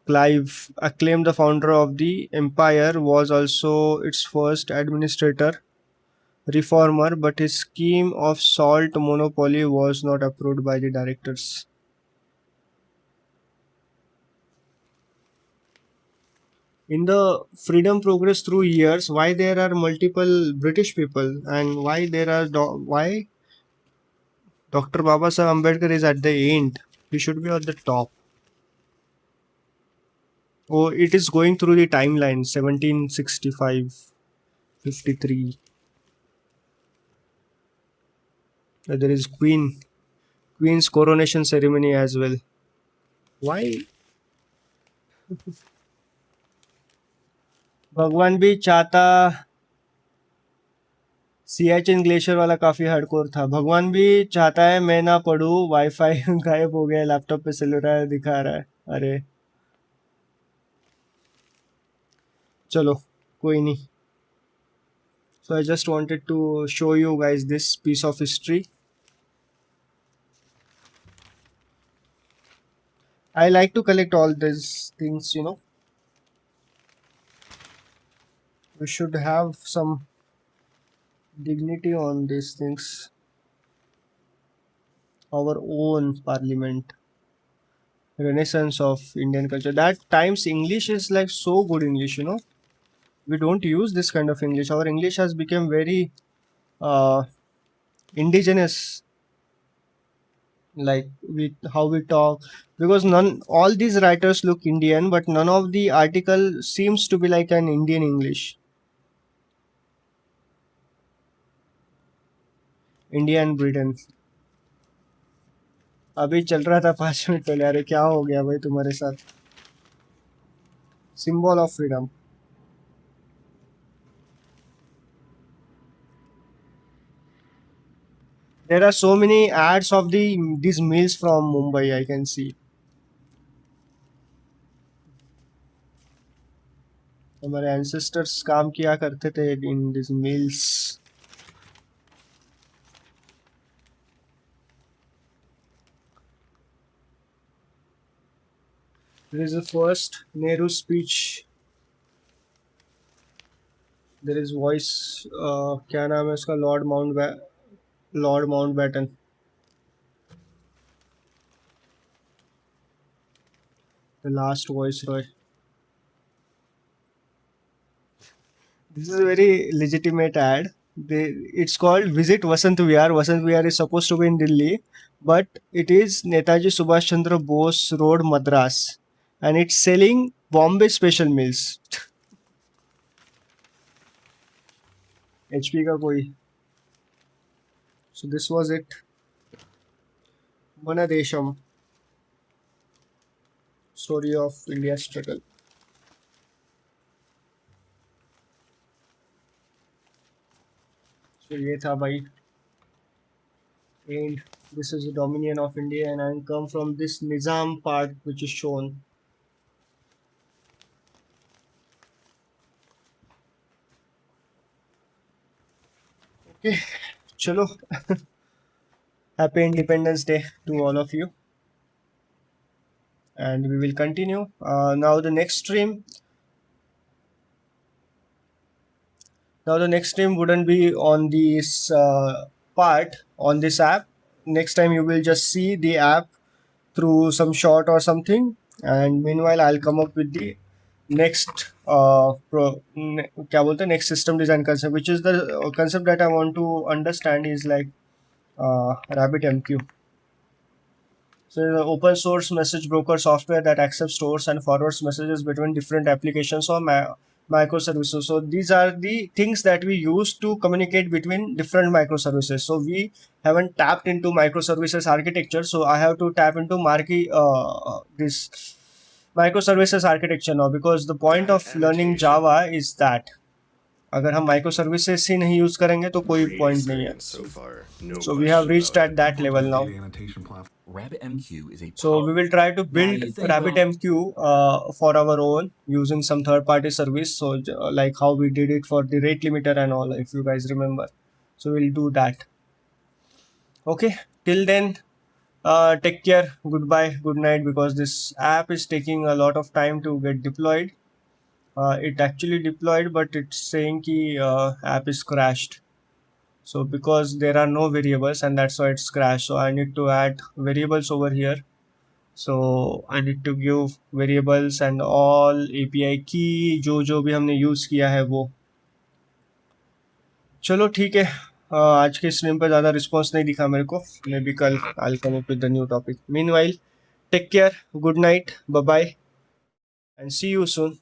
Clive, acclaimed the founder of the empire, was also its first administrator, reformer, but his scheme of salt monopoly was not approved by the directors. In the freedom progress through years, why there are multiple British people and why there are why Dr. Baba Sahib Ambedkar is at the end? He should be at the top. Oh, it is going through the timeline 1765, 53. There is Queen's coronation ceremony as well. Why? भगवान भी चाहता Siachen glacier वाला काफी hardcore था भगवान भी चाहता है मैं ना पढ़ूं वाईफाई गायब हो गया लैपटॉप पे चल रहा है दिखा रहा है अरे चलो कोई नहीं so I just wanted to show you guys this piece of history. I like to collect all these things, you know. We should have some dignity on these things. Our own parliament, renaissance of Indian culture. That times English is like so good English, you know. We don't use this kind of English. Our English has become very indigenous, like with how we talk, because all these writers look Indian, but none of the article seems to be like an Indian English. India and Britain. अभी चल रहा था 5 minute पहले अरे क्या हो गया भाई तुम्हारे साथ symbol of freedom there are so many ads of these meals from Mumbai I can see हमारे ancestors काम किया करते थे in these meals There is the first Nehru speech. There is voice. क्या नाम है उसका Lord Mountbatten. The last viceroy. This is a very legitimate ad. It's called Visit Vasant Vihar. Vasant Vihar is supposed to be in Delhi, but it is Netaji Subhash Chandra Bose Road, Madras, and it's selling Bombay special meals. HP का कोई. So this was it. Manadesham. Story of India's struggle. So ये था भाई. And this is the dominion of India, and I come from this Nizam part which is shown. Okay, chalo. Happy Independence Day to all of you. And we will continue. Now the next stream. Now the next stream wouldn't be on this part on this app. Next time you will just see the app through some short or something. And meanwhile I'll come up with the next क्या बोलते हैं next system design concept, which is the concept that I want to understand is like RabbitMQ. So the open source message broker software that accepts, stores and forwards messages between different applications or microservices. So these are the things that we use to communicate between different microservices. So we haven't tapped into microservices architecture. So I have to tap into this microservices architecture now, because the point of learning Java is that अगर हम microservices ही नहीं use करेंगे तो कोई point नहीं है. So we have reached at that level now. RabbitMQ is a So we will try to build RabbitMQ for our own using some third-party service. So like how we did it for the rate limiter and all, if you guys remember. So we'll do that. Okay, till then, take care, goodbye, good night, because this app is taking a lot of time to get deployed. It actually deployed, but it's saying ki app is crashed. So because there are no variables, and that's why it's crashed. So I need to add variables over here. So I need to give variables and all API key जो जो भी हमने use किया है वो. चलो ठीक है. आज के स्ट्रीम पर ज़्यादा रिस्पॉन्स नहीं दिखा मेरे को. मे बी कल I'll come up with the new topic. Meanwhile, take care, good night, bye bye, and see you soon.